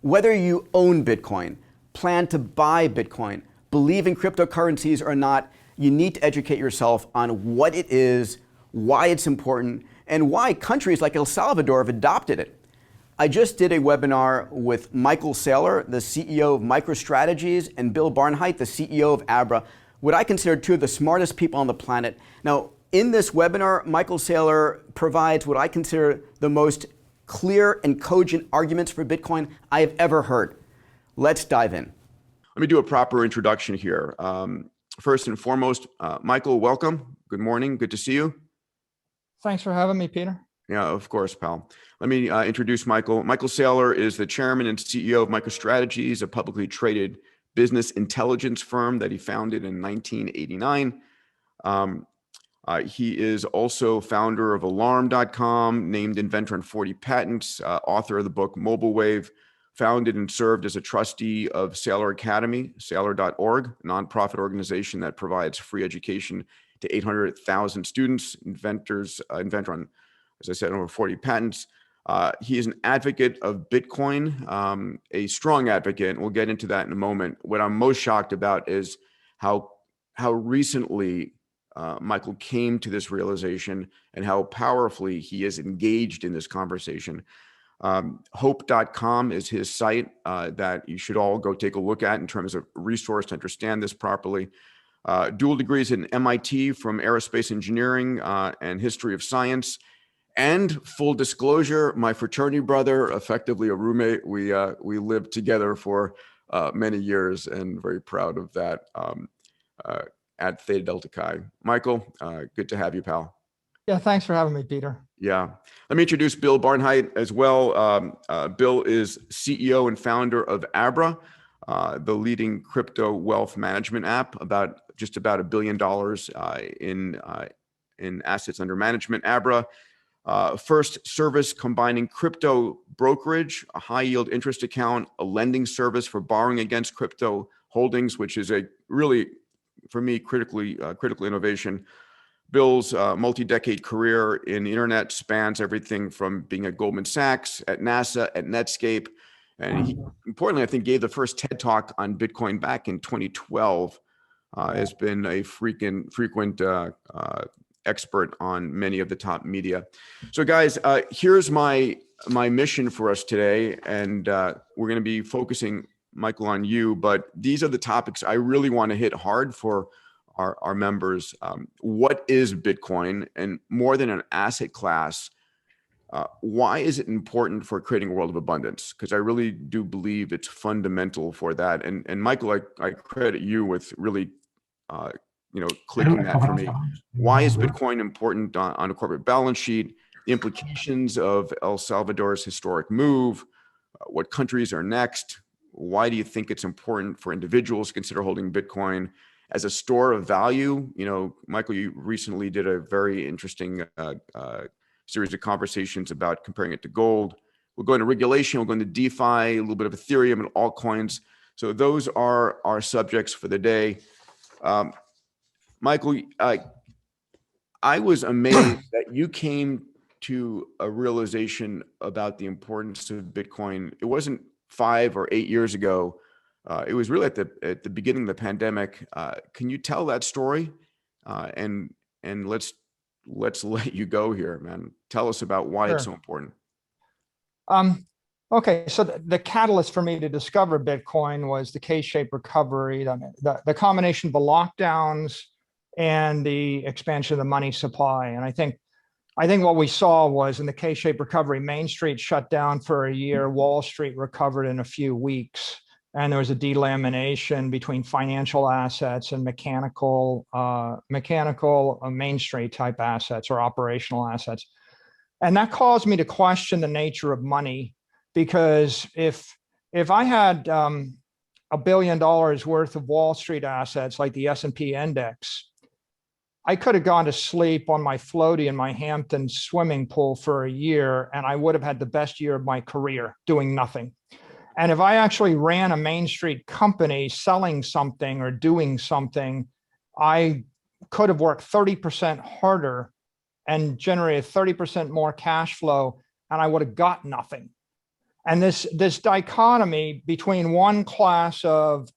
Whether you own Bitcoin, plan to buy Bitcoin, believe in cryptocurrencies or not, you need to educate yourself on what it is, why it's important, and why countries like El Salvador have adopted it. I just did a webinar with Michael Saylor, the CEO of MicroStrategies, and Bill Barnhart, the CEO of Abra, what I consider two of the smartest people on the planet. Now, in this webinar, Michael Saylor provides what I consider the most clear and cogent arguments for Bitcoin I have ever heard. Let's dive in. Let me do a proper introduction here. First and foremost, Michael, welcome. Good morning. Good to see you. Thanks for having me, Peter. Yeah, of course, pal. Let me introduce Michael. Michael Saylor is the chairman and CEO of MicroStrategies, a publicly traded business intelligence firm that he founded in 1989. He is also founder of Alarm.com, named inventor on 40 patents, author of the book Mobile Wave, founded and served as a trustee of Saylor Academy, Saylor.org, a nonprofit organization that provides free education to 800,000 students, inventor on, as I said, over 40 patents. He is an advocate of Bitcoin, a strong advocate, and we'll get into that in a moment. What I'm most shocked about is how recently Michael came to this realization and how powerfully he is engaged in this conversation. Hope.com is his site that you should all go take a look at in terms of resource to understand this properly. Dual degrees in MIT from aerospace engineering and history of science. And full disclosure, my fraternity brother, effectively a roommate, we lived together for many years, and very proud of that at Theta Delta Chi. Michael, good to have you, pal. Yeah, thanks for having me, Peter. Yeah. Let me introduce Bill Barnhart as well. Bill is CEO and founder of Abra, the leading crypto wealth management app, just about $1 billion in assets under management. Abra, first service combining crypto brokerage, a high yield interest account, a lending service for borrowing against crypto holdings, which is a really, for me, critical innovation. Bill's multi-decade career in the internet spans everything from being at Goldman Sachs, at NASA, at Netscape, and he, importantly, I think, gave the first TED Talk on Bitcoin back in 2012. Has been a frequent expert on many of the top media. So, guys, here's my mission for us today, and we're going to be focusing, Michael, on you. But these are the topics I really want to hit hard for our members. What is Bitcoin? And more than an asset class, why is it important for creating a world of abundance? Because I really do believe it's fundamental for that. And Michael, I credit you with really, clicking that for me. Why is Bitcoin important on a corporate balance sheet? The implications of El Salvador's historic move, what countries are next? Why do you think it's important for individuals to consider holding Bitcoin as a store of value? You know, Michael, you recently did a very interesting series of conversations about comparing it to gold. We'll go into regulation, we'll go into DeFi, a little bit of Ethereum and altcoins. So those are our subjects for the day. Michael, I was amazed that you came to a realization about the importance of Bitcoin. It wasn't 5 or 8 years ago. It was really at the beginning of the pandemic. Can you tell that story? And let's let you go here, man. Tell us about why it's so important. Okay, so the catalyst for me to discover Bitcoin was the K-shaped recovery, the combination of the lockdowns and the expansion of the money supply. And I think what we saw was in the K-shaped recovery, Main Street shut down for a year, Wall Street recovered in a few weeks. And there was a delamination between financial assets and mechanical Main Street type assets or operational assets. And that caused me to question the nature of money, because if I had $1 billion worth of Wall Street assets like the S&P index, I could have gone to sleep on my floaty in my Hampton swimming pool for a year, and I would have had the best year of my career doing nothing. And if I actually ran a Main Street company selling something or doing something, I could have worked 30% harder and generated 30% more cash flow, and I would have got nothing. And this dichotomy between one class of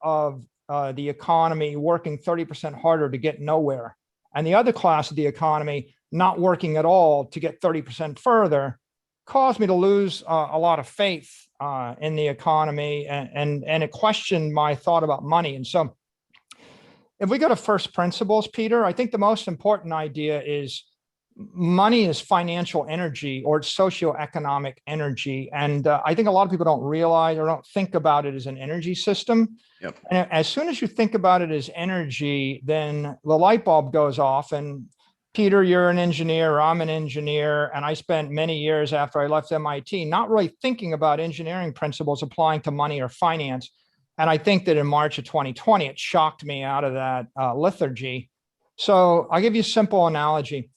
the economy working 30% harder to get nowhere, and the other class of the economy not working at all to get 30% further, caused me to lose a lot of faith in the economy, and it questioned my thought about money. And so if we go to first principles, Peter, I think the most important idea is money is financial energy, or it's socioeconomic energy. And I think a lot of people don't realize or don't think about it as an energy system. Yep. And as soon as you think about it as energy, then the light bulb goes off. And Peter, you're an engineer, I'm an engineer, and I spent many years after I left MIT not really thinking about engineering principles applying to money or finance. And I think that in March of 2020, it shocked me out of that lethargy. So I'll give you a simple analogy.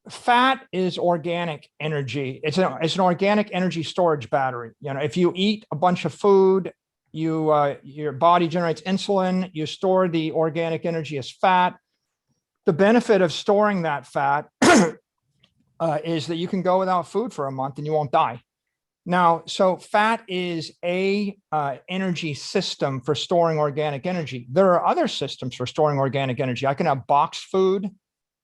Fat is organic energy. It's an organic energy storage battery. You know, if you eat a bunch of food, your body generates insulin, you store the organic energy as fat. The benefit of storing that fat is that you can go without food for a month and you won't die. Now, so fat is a energy system for storing organic energy. There are other systems for storing organic energy. I can have boxed food,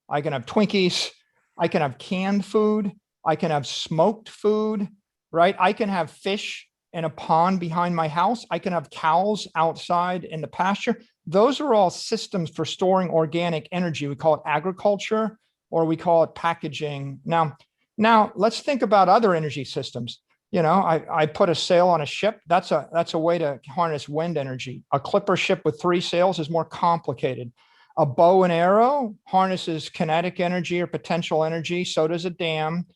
I can have Twinkies, I can have canned food, I can have smoked food, right? I can have fish in a pond behind my house. I can have cows outside in the pasture. Those are all systems for storing organic energy. We call it agriculture, or we call it packaging. Now let's think about other energy systems. You know, I put a sail on a ship. That's a way to harness wind energy. A clipper ship with 3 sails is more complicated. A bow and arrow harnesses kinetic energy or potential energy. So does a dam.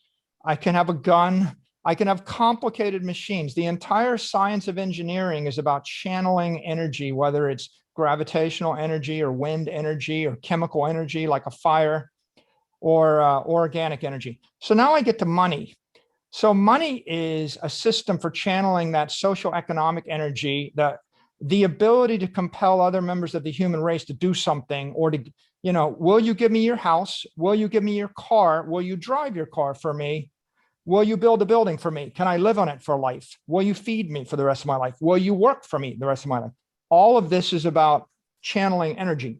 I can have a gun. I can have complicated machines. The entire science of engineering is about channeling energy, whether it's gravitational energy or wind energy or chemical energy like a fire, or organic energy. So now I get to money. So money is a system for channeling that social economic energy, the ability to compel other members of the human race to do something, or to, you know, will you give me your house? Will you give me your car? Will you drive your car for me? Will you build a building for me? Can I live on it for life? Will you feed me for the rest of my life? Will you work for me the rest of my life? All of this is about channeling energy.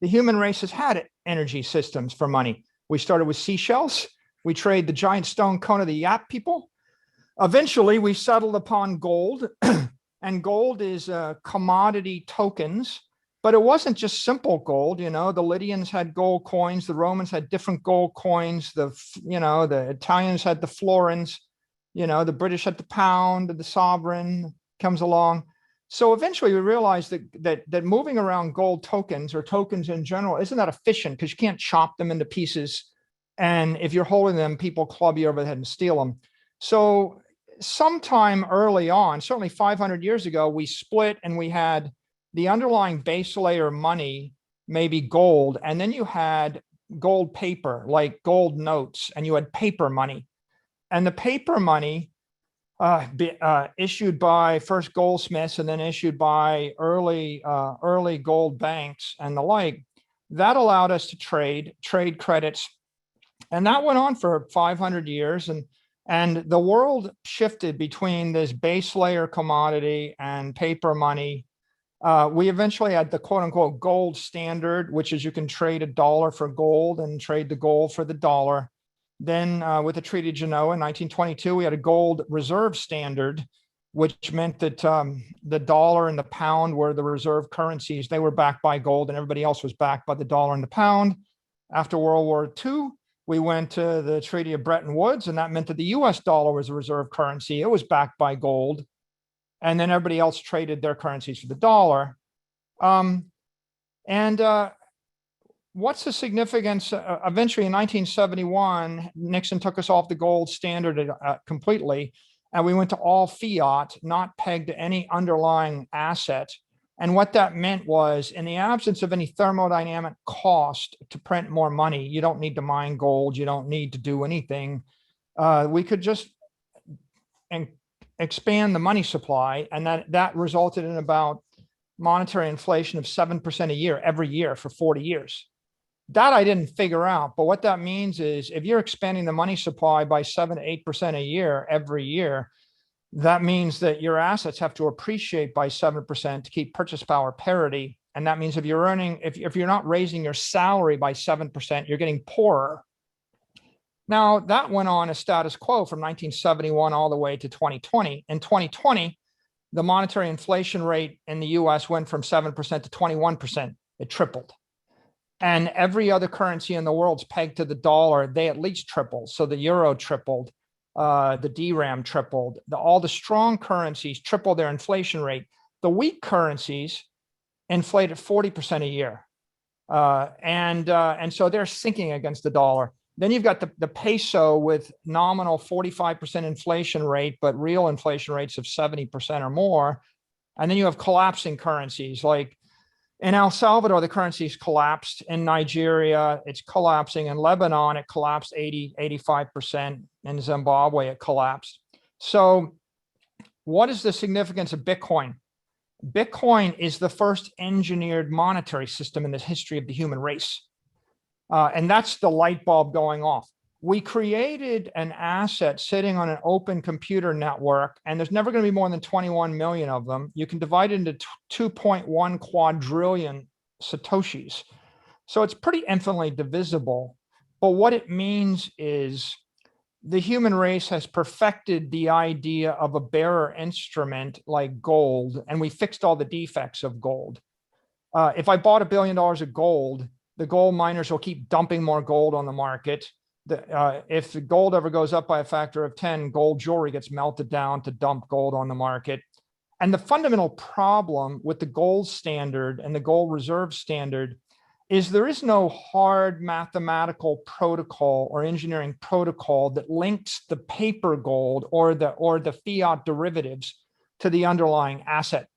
The human race has had energy systems for money. We started with seashells. We trade the giant stone cone of the Yap people. Eventually, we settled upon gold, and gold is commodity tokens. But it wasn't just simple gold. You know, the Lydians had gold coins, the Romans had different gold coins, the Italians had the florins, you know, the British had the pound, the sovereign comes along. So eventually we realized that moving around gold tokens, or tokens in general, isn't that efficient, because you can't chop them into pieces. And if you're holding them, people club you over the head and steal them. So sometime early on, certainly 500 years ago, we split, and we had the underlying base layer money, maybe gold, and then you had gold paper, like gold notes, and you had paper money. And the paper money issued by first goldsmiths and then issued by early gold banks and the like, that allowed us to trade credits. And that went on for 500 years. And the world shifted between this base layer commodity and paper money. We eventually had the quote unquote gold standard, which is you can trade a dollar for gold and trade the gold for the dollar. Then with the Treaty of Genoa in 1922, we had a gold reserve standard, which meant that the dollar and the pound were the reserve currencies. They were backed by gold, and everybody else was backed by the dollar and the pound. After World War II, we went to the Treaty of Bretton Woods, and that meant that the US dollar was a reserve currency. It was backed by gold. And then everybody else traded their currencies for the dollar. What's the significance? Eventually in 1971, Nixon took us off the gold standard completely, and we went to all fiat, not pegged to any underlying asset. And what that meant was, in the absence of any thermodynamic cost to print more money, you don't need to mine gold, you don't need to do anything. We could just expand the money supply, and that resulted in about monetary inflation of 7% a year, every year for 40 years. That I didn't figure out, but what that means is if you're expanding the money supply by 7 to 8% a year, every year, that means that your assets have to appreciate by 7% to keep purchase power parity. And that means if you're earning, if you're not raising your salary by 7%, you're getting poorer. Now, that went on a status quo from 1971 all the way to 2020. In 2020, the monetary inflation rate in the US went from 7% to 21%. It tripled. And every other currency in the world's pegged to the dollar. They at least tripled. So the euro tripled, the DRAM tripled. All the strong currencies tripled their inflation rate. The weak currencies inflated 40% a year. And so they're sinking against the dollar. Then you've got the peso with nominal 45% inflation rate, but real inflation rates of 70% or more. And then you have collapsing currencies. Like in El Salvador, the currency's collapsed. In Nigeria, it's collapsing. In Lebanon, it collapsed 85%. In Zimbabwe, it collapsed. So what is the significance of Bitcoin? Bitcoin is the first engineered monetary system in the history of the human race. And that's the light bulb going off. We created an asset sitting on an open computer network, and there's never going to be more than 21 million of them. You can divide it into 2.1 quadrillion Satoshis. So it's pretty infinitely divisible. But what it means is the human race has perfected the idea of a bearer instrument like gold, and we fixed all the defects of gold. If I bought $1 billion of gold, the gold miners will keep dumping more gold on the market. If the gold ever goes up by a factor of 10, gold jewelry gets melted down to dump gold on the market. And the fundamental problem with the gold standard and the gold reserve standard is there is no hard mathematical protocol or engineering protocol that links the paper gold or the fiat derivatives to the underlying asset.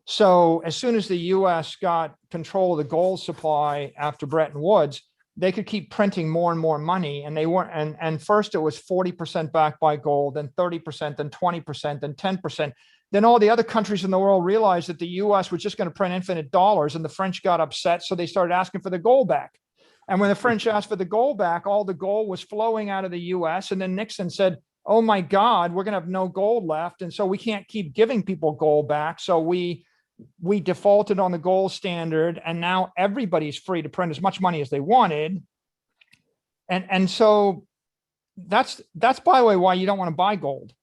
So as soon as the US got control of the gold supply after Bretton Woods, they could keep printing more and more money. And they weren't, and first it was 40% backed by gold, then 30%, then 20%, then 10%. Then all the other countries in the world realized that the US was just going to print infinite dollars, and the French got upset. So they started asking for the gold back. And when the French asked for the gold back, all the gold was flowing out of the US. And then Nixon said, oh my God, we're going to have no gold left. And so we can't keep giving people gold back. So we defaulted on the gold standard, and now everybody's free to print as much money as they wanted. And so that's by the way why you don't want to buy gold,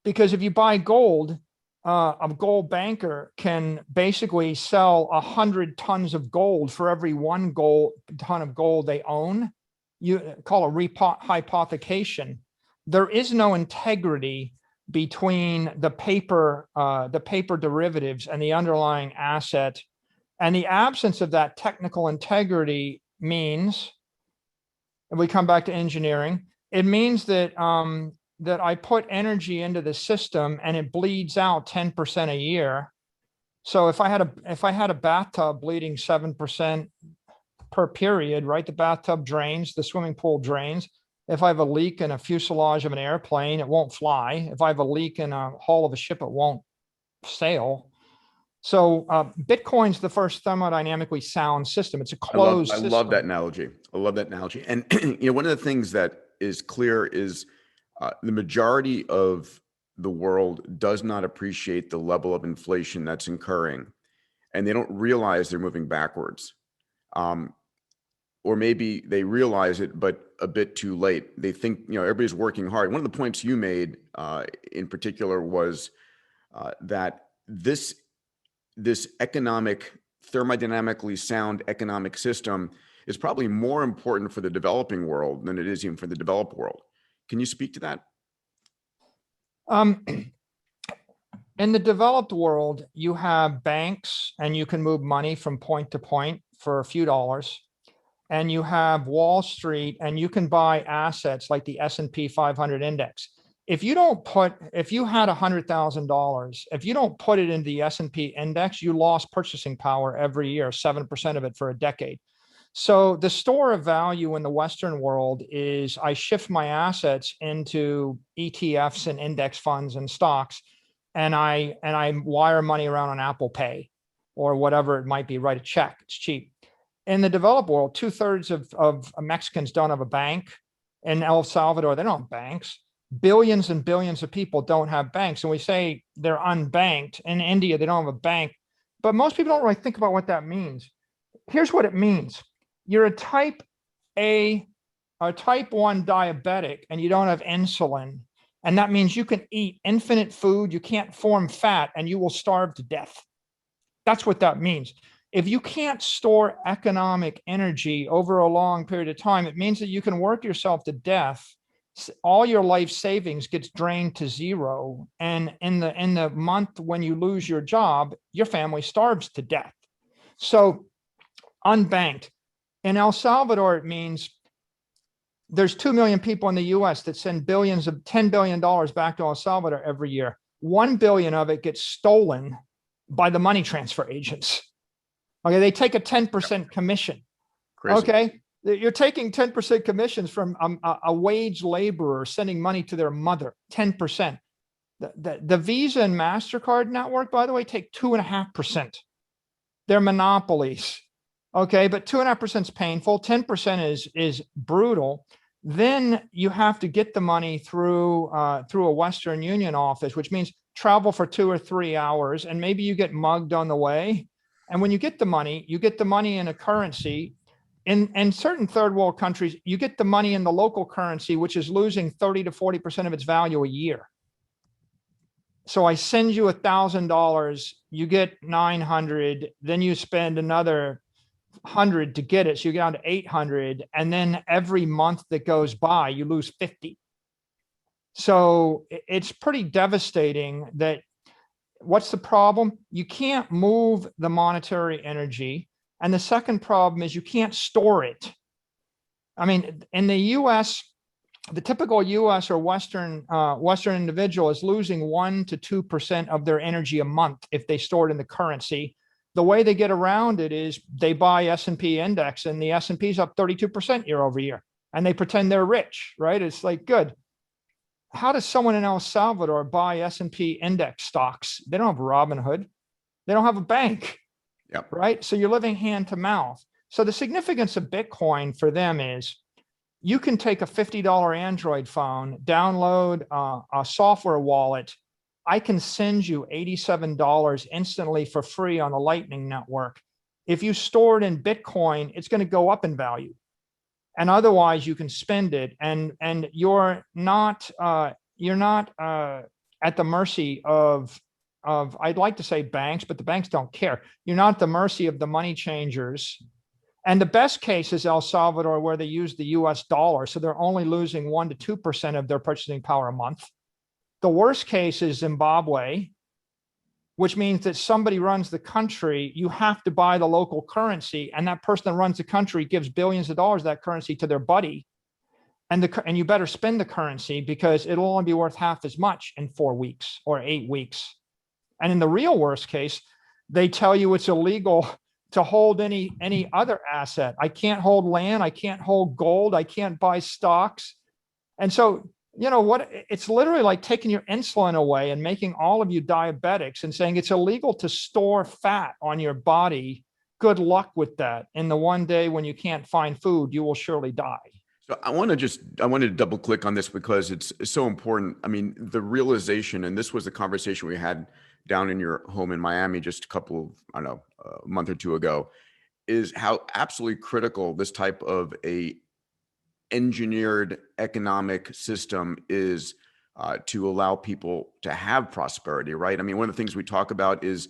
because if you buy gold, a gold banker can basically sell 100 tons of gold for every 1 ton of gold they own. You call a hypothecation. There is no integrity between the paper derivatives and the underlying asset. And the absence of that technical integrity means, and we come back to engineering, it means that that I put energy into the system and it bleeds out 10% a year. So if I had a bathtub bleeding 7% per period, right? The bathtub drains, the swimming pool drains. If I have a leak in a fuselage of an airplane, it won't fly. If I have a leak in a hull of a ship, it won't sail. So Bitcoin's the first thermodynamically sound system. It's a closed system. I love that analogy. I love that analogy. And one of the things that is clear is the majority of the world does not appreciate the level of inflation that's incurring, and they don't realize they're moving backwards. Or maybe they realize it, but a bit too late. They think, everybody's working hard. One of the points you made in particular was that this economic, thermodynamically sound economic system is probably more important for the developing world than it is even for the developed world. Can you speak to that? In the developed world, you have banks and you can move money from point to point for a few dollars. And you have Wall Street and you can buy assets like the S&P 500 index. If you had $100,000, if you don't put it in the S&P index, you lost purchasing power every year, 7% of it for a decade. So the store of value in the Western world is I shift my assets into ETFs and index funds and stocks, and I wire money around on Apple Pay or whatever it might be, write a check, it's cheap. In the developed world, 2/3 of Mexicans don't have a bank. In El Salvador, they don't have banks. Billions and billions of people don't have banks. And we say they're unbanked. In India, they don't have a bank. But most people don't really think about what that means. Here's what it means. You're a type 1 diabetic, and you don't have insulin. And that means you can eat infinite food, you can't form fat, and you will starve to death. That's what that means. If you can't store economic energy over a long period of time, it means that you can work yourself to death. All your life savings gets drained to zero. And in the month when you lose your job, your family starves to death. So unbanked. In El Salvador, it means there's 2 million people in the US that send $10 billion back to El Salvador every year. 1 billion of it gets stolen by the money transfer agents. Okay, they take a 10% commission. Crazy. Okay, you're taking 10% commissions from a wage laborer sending money to their mother, 10%. The Visa and MasterCard network, by the way, take 2.5%. They're monopolies. Okay, but 2.5% is painful, 10% is brutal. Then you have to get the money through a Western Union office, which means travel for 2 or 3 hours, and maybe you get mugged on the way. And when you get the money in a currency. In certain third world countries, you get the money in the local currency, which is losing 30 to 40% of its value a year. So I send you $1,000, you get 900, then you spend another 100 to get it. So you get down to 800. And then every month that goes by, you lose 50. So it's pretty devastating. That what's the problem? You can't move the monetary energy. And the second problem is you can't store it. I mean, in the US, the typical US or Western individual is losing 1 to 2% of their energy a month if they store it in the currency. The way they get around it is they buy S&P index, and the S&P is up 32% year over year, and they pretend they're rich, right? It's like, good. How does someone in El Salvador buy S&P index stocks? They don't have Robinhood. They don't have a bank. Yep. Right? So you're living hand to mouth. So the significance of Bitcoin for them is you can take a $50 Android phone, download a software wallet. I can send you $87 instantly for free on the Lightning Network. If you store it in Bitcoin, it's going to go up in value. And otherwise you can spend it, and you're not at the mercy of I'd like to say banks, but the banks don't care. You're not at the mercy of the money changers. And the best case is El Salvador, where they use the US dollar. So they're only losing 1 to 2% of their purchasing power a month. The worst case is Zimbabwe, which means that somebody runs the country. You have to buy the local currency. And that person that runs the country gives billions of dollars of that currency to their buddy. And you better spend the currency, because it'll only be worth half as much in 4 weeks or 8 weeks. And in the real worst case, they tell you it's illegal to hold any other asset. I can't hold land. I can't hold gold. I can't buy stocks. And so, you know what? It's literally like taking your insulin away and making all of you diabetics and saying it's illegal to store fat on your body. Good luck with that. In the one day when you can't find food, you will surely die. So I wanted to double click on this because it's so important. I mean, the realization, and this was the conversation we had down in your home in Miami just a month or two ago, is how absolutely critical this type of a engineered economic system is to allow people to have prosperity, right? I mean, one of the things we talk about is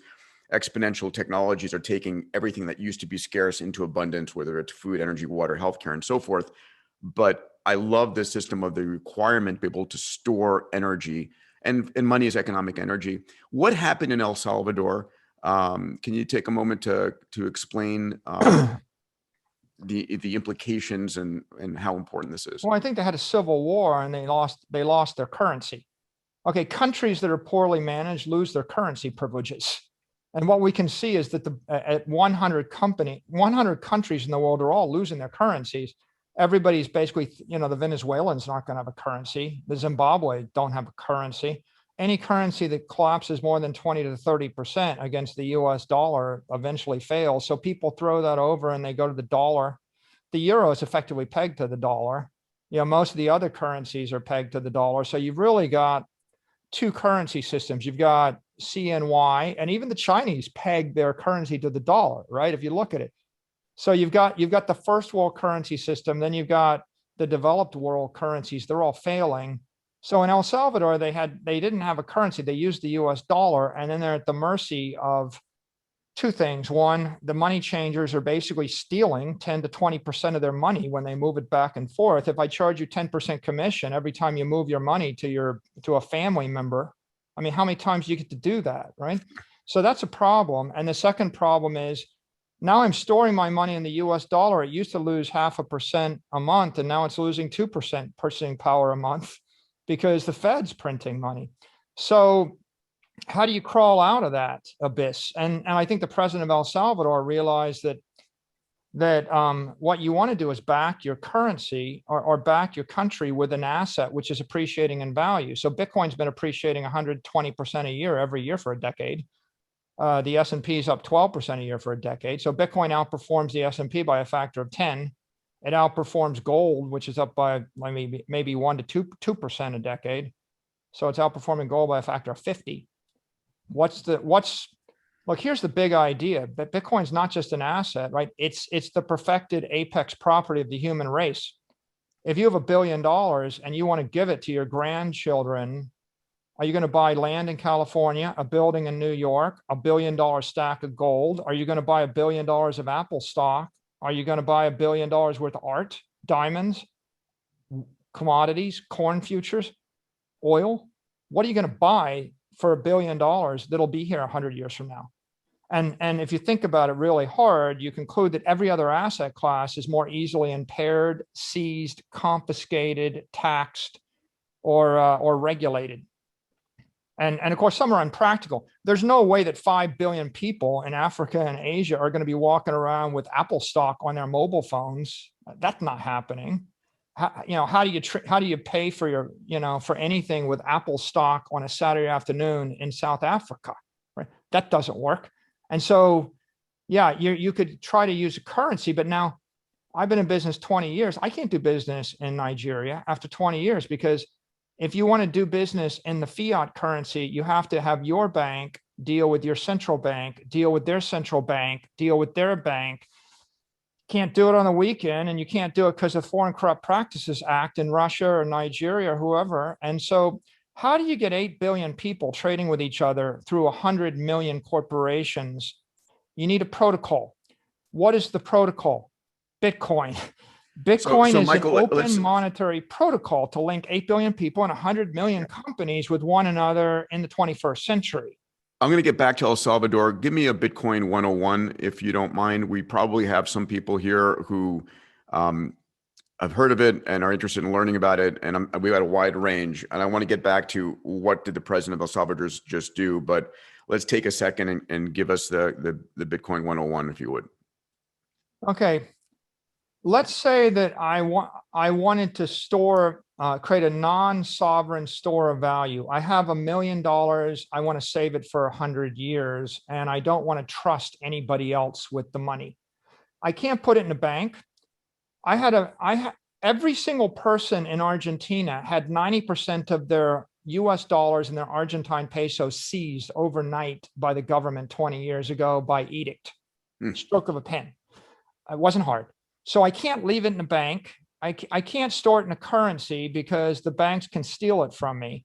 exponential technologies are taking everything that used to be scarce into abundance, whether it's food, energy, water, healthcare, and so forth. But I love the system of the requirement to be able to store energy, and money is economic energy. What happened in El Salvador? Can you take a moment to explain the implications and how important this is? Well, I think they had a civil war and they lost their currency. Okay, countries that are poorly managed lose their currency privileges. And what we can see is that at 100 countries in the world are all losing their currencies. Everybody's basically, the Venezuelans not going to have a currency. The Zimbabwe don't have a currency. Any currency that collapses more than 20 to 30% against the US dollar eventually fails. So people throw that over and they go to the dollar. The euro is effectively pegged to the dollar. Most of the other currencies are pegged to the dollar. So you've really got two currency systems. You've got CNY, and even the Chinese peg their currency to the dollar, right? If you look at it. So you've got the first world currency system, then you've got the developed world currencies. They're all failing. So in El Salvador, they didn't have a currency. They used the US dollar, and then they're at the mercy of two things. One, the money changers are basically stealing 10 to 20% of their money when they move it back and forth. If I charge you 10% commission every time you move your money to a family member, I mean, how many times do you get to do that, right? So that's a problem. And the second problem is, now I'm storing my money in the US dollar. It used to lose 0.5% a month, and now it's losing 2% purchasing power a month because the Fed's printing money. So how do you crawl out of that abyss? And I think the president of El Salvador realized that what you want to do is back your currency or back your country with an asset which is appreciating in value. So Bitcoin's been appreciating 120% a year every year for a decade. The S&P is up 12% a year for a decade. So Bitcoin outperforms the S&P by a factor of 10. It outperforms gold, which is up by maybe 1 to 2% a decade. So it's outperforming gold by a factor of 50. Look, here's the big idea that Bitcoin's not just an asset, right? It's the perfected apex property of the human race. If you have $1 billion and you want to give it to your grandchildren, are you going to buy land in California, a building in New York, $1 billion stack of gold? Are you going to buy $1 billion of Apple stock? Are you going to buy $1 billion worth of art, diamonds, commodities, corn futures, oil? What are you going to buy for $1 billion that'll be here 100 years from now? And if you think about it really hard, you conclude that every other asset class is more easily impaired, seized, confiscated, taxed, or regulated. And of course, some are unpractical. There's no way that 5 billion people in Africa and Asia are going to be walking around with Apple stock on their mobile phones. That's not happening. How do you pay for for anything with Apple stock on a Saturday afternoon in South Africa? Right? That doesn't work. And so, yeah, you could try to use a currency, but now I've been in business 20 years. I can't do business in Nigeria after 20 years because if you want to do business in the fiat currency, you have to have your bank deal with your central bank, deal with their central bank, deal with their bank. Can't do it on the weekend, and you can't do it because of Foreign Corrupt Practices Act in Russia or Nigeria or whoever. And so how do you get 8 billion people trading with each other through 100 million corporations? You need a protocol. What is the protocol? Bitcoin. Bitcoin is Michael, an open monetary protocol to link 8 billion people and 100 million companies with one another in the 21st century. I'm going to get back to El Salvador. Give me a Bitcoin 101, if you don't mind. We probably have some people here who have heard of it and are interested in learning about it. And we've got a wide range. And I want to get back to what did the president of El Salvador just do. But let's take a second and give us the Bitcoin 101, if you would. Okay. Let's say that I wanted to create a non-sovereign store of value. I have $1 million. I want to save it for 100 years, and I don't want to trust anybody else with the money. I can't put it in a bank. Every single person in Argentina had 90% of their US dollars and their Argentine pesos seized overnight by the government 20 years ago by edict. Stroke of a pen. It wasn't hard. So I can't leave it in a bank. I can't store it in a currency because the banks can steal it from me.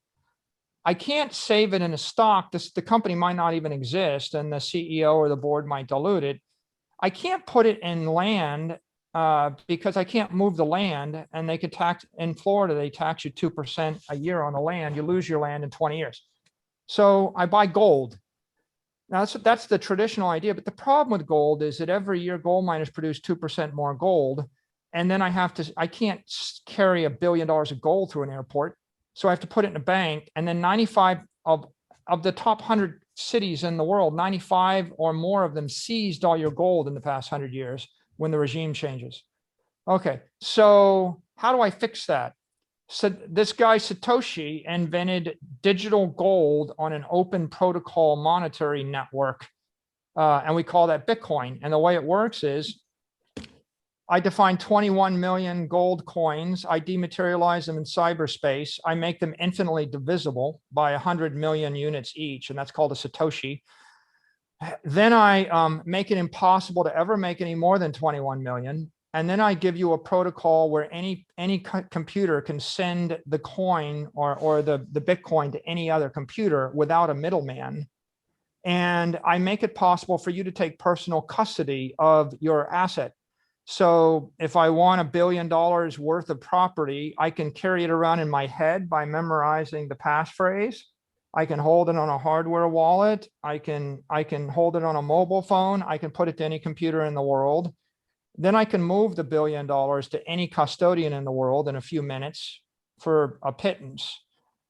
I can't save it in a stock. The company might not even exist, and the CEO or the board might dilute it. I can't put it in land because I can't move the land, and they could tax in Florida. They tax you 2% a year on the land. You lose your land in 20 years. So I buy gold. Now that's the traditional idea, but the problem with gold is that every year gold miners produce 2% more gold, and then I can't carry $1 billion of gold through an airport, so I have to put it in a bank. And then 95 of the top 100 cities in the world, 95 or more of them seized all your gold in the past 100 years when the regime changes. Okay, so how do I fix that? So this guy Satoshi invented digital gold on an open protocol monetary network, and we call that Bitcoin. And the way it works is I define 21 million gold coins. I dematerialize them in cyberspace. I make them infinitely divisible by 100 million units each, and that's called a Satoshi. Then I make it impossible to ever make any more than 21 million. And then I give you a protocol where any computer can send the coin or the Bitcoin to any other computer without a middleman. And I make it possible for you to take personal custody of your asset. So if I want $1 billion worth of property, I can carry it around in my head by memorizing the passphrase. I can hold it on a hardware wallet. I can hold it on a mobile phone. I can put it to any computer in the world. Then I can move the $1 billion to any custodian in the world in a few minutes for a pittance.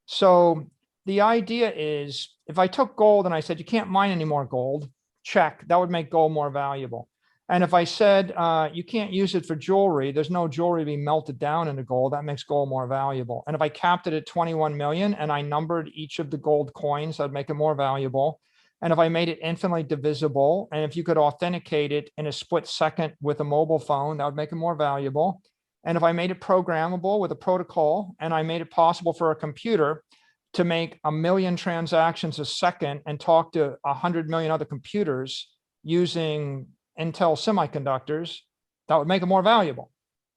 So the idea is, if I took gold and I said, you can't mine any more gold, check, that would make gold more valuable. And if I said, you can't use it for jewelry, there's no jewelry being melted down into gold, that makes gold more valuable. And if I capped it at 21 million and I numbered each of the gold coins, that'd make it more valuable. And if I made it infinitely divisible, and if you could authenticate it in a split second with a mobile phone, that would make it more valuable. And if I made it programmable with a protocol, and I made it possible for a computer to make 1 million transactions a second and talk to 100 million other computers using Intel semiconductors, that would make it more valuable.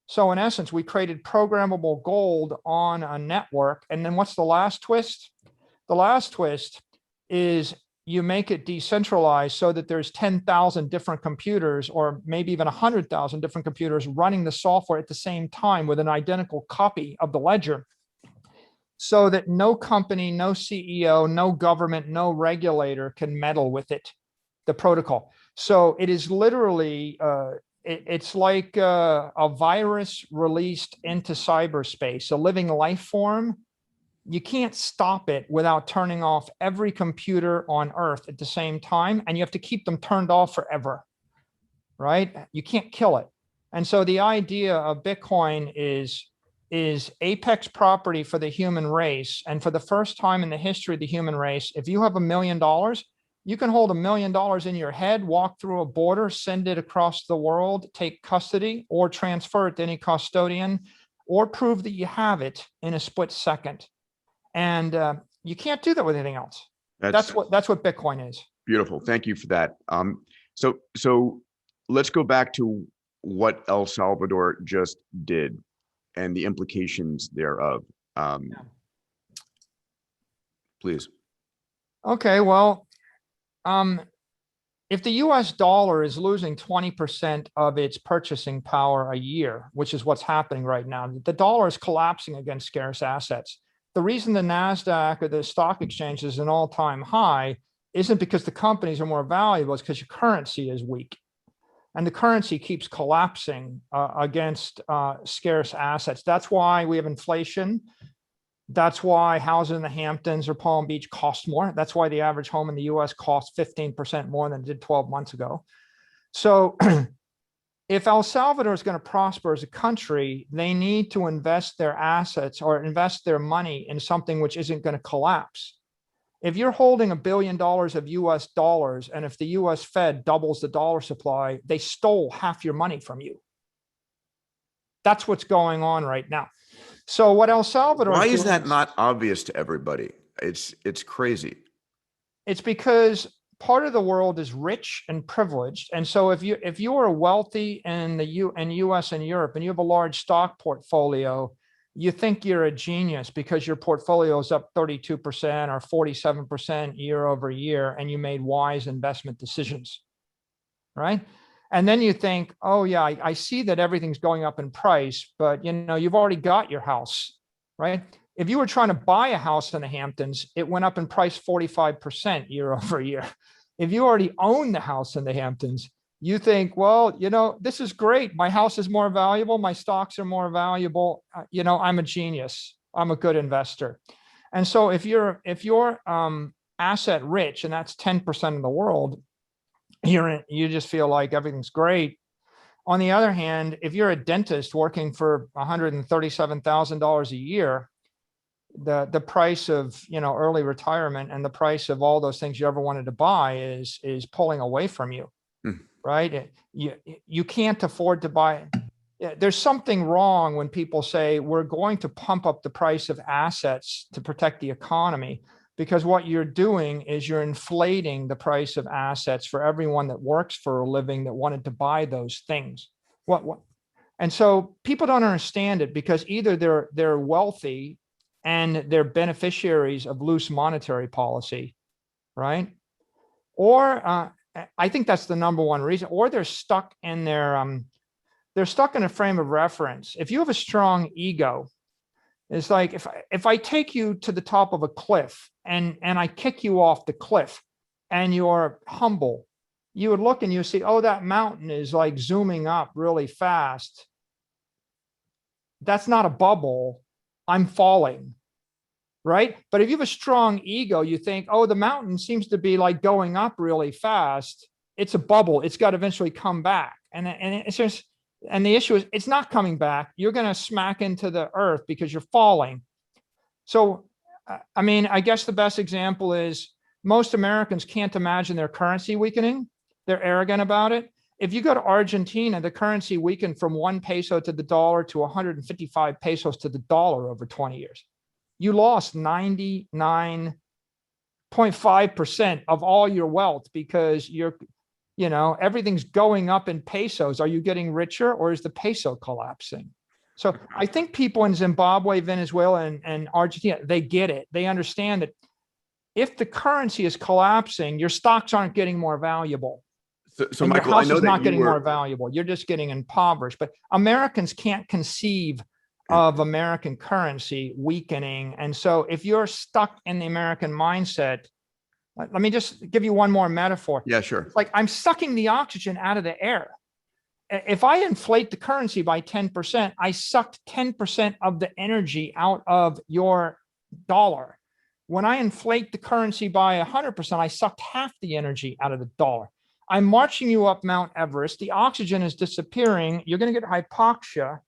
So in essence, we created programmable gold on a network. And then what's the last twist? The last twist is you make it decentralized so that there's 10,000 different computers, or maybe even 100,000 different computers running the software at the same time with an identical copy of the ledger, so that no company, no CEO, no government, no regulator can meddle with it, the protocol. So it is literally, it's like a virus released into cyberspace, a living life form. You can't stop it without turning off every computer on Earth at the same time, and you have to keep them turned off forever, right? You can't kill it. And so the idea of Bitcoin is apex property for the human race. And for the first time in the history of the human race, if you have $1 million, you can hold $1 million in your head, walk through a border, send it across the world, take custody, or transfer it to any custodian, or prove that you have it in a split second. And you can't do that with anything else. That's what Bitcoin is. Beautiful. Thank you for that. So let's go back to what El Salvador just did and the implications thereof. Please. Okay, well, if the US dollar is losing 20% of its purchasing power a year, which is what's happening right now, the dollar is collapsing against scarce assets. The reason the NASDAQ or the stock exchange is an all-time high isn't because the companies are more valuable, it's because your currency is weak. And the currency keeps collapsing against scarce assets. That's why we have inflation. That's why houses in the Hamptons or Palm Beach cost more. That's why the average home in the US costs 15% more than it did 12 months ago. So if El Salvador is going to prosper as a country, they need to invest their assets or invest their money in something which isn't going to collapse. If you're holding $1 billion of US dollars, and if the US Fed doubles the dollar supply, they stole half your money from you. That's what's going on right now. So what El Salvador Why is that not obvious to everybody? It's crazy. It's because part of the world is rich and privileged. And so if you are wealthy in the US and Europe, and you have a large stock portfolio, you think you're a genius because your portfolio is up 32% or 47% year over year, and you made wise investment decisions, right? And then you think, oh yeah, I see that everything's going up in price, but you've already got your house, right? If you were trying to buy a house in the Hamptons, it went up in price 45% year over year. If you already own the house in the Hamptons, you think, well, this is great. My house is more valuable. My stocks are more valuable. I'm a genius. I'm a good investor. And so if you're asset rich, and that's 10% of the world, you just feel like everything's great. On the other hand, if you're a dentist working for $137,000 a year, the price of early retirement and the price of all those things you ever wanted to buy is pulling away from you. Right? You can't afford to buy yeah, there's something wrong when people say we're going to pump up the price of assets to protect the economy, because what you're doing is you're inflating the price of assets for everyone that works for a living that wanted to buy those things. What? And so people don't understand it, because either they're wealthy and they're beneficiaries of loose monetary policy, right? Or I think that's the number one reason, or they're stuck in they're stuck in a frame of reference. If you have a strong ego, it's like if I take you to the top of a cliff and I kick you off the cliff and you're humble, you would look and you see, oh, that mountain is like zooming up really fast. That's not a bubble. I'm falling, right? But if you have a strong ego, you think, oh, the mountain seems to be like going up really fast. It's a bubble. It's got to eventually come back. And it's just, and the issue is it's not coming back. You're going to smack into the earth because you're falling. So, I mean, I guess the best example is most Americans can't imagine their currency weakening. They're arrogant about it. If you go to Argentina, the currency weakened from 1 peso to the dollar to 155 pesos to the dollar over 20 years. You lost 99.5% of all your wealth because everything's going up in pesos. Are you getting richer, or is the peso collapsing? So I think people in Zimbabwe, Venezuela, and Argentina, they get it. They understand that if the currency is collapsing, your stocks aren't getting more valuable. So and Michael, your I house know is that not you getting more were, valuable. You're just getting impoverished. But Americans can't conceive of American currency weakening. And so if you're stuck in the American mindset, let me just give you one more metaphor. yeah, sure. It's like I'm sucking the oxygen out of the air. If I inflate the currency by 10%, I sucked 10% of the energy out of your dollar. When I inflate the currency by 100%, I sucked half the energy out of the dollar. I'm marching you up Mount Everest. The oxygen is disappearing. You're going to get hypoxia.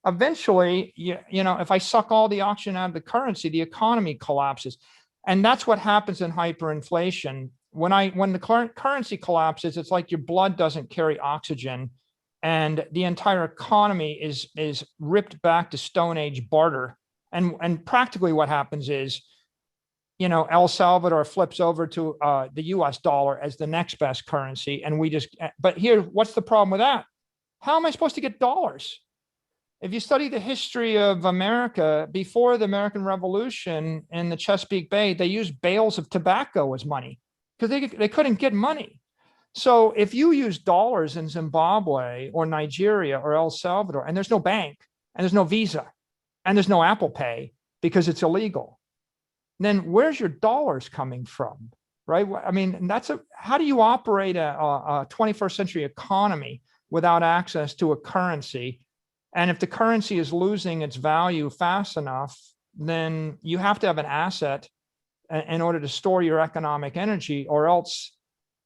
Eventually, if I suck all the oxygen out of the currency, the economy collapses. And that's what happens in hyperinflation. When the current currency collapses, it's like your blood doesn't carry oxygen, and the entire economy is ripped back to Stone Age barter. And practically what happens is, El Salvador flips over to the US dollar as the next best currency. And but here, what's the problem with that? How am I supposed to get dollars? If you study the history of America, before the American Revolution in the Chesapeake Bay, they used bales of tobacco as money because they couldn't get money. So if you use dollars in Zimbabwe or Nigeria or El Salvador, and there's no bank and there's no Visa and there's no Apple Pay because it's illegal, then where's your dollars coming from, right? I mean, how do you operate a 21st century economy without access to a currency? And if the currency is losing its value fast enough, then you have to have an asset in order to store your economic energy, or else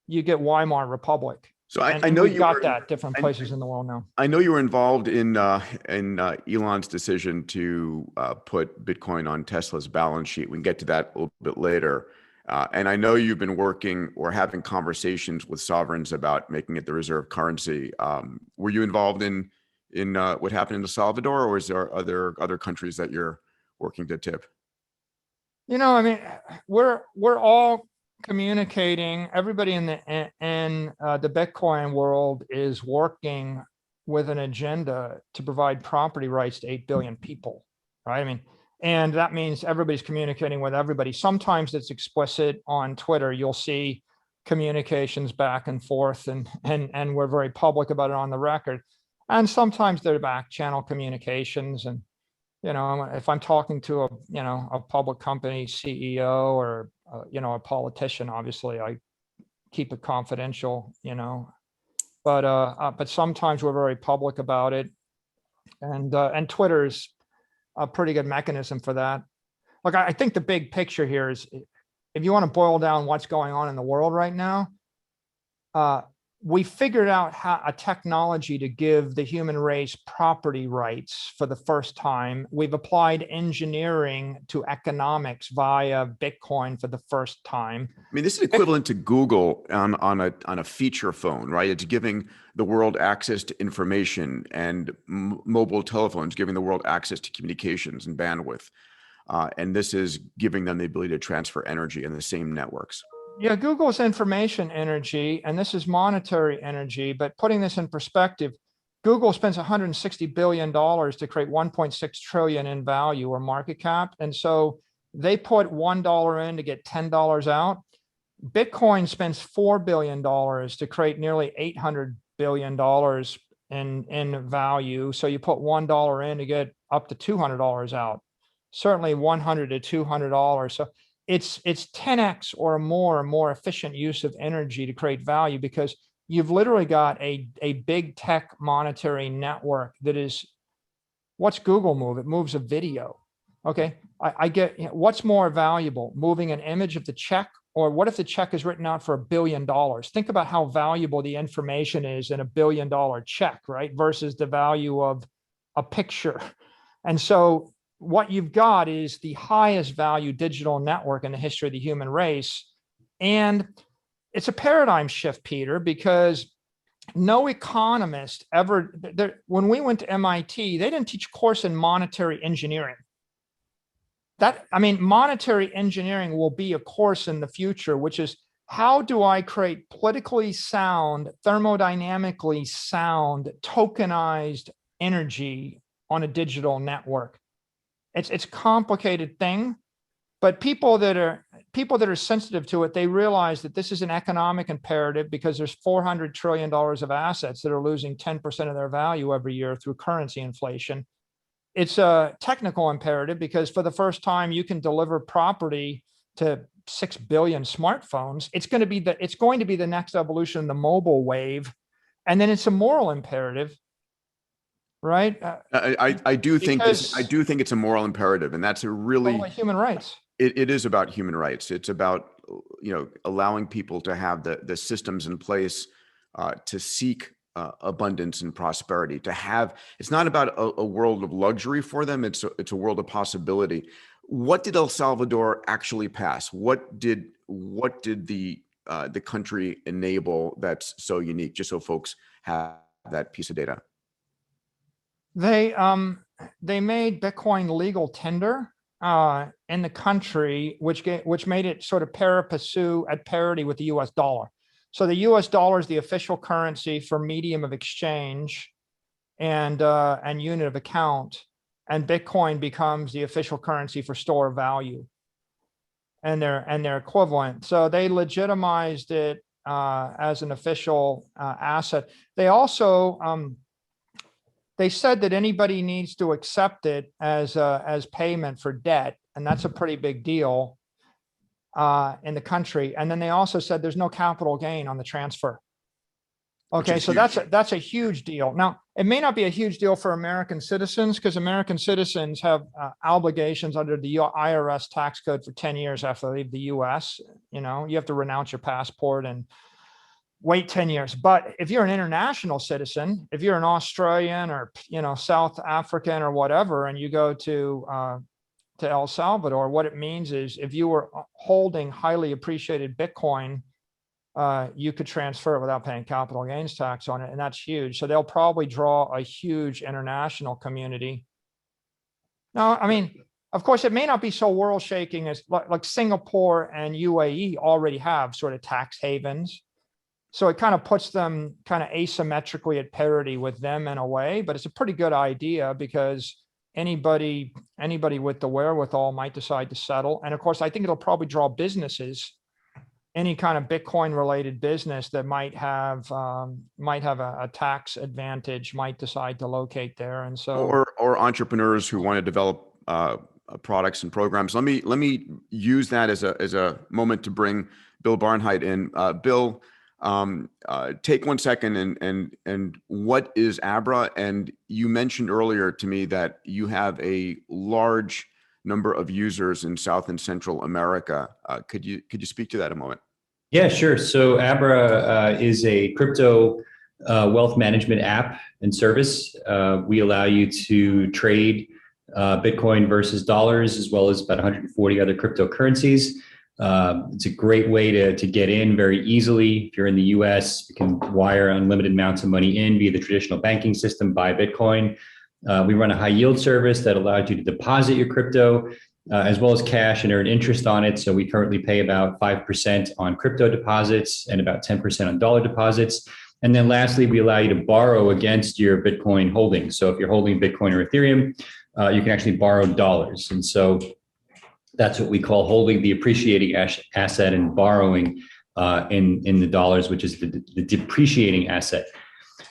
you get Weimar Republic. So I know we've you got were, that different places in the world now. I know you were involved in Elon's decision to put Bitcoin on Tesla's balance sheet. We can get to that a little bit later. And I know you've been working or having conversations with sovereigns about making it the reserve currency. Were you involved in what happened in El Salvador, or is there other countries that you're working to tip? I mean, we're all communicating. Everybody in the Bitcoin world is working with an agenda to provide property rights to 8 billion people, right? I mean, and that means everybody's communicating with everybody. Sometimes it's explicit on Twitter. You'll see communications back and forth, and we're very public about it on the record. And sometimes they're back channel communications. And if I'm talking to a public company CEO or a politician, obviously I keep it confidential, but sometimes we're very public about it, and Twitter's a pretty good mechanism for that. Look, I think the big picture here is, if you want to boil down what's going on in the world right now, we figured out how a technology to give the human race property rights for the first time. We've applied engineering to economics via Bitcoin for the first time. I mean, this is equivalent to Google on a feature phone, right? It's giving the world access to information, and mobile telephones giving the world access to communications and bandwidth. And this is giving them the ability to transfer energy in the same networks. Yeah, Google's information energy, and this is monetary energy, but putting this in perspective, Google spends $160 billion to create 1.6 trillion in value or market cap. And so they put $1 in to get $10 out. Bitcoin spends $4 billion to create nearly $800 billion in value. So you put $1 in to get up to $200 out, certainly $100 to $200. So it's 10x or more efficient use of energy to create value, because you've literally got a big tech monetary network that is, what's Google move? It moves a video. Okay, I get, what's more valuable, moving an image of the check, or what if the check is written out for $1 billion? Think about how valuable the information is in $1 billion check, right? Versus the value of a picture. And so what you've got is the highest value digital network in the history of the human race. And it's a paradigm shift, Peter, because no economist ever, when we went to MIT, they didn't teach a course in monetary engineering. Monetary engineering will be a course in the future, which is, how do I create politically sound, thermodynamically sound, tokenized energy on a digital network? It's a complicated thing, but people that are sensitive to it, they realize that this is an economic imperative, because there's $400 trillion of assets that are losing 10% of their value every year through currency inflation. It's a technical imperative, because for the first time you can deliver property to 6 billion smartphones. It's going to be the next evolution, the mobile wave. And then it's a moral imperative, right? I do think it's a moral imperative, and that's a really human rights. It is about human rights. It's about, allowing people to have the systems in place to seek abundance and prosperity. It's not about a world of luxury for them. It's a world of possibility. What did El Salvador actually pass? What did the country enable that's so unique? Just so folks have that piece of data. They made Bitcoin legal tender in the country, which made it sort of pari passu at parity with the US dollar. So the US dollar is the official currency for medium of exchange and unit of account, and Bitcoin becomes the official currency for store of value and their equivalent. So they legitimized it as an official asset. They also they said that anybody needs to accept it as payment for debt, and that's a pretty big deal in the country. And then they also said there's no capital gain on the transfer. Okay, so that's a huge deal. Now, it may not be a huge deal for American citizens, because American citizens have obligations under the IRS tax code for 10 years after they leave the US. You have to renounce your passport and wait 10 years. But if you're an international citizen, if you're an Australian or South African or whatever, and you go to El Salvador, what it means is, if you were holding highly appreciated Bitcoin, you could transfer it without paying capital gains tax on it, and that's huge. So they'll probably draw a huge international community. Now, of course, it may not be so world shaking as like Singapore and UAE already have sort of tax havens. So it kind of puts them kind of asymmetrically at parity with them in a way, but it's a pretty good idea, because anybody with the wherewithal might decide to settle. And of course, I think it'll probably draw businesses, any kind of Bitcoin related business that might have a tax advantage might decide to locate there. And so, or entrepreneurs who want to develop products and programs. Let me use that as a moment to bring Bill Barnhart in. Bill, take 1 second and what is Abra? And you mentioned earlier to me that you have a large number of users in South and Central America. Could you speak to that a moment? Yeah, sure. So Abra is a crypto wealth management app and service. We allow you to trade Bitcoin versus dollars, as well as about 140 other cryptocurrencies. It's a great way to get in very easily. If you're in the US, you can wire unlimited amounts of money in via the traditional banking system, buy Bitcoin. We run a high yield service that allows you to deposit your crypto as well as cash and earn interest on it. So we currently pay about 5% on crypto deposits and about 10% on dollar deposits. And then lastly, we allow you to borrow against your Bitcoin holdings. So if you're holding Bitcoin or Ethereum, you can actually borrow dollars. And so that's what we call holding the appreciating asset and borrowing in the dollars, which is the depreciating asset.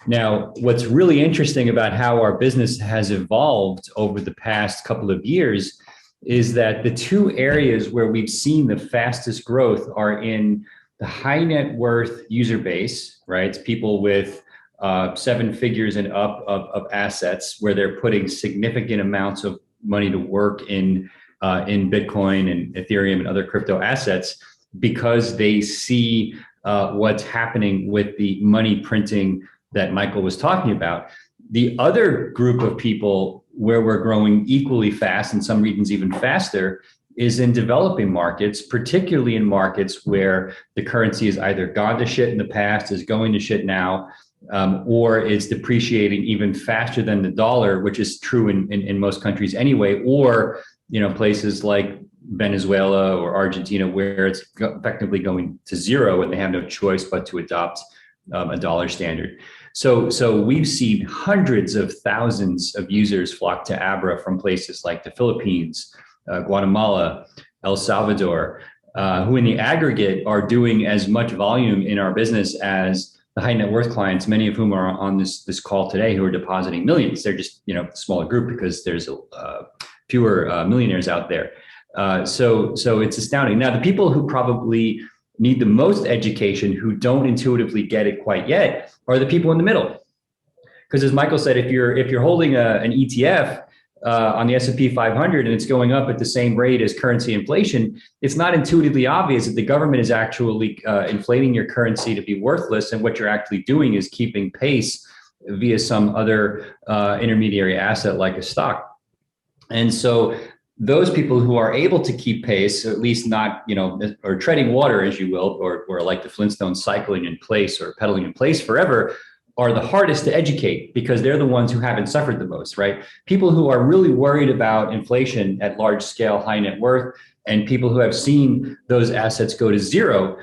Now, what's really interesting about how our business has evolved over the past couple of years is that the two areas where we've seen the fastest growth are in the high net worth user base, right? It's people with 7 figures and up of assets where they're putting significant amounts of money to work in Bitcoin and Ethereum and other crypto assets because they see what's happening with the money printing that Michael was talking about. The other group of people where we're growing equally fast, in some regions even faster, is in developing markets, particularly in markets where the currency has either gone to shit in the past, is going to shit now, or it's depreciating even faster than the dollar, which is true in most countries anyway, or places like Venezuela or Argentina, where it's effectively going to zero and they have no choice but to adopt a dollar standard. So we've seen hundreds of thousands of users flock to Abra from places like the Philippines, Guatemala, El Salvador, who in the aggregate are doing as much volume in our business as the high net worth clients, many of whom are on this call today, who are depositing millions. They're just a smaller group because there's fewer millionaires out there. So it's astounding. Now, the people who probably need the most education, who don't intuitively get it quite yet, are the people in the middle. Because as Michael said, if you're holding an ETF on the S&P 500 and it's going up at the same rate as currency inflation, it's not intuitively obvious that the government is actually inflating your currency to be worthless, and what you're actually doing is keeping pace via some other intermediary asset like a stock. And so those people who are able to keep pace, or at least not, or treading water, as you will, or like the Flintstones, cycling in place or pedaling in place forever, are the hardest to educate because they're the ones who haven't suffered the most, right? People who are really worried about inflation at large scale, high net worth, and people who have seen those assets go to zero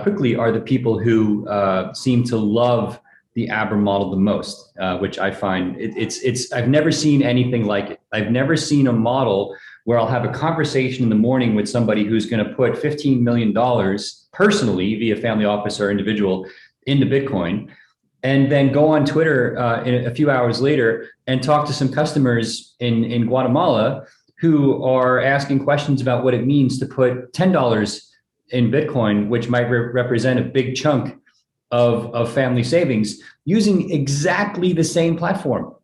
quickly are the people who seem to love the Abra model the most, which I find I've never seen anything like it. I've never seen a model where I'll have a conversation in the morning with somebody who's going to put $15 million personally via family office or individual into Bitcoin, and then go on Twitter a few hours later and talk to some customers in Guatemala who are asking questions about what it means to put $10 in Bitcoin, which might represent a big chunk of family savings, using exactly the same platform.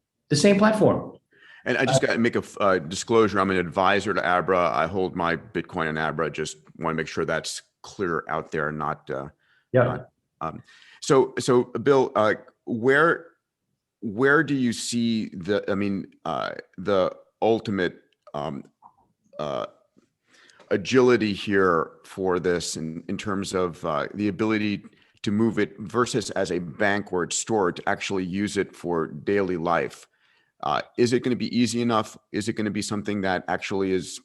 And I just got to make a disclosure. I'm an advisor to Abra. I hold my Bitcoin in Abra. Just want to make sure that's clear out there. So Bill, where do you see the ultimate agility here for this in terms of the ability to move it versus as a bank where it's stored to actually use it for daily life? Is it going to be easy enough? Is it going to be something that actually is,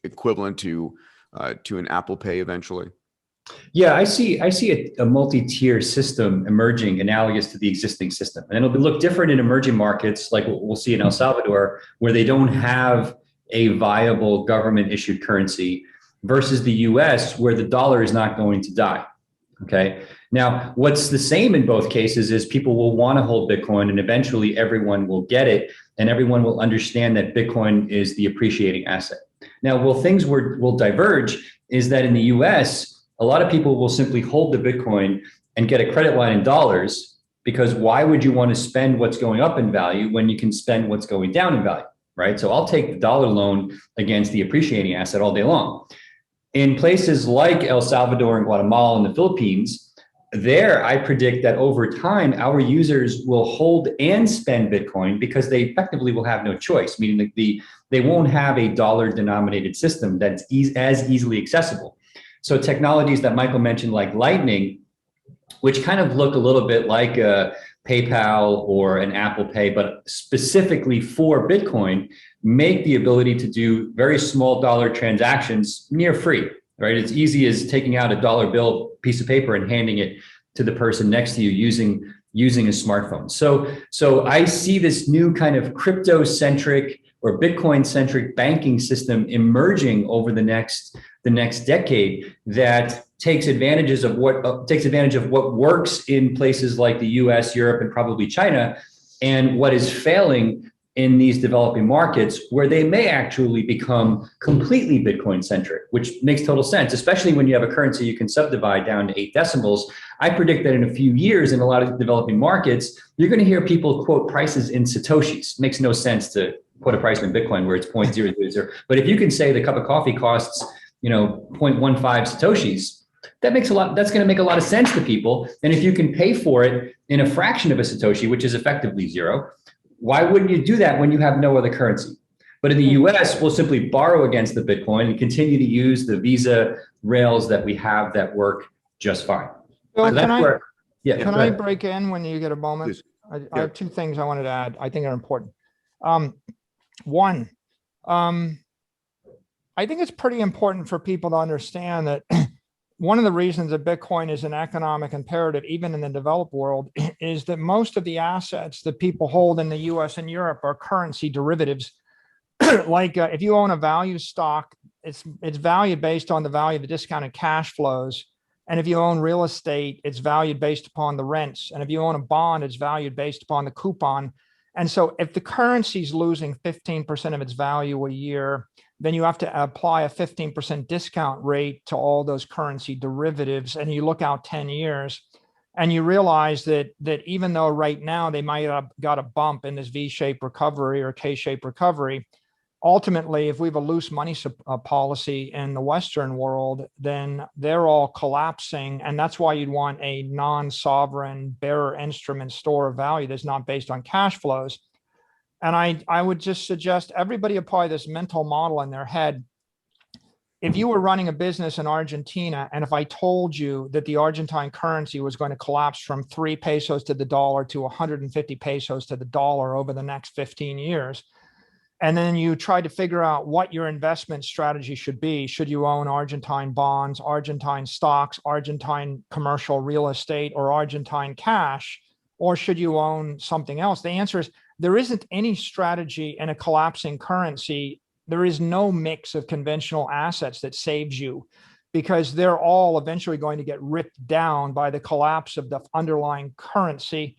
equivalent to an Apple Pay eventually? Yeah, I see a multi-tier system emerging analogous to the existing system. And it'll look different in emerging markets like what we'll see in El Salvador, where they don't have a viable government issued currency, versus the US, where the dollar is not going to die. Okay. Now, what's the same in both cases is people will want to hold Bitcoin, and eventually everyone will get it, and everyone will understand that Bitcoin is the appreciating asset. Now, things will diverge is that in the US, a lot of people will simply hold the Bitcoin and get a credit line in dollars, because why would you want to spend what's going up in value when you can spend what's going down in value, right? So I'll take the dollar loan against the appreciating asset all day long. In places like El Salvador and Guatemala and the Philippines, there I predict that over time, our users will hold and spend Bitcoin because they effectively will have no choice, meaning that they won't have a dollar denominated system that's as easily accessible. So technologies that Michael mentioned, like Lightning, which kind of look a little bit like a PayPal or an Apple Pay, but specifically for Bitcoin, make the ability to do very small dollar transactions near free, right? It's easy as taking out a dollar bill piece of paper and handing it to the person next to you using a smartphone. So I see this new kind of crypto-centric or Bitcoin-centric banking system emerging over the next decade that takes advantage of what works in places like the US, Europe, and probably China, and what is failing in these developing markets where they may actually become completely Bitcoin centric, which makes total sense, especially when you have a currency you can subdivide down to 8 decimals. I predict that in a few years in a lot of developing markets, you're going to hear people quote prices in Satoshis. Makes no sense to put a price in Bitcoin where it's 0.000. But if you can say the cup of coffee costs, 0.15 Satoshis, that's going to make a lot of sense to people. And if you can pay for it in a fraction of a Satoshi, which is effectively zero, why wouldn't you do that when you have no other currency? But in the US, we'll simply borrow against the Bitcoin and continue to use the Visa rails that we have that work just fine. Bill, So can I break in when you get a moment? Please. I have 2 things I wanted to add. I think are important. One, I think it's pretty important for people to understand that one of the reasons that Bitcoin is an economic imperative, even in the developed world, is that most of the assets that people hold in the US and Europe are currency derivatives. Like if you own a value stock, it's valued based on the value of the discounted cash flows. And if you own real estate, it's valued based upon the rents. And if you own a bond, it's valued based upon the coupon. And so if the currency is losing 15% of its value a year, then you have to apply a 15% discount rate to all those currency derivatives. And you look out 10 years and you realize that even though right now they might have got a bump in this V-shaped recovery or K-shaped recovery, ultimately, if we have a loose money policy in the Western world, then they're all collapsing. And that's why you'd want a non-sovereign bearer instrument store of value that's not based on cash flows. And I would just suggest everybody apply this mental model in their head. If you were running a business in Argentina, and if I told you that the Argentine currency was going to collapse from 3 pesos to the dollar to 150 pesos to the dollar over the next 15 years, and then you try to figure out what your investment strategy should be. Should you own Argentine bonds, Argentine stocks, Argentine commercial real estate, or Argentine cash, or should you own something else? The answer is there isn't any strategy in a collapsing currency. There is no mix of conventional assets that saves you, because they're all eventually going to get ripped down by the collapse of the underlying currency.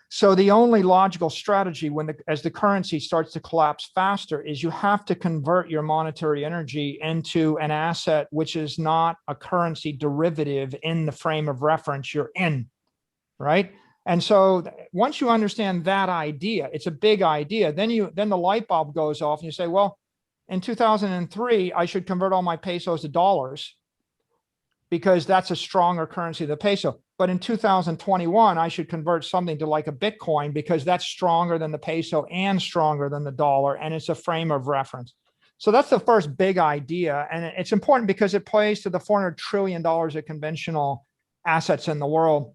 So the only logical strategy as the currency starts to collapse faster is you have to convert your monetary energy into an asset which is not a currency derivative in the frame of reference you're in, right? And so once you understand that idea, it's a big idea, then the light bulb goes off and you say, well, in 2003, I should convert all my pesos to dollars because that's a stronger currency than the peso. But in 2021, I should convert something to like a Bitcoin because that's stronger than the peso and stronger than the dollar, and it's a frame of reference. So that's the first big idea. And it's important because it plays to the $400 trillion of conventional assets in the world.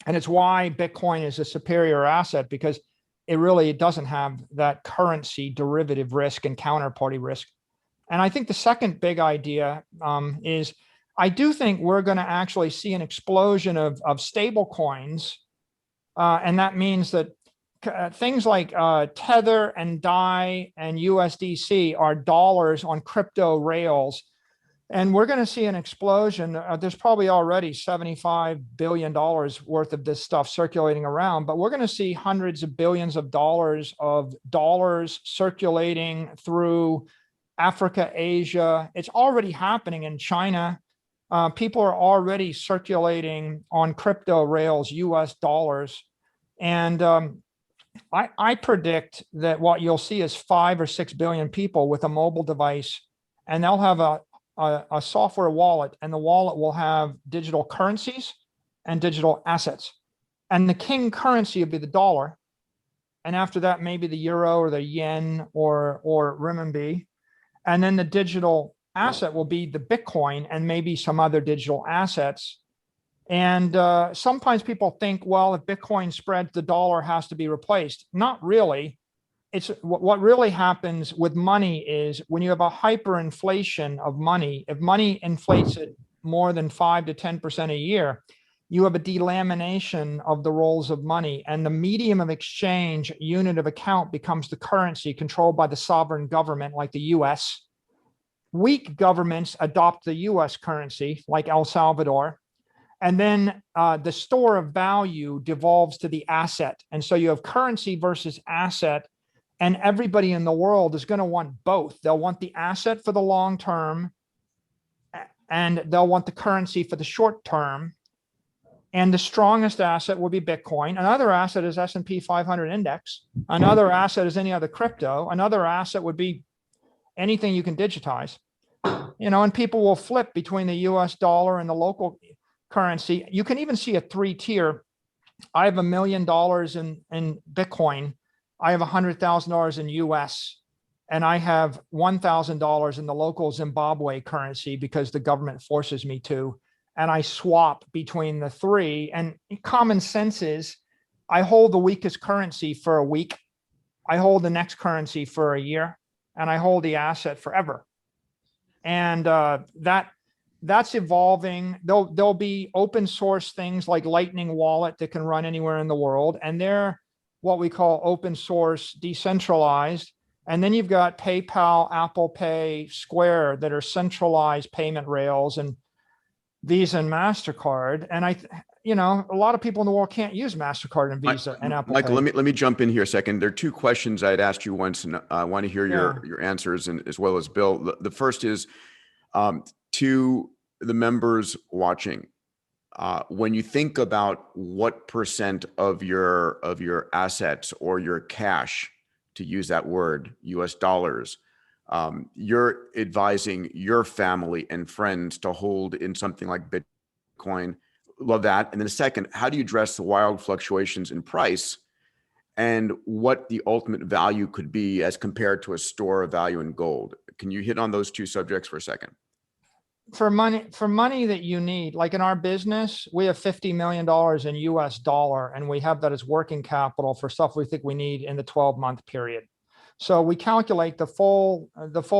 And it's why Bitcoin is a superior asset, because it really doesn't have that currency derivative risk and counterparty risk. And I think the second big idea is I do think we're going to actually see an explosion of stable coins. And that means that things like Tether and DAI and USDC are dollars on crypto rails. And we're going to see an explosion. There's probably already $75 billion worth of this stuff circulating around, but we're going to see hundreds of billions of dollars circulating through Africa, Asia. It's already happening in China. People are already circulating on crypto rails, US dollars. And I predict that what you'll see is 5 or 6 billion people with a mobile device, and they'll have a software wallet, and the wallet will have digital currencies and digital assets. And the king currency would be the dollar. And after that, maybe the euro or the yen or renminbi. And then the digital asset will be the Bitcoin and maybe some other digital assets. And sometimes people think, well, if Bitcoin spreads, the dollar has to be replaced. Not really. It's what really happens with money is when you have a hyperinflation of money, if money inflates at more than 5 to 10% a year, you have a delamination of the roles of money, and the medium of exchange unit of account becomes the currency controlled by the sovereign government like the US. Weak governments adopt the US currency like El Salvador. And then the store of value devolves to the asset. And so you have currency versus asset, and everybody in the world is going to want both. They'll want the asset for the long term, and they'll want the currency for the short term. And the strongest asset will be Bitcoin. Another asset is S&P 500 index. Another asset is any other crypto. Another asset would be anything you can digitize. And people will flip between the US dollar and the local currency. You can even see a 3-tier. I have $1 million in Bitcoin. I have $100,000 in US, and I have $1,000 in the local Zimbabwe currency because the government forces me to. And I swap between the three. And common sense is I hold the weakest currency for a week. I hold the next currency for a year, and I hold the asset forever. And that's evolving. There'll be open source things like Lightning Wallet that can run anywhere in the world. And they're what we call open source decentralized. And then you've got PayPal, Apple Pay, Square that are centralized payment rails, and Visa and MasterCard. And a lot of people in the world can't use MasterCard and Visa and Apple Michael, Pay. let me jump in here a second. There are two questions I'd asked you once, and I want to hear your answers, and as well as Bill. The first is to the members watching. When you think about what percent of your assets or your cash, to use that word, US dollars, you're advising your family and friends to hold in something like Bitcoin. Love that. And then the second, how do you address the wild fluctuations in price and what the ultimate value could be as compared to a store of value in gold? Can you hit on those two subjects for a second? For money that you need, like in our business, we have $50 million in US dollar, and we have that as working capital for stuff we think we need in the 12-month period. So we calculate the full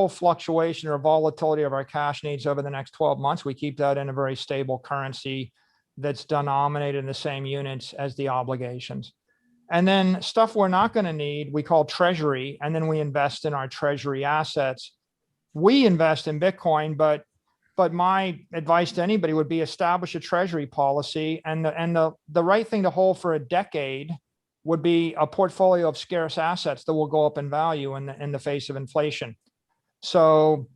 fluctuation or volatility of our cash needs over the next 12 months. We keep that in a very stable currency that's denominated in the same units as the obligations. And then stuff we're not going to need, we call treasury, and then we invest in our treasury assets. We invest in Bitcoin, but my advice to anybody would be establish a treasury policy, and the right thing to hold for a decade would be a portfolio of scarce assets that will go up in value in the face of inflation. So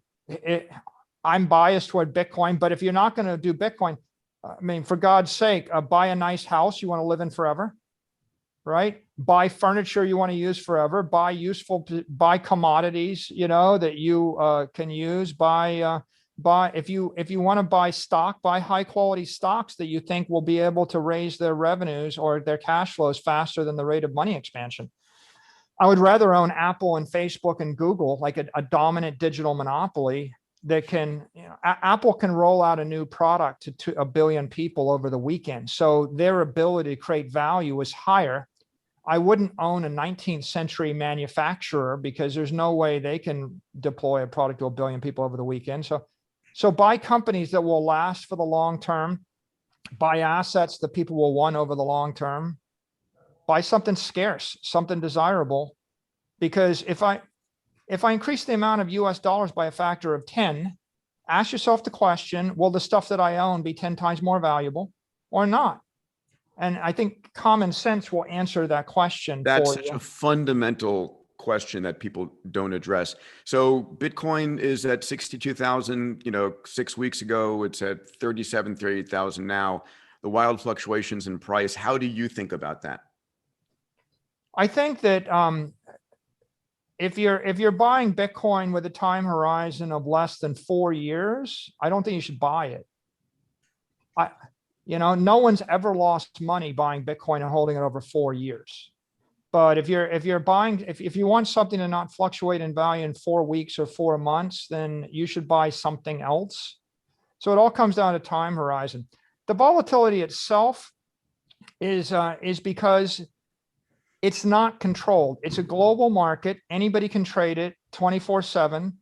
I'm biased toward Bitcoin, but if you're not going to do Bitcoin, I mean, for God's sake, buy a nice house you want to live in forever, right? Buy furniture you want to use forever. Buy commodities, that you can use. If you want to buy stock, buy high quality stocks that you think will be able to raise their revenues or their cash flows faster than the rate of money expansion. I would rather own Apple and Facebook and Google, like a dominant digital monopoly that can, Apple can roll out a new product to 1 billion people over the weekend. So their ability to create value is higher. I wouldn't own a 19th century manufacturer because there's no way they can deploy a product to 1 billion people over the weekend. So buy companies that will last for the long term, buy assets that people will want over the long term, buy something scarce, something desirable. Because if I increase the amount of US dollars by a factor of 10, ask yourself the question, will the stuff that I own be 10 times more valuable or not? And I think common sense will answer that question. That's such a fundamental question that people don't address. So Bitcoin is at 62,000, 6 weeks ago, it's at 37, 38,000 now. The wild fluctuations in price. How do you think about that? I think that if you're buying Bitcoin with a time horizon of less than 4 years, I don't think you should buy it. No one's ever lost money buying Bitcoin and holding it over 4 years. But if you're buying, if you want something to not fluctuate in value in 4 weeks or 4 months, then you should buy something else. So it all comes down to time horizon. The volatility itself is because it's not controlled. It's a global market. Anybody can trade it 24/7.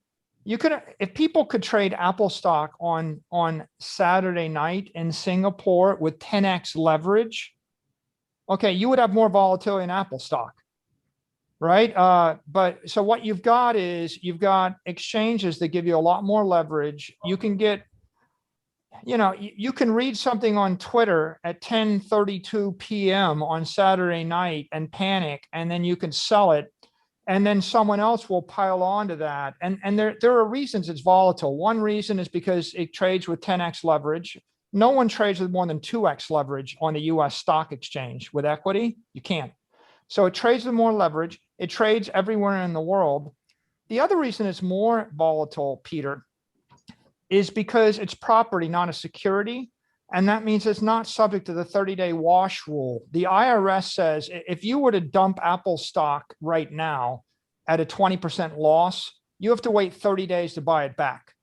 If people could trade Apple stock on Saturday night in Singapore with 10x leverage, okay, you would have more volatility in Apple stock, right? But so what you've got is you've got exchanges that give you a lot more leverage. You can get, you can read something on Twitter at 10:32 p.m. on Saturday night and panic, and then you can sell it. And then someone else will pile on to that. And there are reasons it's volatile. One reason is because it trades with 10x leverage. No one trades with more than 2x leverage on the US stock exchange with equity. You can't. So it trades with more leverage. It trades everywhere in the world. The other reason it's more volatile, Peter, is because it's property, not a security. And that means it's not subject to the 30-day wash rule. The IRS says if you were to dump Apple stock right now at a 20% loss, you have to wait 30 days to buy it back.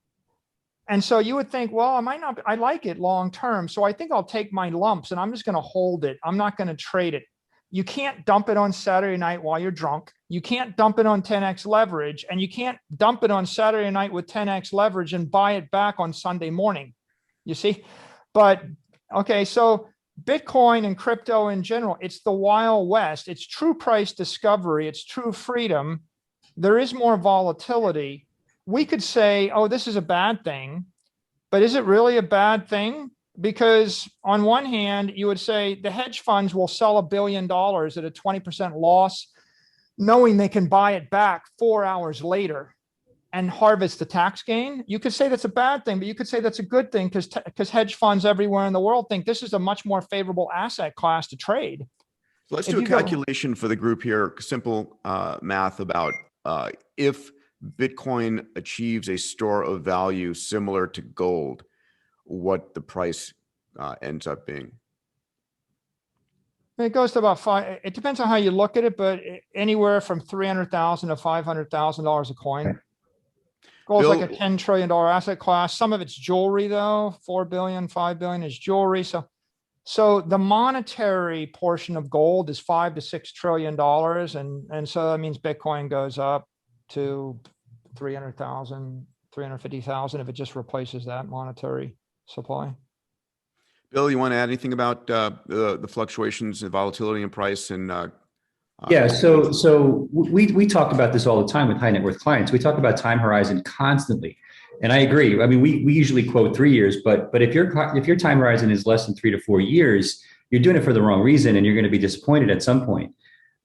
And so you would think, well, I like it long term, so I think I'll take my lumps and I'm just going to hold it. I'm not going to trade it. You can't dump it on Saturday night while you're drunk. You can't dump it on 10x leverage, and you can't dump it on Saturday night with 10x leverage and buy it back on Sunday morning. You see? But okay, so Bitcoin and crypto in general, it's the Wild West. It's true price discovery. It's true freedom. There is more volatility. We could say, oh, this is a bad thing, but is it really a bad thing? Because on one hand, you would say the hedge funds will sell $1 billion at a 20% loss, knowing they can buy it back 4 hours later and harvest the tax gain. You could say that's a bad thing, but you could say that's a good thing because hedge funds everywhere in the world think this is a much more favorable asset class to trade. So let's do a calculation for the group here. Simple math about if Bitcoin achieves a store of value similar to gold, what the price ends up being. It goes to about it depends on how you look at it, but anywhere from $300,000 to $500,000 a coin. Gold's like a $10 trillion asset class. Some of it's jewelry though, 4 billion, 5 billion is jewelry. So the monetary portion of gold is $5 to $6 trillion. And so that means Bitcoin goes up to 300,000, 350,000 if it just replaces that monetary supply. Bill, you want to add anything about the fluctuations in volatility and price and yeah, so we talk about this all the time with high net worth clients. We talk about time horizon constantly, and I agree. I mean, we usually quote 3 years, but if your time horizon is less than 3 to 4 years, you're doing it for the wrong reason, and you're going to be disappointed at some point,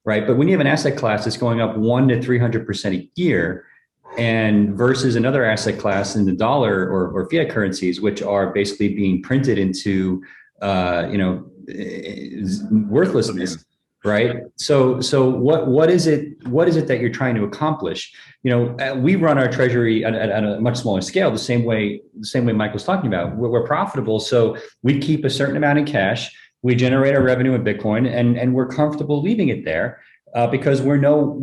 right? But when you have an asset class that's going up 100 to 300% a year, and versus another asset class in the dollar or fiat currencies, which are basically being printed into worthlessness. Right. So what is it that you're trying to accomplish? We run our treasury at a much smaller scale, the same way Michael's talking about. We're profitable. So we keep a certain amount in cash. We generate our revenue in Bitcoin and we're comfortable leaving it there because we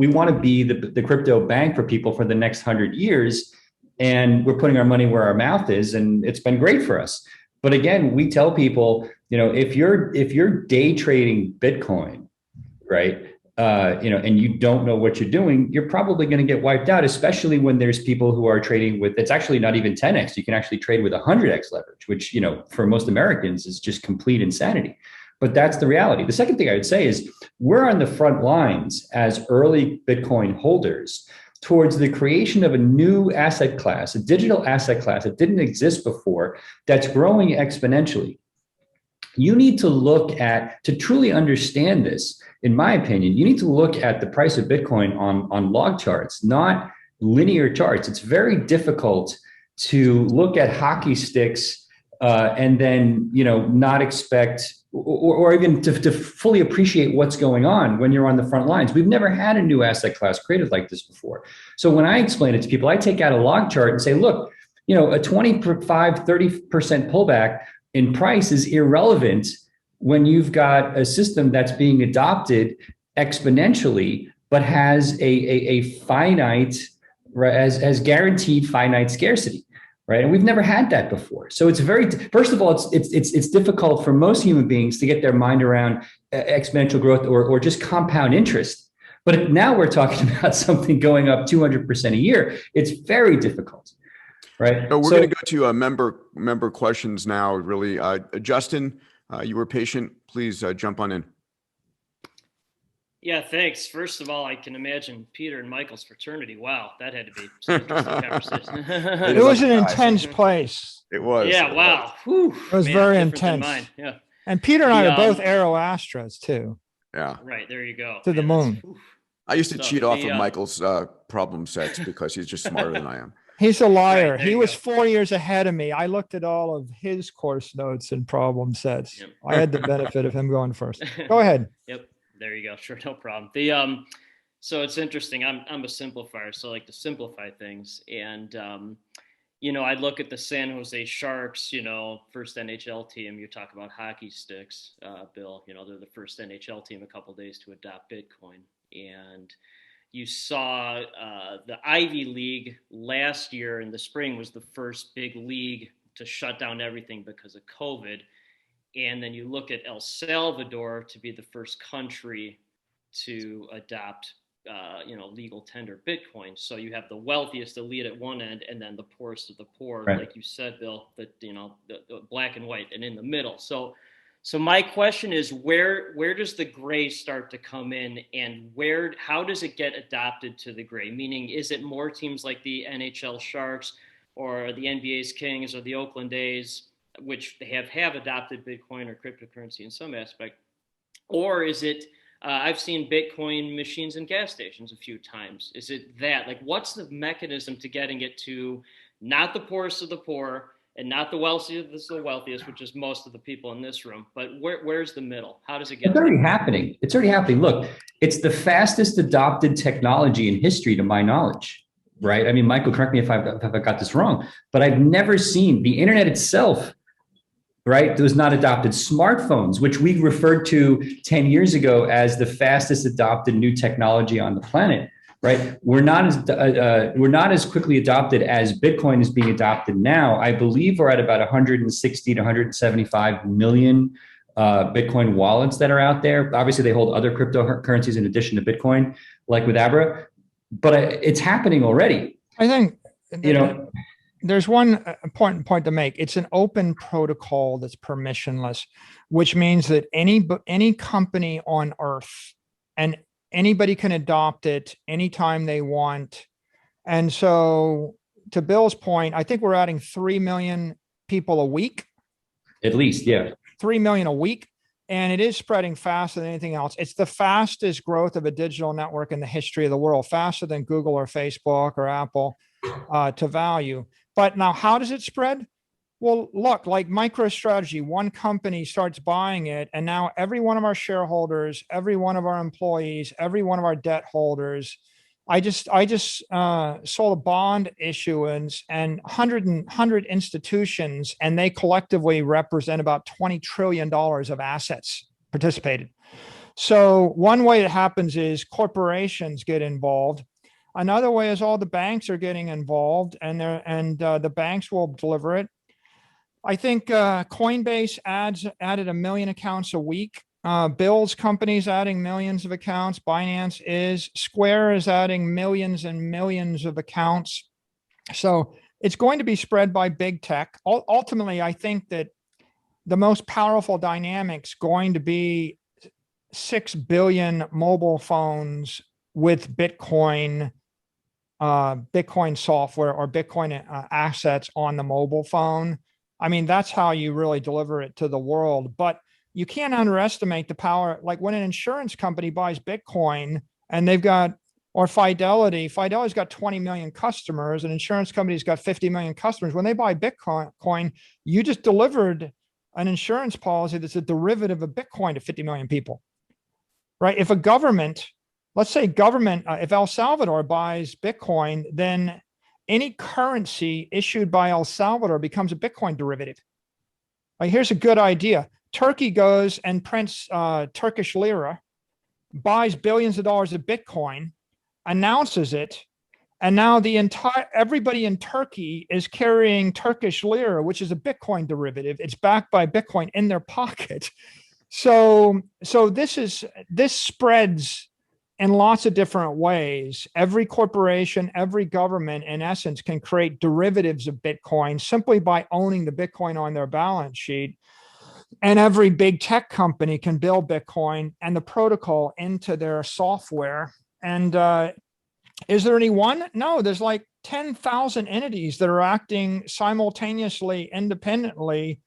want to be the crypto bank for people for the next 100 years. And we're putting our money where our mouth is. And it's been great for us. But again, we tell people, if you're day trading Bitcoin, right? And you don't know what you're doing, you're probably going to get wiped out, especially when there's people who are trading with, it's actually not even 10x. You can actually trade with 100x leverage, which, for most Americans is just complete insanity. But that's the reality. The second thing I would say is we're on the front lines as early Bitcoin holders towards the creation of a new asset class, a digital asset class that didn't exist before, that's growing exponentially. You need to truly understand this, in my opinion, you need to look at the price of Bitcoin on log charts, not linear charts. It's very difficult to look at hockey sticks and then, not expect or even to fully appreciate what's going on when you're on the front lines. We've never had a new asset class created like this before. So when I explain it to people, I take out a log chart and say, look, a 25, 30% pullback in price is irrelevant when you've got a system that's being adopted exponentially, but has a finite, as guaranteed finite scarcity. Right. And we've never had that before. So it's first of all, it's difficult for most human beings to get their mind around exponential growth or just compound interest. But now we're talking about something going up 200% a year. It's very difficult. Right. So we're going to go to member questions now, really. Justin, you were patient. Please jump on in. Yeah, thanks. First of all, I can imagine Peter and Michael's fraternity. Wow, that had to be some interesting conversation. It was an intense place. It was. Yeah, wow. Whew, it was very intense. Yeah. And Peter and I are both Aero Astras too. Yeah. Right, there you go. To the moon. I used to cheat off of Michael's problem sets because he's just smarter than I am. He's a liar. Right, he was 4 years ahead of me. I looked at all of his course notes and problem sets. Yep. I had the benefit of him going first. Go ahead. Yep. There you go. Sure, no problem. So it's interesting. I'm a simplifier, so I like to simplify things. And I look at the San Jose Sharks, first NHL team. You talk about hockey sticks, Bill. They're the first NHL team a couple of days to adopt Bitcoin. And you saw the Ivy League last year in the spring was the first big league to shut down everything because of COVID. And then you look at El Salvador to be the first country to adopt, legal tender Bitcoin. So you have the wealthiest elite at one end, and then the poorest of the poor, right, like you said, Bill. The black and white, and in the middle. So my question is, where does the gray start to come in, and how does it get adopted to the gray? Meaning, is it more teams like the NHL Sharks, or the NBA's Kings, or the Oakland A's, which they have adopted Bitcoin or cryptocurrency in some aspect? Or is it, I've seen Bitcoin machines in gas stations a few times. Is it that? Like, what's the mechanism to getting it to not the poorest of the poor and not the wealthiest of the wealthiest, which is most of the people in this room, but where's the middle? How does it get? It's already happening. It's already happening. Look, it's the fastest adopted technology in history, to my knowledge. Right? I mean, Michael, correct me if I got this wrong, but I've never seen the internet itself. Right? It was not adopted. Smartphones, which we referred to 10 years ago as the fastest adopted new technology on the planet, right? We're not as quickly adopted as Bitcoin is being adopted now. I believe we're at about 160 to 175 million Bitcoin wallets that are out there. Obviously, they hold other cryptocurrencies in addition to Bitcoin, like with Abra, but it's happening already. I think, there's one important point to make. It's an open protocol that's permissionless, which means that any company on earth and anybody can adopt it anytime they want. And so, to Bill's point, I think we're adding 3 million people a week. At least, yeah. 3 million a week. And it is spreading faster than anything else. It's the fastest growth of a digital network in the history of the world, faster than Google or Facebook or Apple to value. But now, how does it spread? Well, look, like MicroStrategy, one company starts buying it, and now every one of our shareholders, every one of our employees, every one of our debt holders, I just sold a bond issuance, and 100 institutions, and they collectively represent about $20 trillion of assets participated. So one way it happens is corporations get involved. Another way is all the banks are getting involved, and the banks will deliver it. I think Coinbase added 1 million accounts a week. Bill's company's adding millions of accounts. Binance is. Square is adding millions and millions of accounts. So it's going to be spread by big tech. Ultimately, I think that the most powerful dynamic's going to be 6 billion mobile phones with Bitcoin software or Bitcoin assets on the mobile phone. I mean, that's how you really deliver it to the world. But you can't underestimate the power. Like when an insurance company buys Bitcoin and they've got, or Fidelity, Fidelity's got 20 million customers, an insurance company's got 50 million customers. When they buy Bitcoin, you just delivered an insurance policy that's a derivative of Bitcoin to 50 million people, right? If a government, let's say government, if El Salvador buys Bitcoin, then any currency issued by El Salvador becomes a Bitcoin derivative. Like, here's a good idea. Turkey goes and prints Turkish lira, buys billions of dollars of Bitcoin, announces it, and now everybody in Turkey is carrying Turkish lira, which is a Bitcoin derivative. It's backed by Bitcoin in their pocket. So this spreads in lots of different ways. Every corporation, every government, in essence, can create derivatives of Bitcoin simply by owning the Bitcoin on their balance sheet. And every big tech company can build Bitcoin and the protocol into their software. And is there any one? No, there's like 10,000 entities that are acting simultaneously, independently.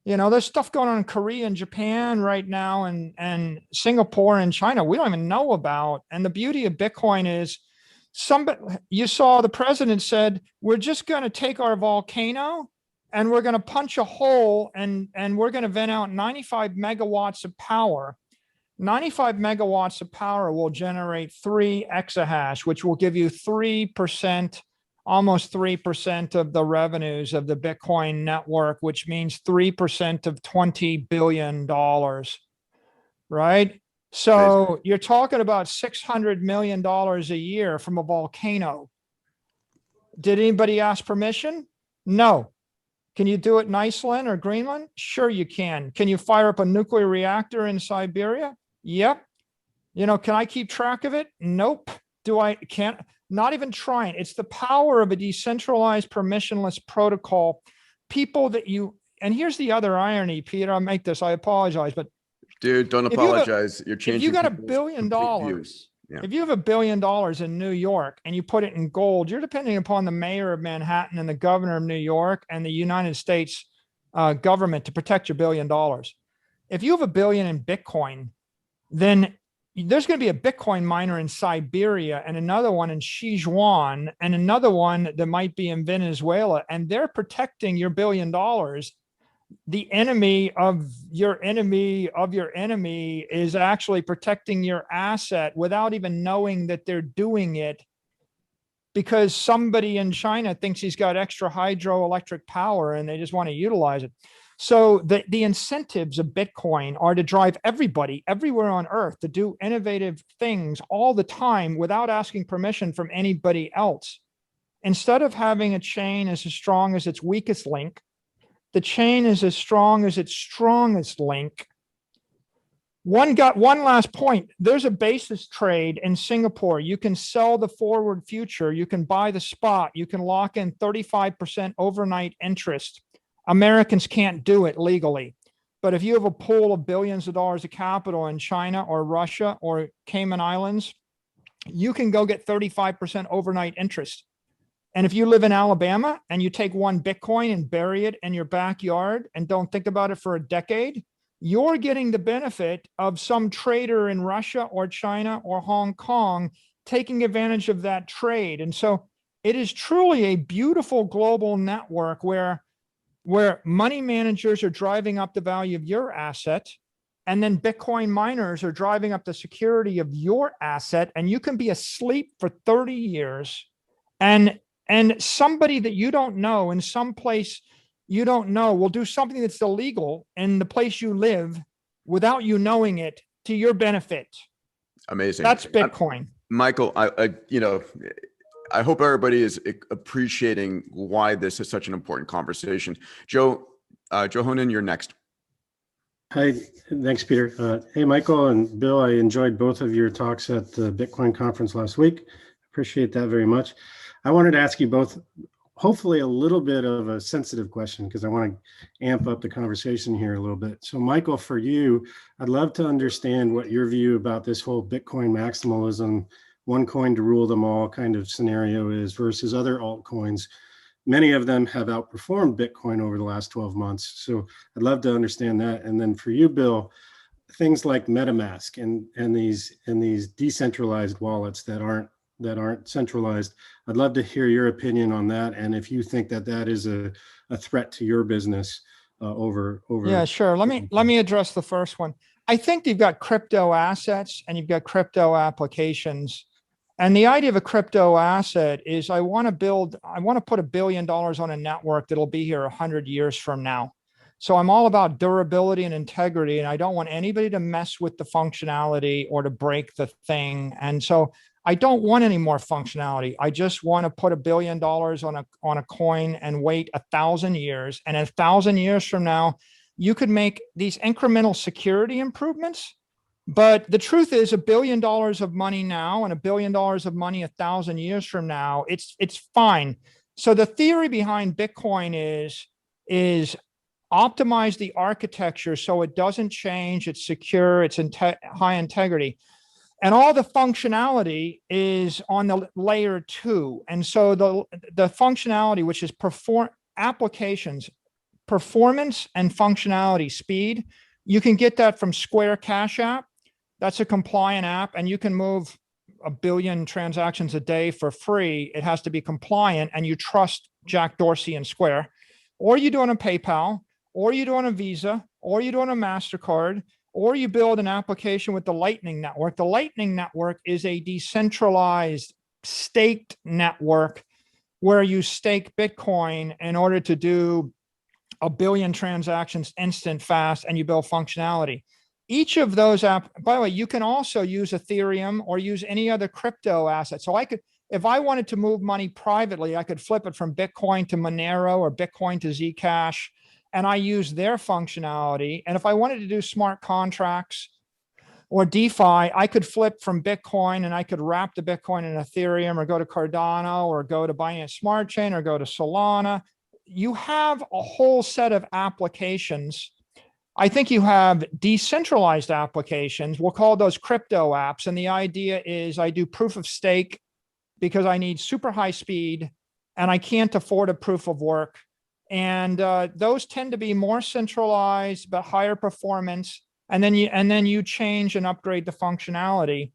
You know, there's stuff going on in Korea and Japan right now, and Singapore and China we don't even know about. And the beauty of Bitcoin is, you saw the president said, we're just going to take our volcano and we're going to punch a hole and we're going to vent out 95 megawatts of power. 95 megawatts of power will generate 3 exahash, which will give you 3%, almost 3% of the revenues of the Bitcoin network, which means 3% of $20 billion, right? So you're talking about $600 million a year from a volcano. Did anybody ask permission? No. Can you do it in Iceland or Greenland? Sure you can. Can you fire up a nuclear reactor in Siberia? Yep. You know, can I keep track of it? Nope. Can't, not even trying. It's the power of a decentralized permissionless protocol. People that and here's the other irony, Peter, I'll make this, I apologize, but Dude, don't apologize. You're changing. If you got $1 people's billion, complete views. Yeah. if you have $1 billion in New York and you put it in gold, you're depending upon the mayor of Manhattan and the governor of New York and the United States government to protect your $1 billion. If you have $1 billion in Bitcoin, then there's going to be a Bitcoin miner in Siberia and another one in Sichuan and another one that might be in Venezuela, and they're protecting your $1 billion. The enemy of your enemy of your enemy is actually protecting your asset without even knowing that they're doing it, because somebody in China thinks he's got extra hydroelectric power and they just want to utilize it. So the incentives of Bitcoin are to drive everybody everywhere on earth to do innovative things all the time without asking permission from anybody else. Instead of having a chain as strong as its weakest link, the chain is as strong as its strongest link. One last point. There's a basis trade in Singapore. You can sell the forward future. You can buy the spot. You can lock in 35% overnight interest. Americans can't do it legally. But if you have a pool of billions of dollars of capital in China or Russia or Cayman Islands, you can go get 35% overnight interest. And if you live in Alabama and you take 1 Bitcoin and bury it in your backyard and don't think about it for a decade, you're getting the benefit of some trader in Russia or China or Hong Kong taking advantage of that trade. And so it is truly a beautiful global network where money managers are driving up the value of your asset, and then Bitcoin miners are driving up the security of your asset, and you can be asleep for 30 years and somebody that you don't know in some place you don't know will do something that's illegal in the place you live without you knowing it, to your benefit. Amazing. That's Bitcoin. Michael, I hope everybody is appreciating why this is such an important conversation. Joe Honan, you're next. Hi, thanks, Peter. Hey, Michael and Bill, I enjoyed both of your talks at the Bitcoin conference last week. Appreciate that very much. I wanted to ask you both, hopefully a little bit of a sensitive question, because I want to amp up the conversation here a little bit. So Michael, for you, I'd love to understand what your view about this whole Bitcoin maximalism, one coin to rule them all kind of scenario is versus other altcoins. Many of them have outperformed Bitcoin over the last 12 months. So I'd love to understand that. And then for you, Bill, things like MetaMask and these decentralized wallets that aren't centralized. I'd love to hear your opinion on that, and if you think that is a threat to your business over. Yeah, sure. Let me address the first one. I think you've got crypto assets and you've got crypto applications. And the idea of a crypto asset is I want to put $1 billion on a network that'll be here 100 years from now. So I'm all about durability and integrity, and I don't want anybody to mess with the functionality or to break the thing. And so I don't want any more functionality. I just want to put $1 billion on a coin and wait 1,000 years. And 1,000 years from now, you could make these incremental security improvements. But the truth is, $1 billion of money now and $1 billion of money 1,000 years from now, it's fine. So the theory behind Bitcoin is optimize the architecture so it doesn't change, it's secure, it's high integrity. And all the functionality is on the layer 2. And so the functionality, which is applications, performance and functionality, speed, you can get that from Square Cash App. That's a compliant app, and you can move 1 billion transactions a day for free. It has to be compliant, and you trust Jack Dorsey and Square. Or you do it on PayPal, or you do it on a Visa, or you do it on a MasterCard, or you build an application with the Lightning Network. The Lightning Network is a decentralized staked network where you stake Bitcoin in order to do 1 billion transactions instant, fast, and you build functionality. Each of those by the way, you can also use Ethereum or use any other crypto asset. So if I wanted to move money privately, I could flip it from Bitcoin to Monero or Bitcoin to Zcash, and I use their functionality. And if I wanted to do smart contracts or DeFi, I could flip from Bitcoin and I could wrap the Bitcoin in Ethereum or go to Cardano or go to Binance Smart Chain or go to Solana. You have a whole set of applications. I think you have decentralized applications. We'll call those crypto apps. And the idea is I do proof of stake because I need super high speed and I can't afford a proof of work. And those tend to be more centralized, but higher performance. And then you change and upgrade the functionality.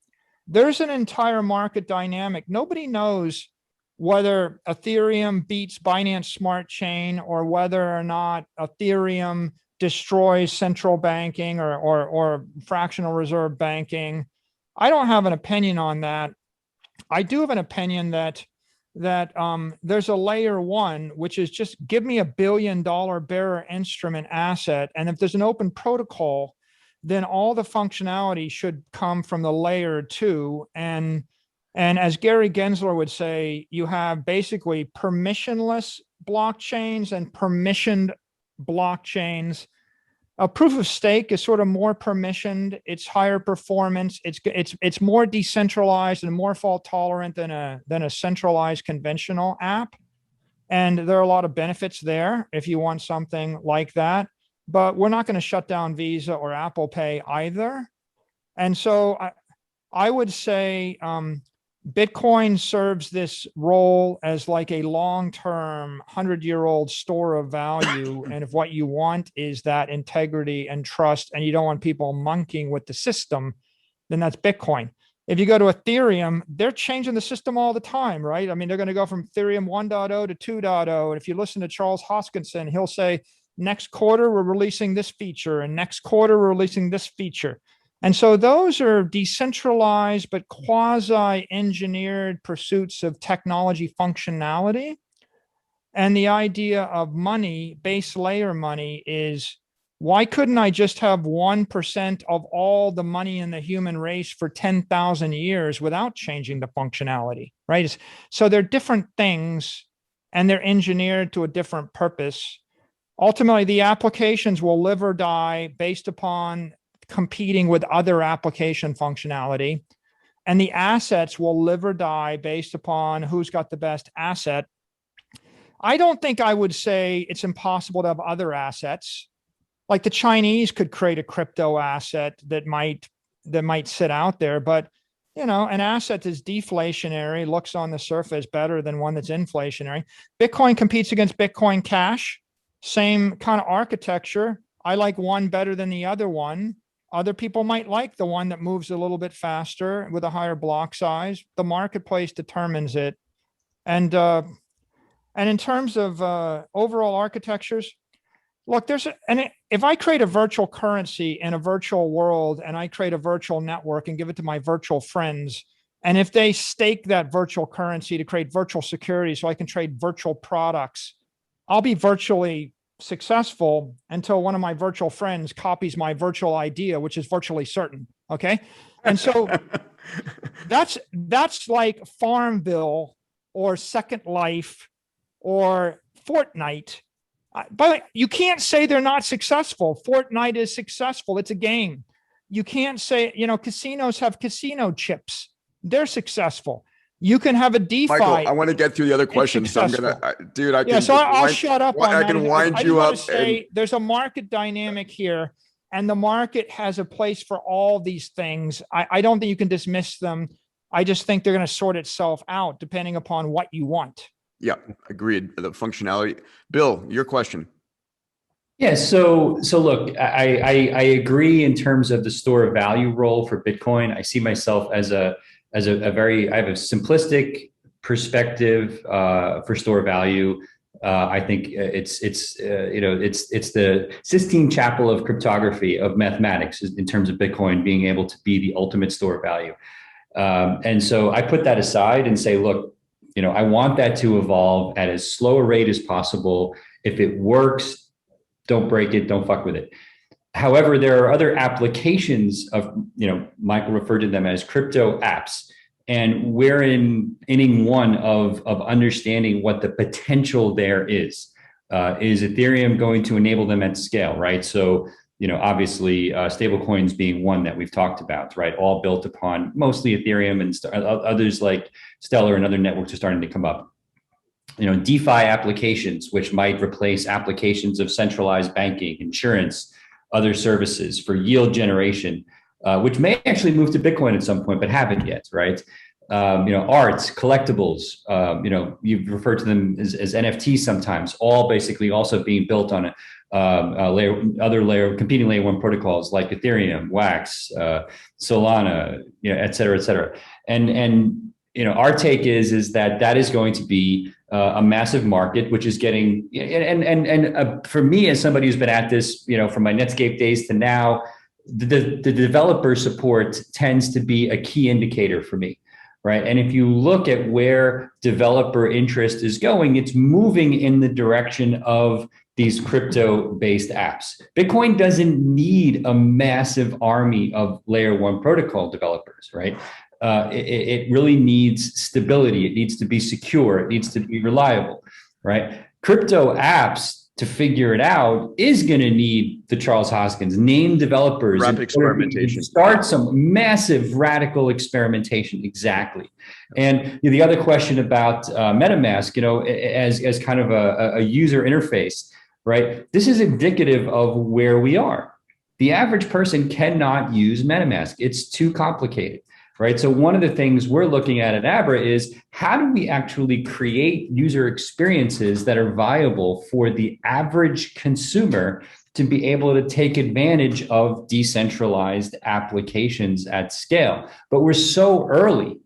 There's an entire market dynamic. Nobody knows whether Ethereum beats Binance Smart Chain or whether or not Ethereum destroys central banking or fractional reserve banking. I don't have an opinion on that. I do have an opinion that there's a layer 1, which is just give me $1 billion bearer instrument asset. And if there's an open protocol, then all the functionality should come from the layer 2. And as Gary Gensler would say, you have basically permissionless blockchains and permissioned blockchains. A proof of stake is sort of more permissioned. It's higher performance. It's more decentralized and more fault tolerant than a centralized conventional app. And there are a lot of benefits there if you want something like that. But we're not going to shut down Visa or Apple Pay either. And so I would say Bitcoin serves this role as like a long-term 100-year-old store of value. And if what you want is that integrity and trust, and you don't want people monkeying with the system, then that's Bitcoin. If you go to Ethereum, they're changing the system all the time, right? I mean, they're going to go from Ethereum 1.0 to 2.0. And if you listen to Charles Hoskinson, he'll say, next quarter, we're releasing this feature, and next quarter, we're releasing this feature. And so those are decentralized but quasi-engineered pursuits of technology functionality. And the idea of money, base layer money, is why couldn't I just have 1% of all the money in the human race for 10,000 years without changing the functionality, right? So they're different things and they're engineered to a different purpose. Ultimately, the applications will live or die based upon competing with other application functionality. And the assets will live or die based upon who's got the best asset. I don't think I would say it's impossible to have other assets. Like the Chinese could create a crypto asset that might sit out there, but an asset that's deflationary looks on the surface better than one that's inflationary. Bitcoin competes against Bitcoin Cash, same kind of architecture. I like one better than the other one. Other people might like the one that moves a little bit faster with a higher block size. The marketplace determines it. And in terms of overall architectures, Look, if I create a virtual currency in a virtual world and I create a virtual network and give it to my virtual friends, and if they stake that virtual currency to create virtual security so I can trade virtual products, I'll be virtually successful until one of my virtual friends copies my virtual idea, which is virtually certain. Okay. And so that's like Farmville or Second Life or Fortnite. By the way, you can't say they're not successful. Fortnite is successful. It's a game. You can't say, casinos have casino chips. They're successful. You can have a DeFi. Michael, I want to get through the other questions. So I'm dude, I can. Yeah, so I'll shut up. I can wind you up. There's a market dynamic here, and the market has a place for all these things. I don't think you can dismiss them. I just think they're going to sort itself out depending upon what you want. Yeah, agreed. The functionality. Bill, your question. Yeah, so look, I agree in terms of the store of value role for Bitcoin. I see myself as I have a simplistic perspective for store value. I think it's the Sistine Chapel of cryptography of mathematics in terms of Bitcoin being able to be the ultimate store of value. And so I put that aside and say, look, I want that to evolve at as slow a rate as possible. If it works, don't break it, don't fuck with it. However, there are other applications of, Michael referred to them as crypto apps. And we're in inning one of understanding what the potential there is. Is Ethereum going to enable them at scale, right? So, obviously stablecoins being one that we've talked about, right? All built upon mostly Ethereum, and others like Stellar and other networks are starting to come up. DeFi applications, which might replace applications of centralized banking, insurance, other services for yield generation, which may actually move to Bitcoin at some point, but haven't yet, right? Arts, collectibles, you've referred to them as NFTs sometimes, all basically also being built on competing layer one protocols like Ethereum, Wax, Solana, et cetera, et cetera. And our take is that is going to be a massive market, which is getting, for me, as somebody who's been at this, from my Netscape days to now, the developer support tends to be a key indicator for me, right? And if you look at where developer interest is going, it's moving in the direction of these crypto-based apps. Bitcoin doesn't need a massive army of layer one protocol developers, right? It really needs stability. It needs to be secure. It needs to be reliable, right? Crypto apps, to figure it out, is going to need the Charles Hoskins named developers. Rapid experimentation. Start some massive radical experimentation. Exactly. And the other question about MetaMask, as kind of a user interface, right? This is indicative of where we are. The average person cannot use MetaMask. It's too complicated. Right. So one of the things we're looking at Abra is how do we actually create user experiences that are viable for the average consumer to be able to take advantage of decentralized applications at scale? But we're so early,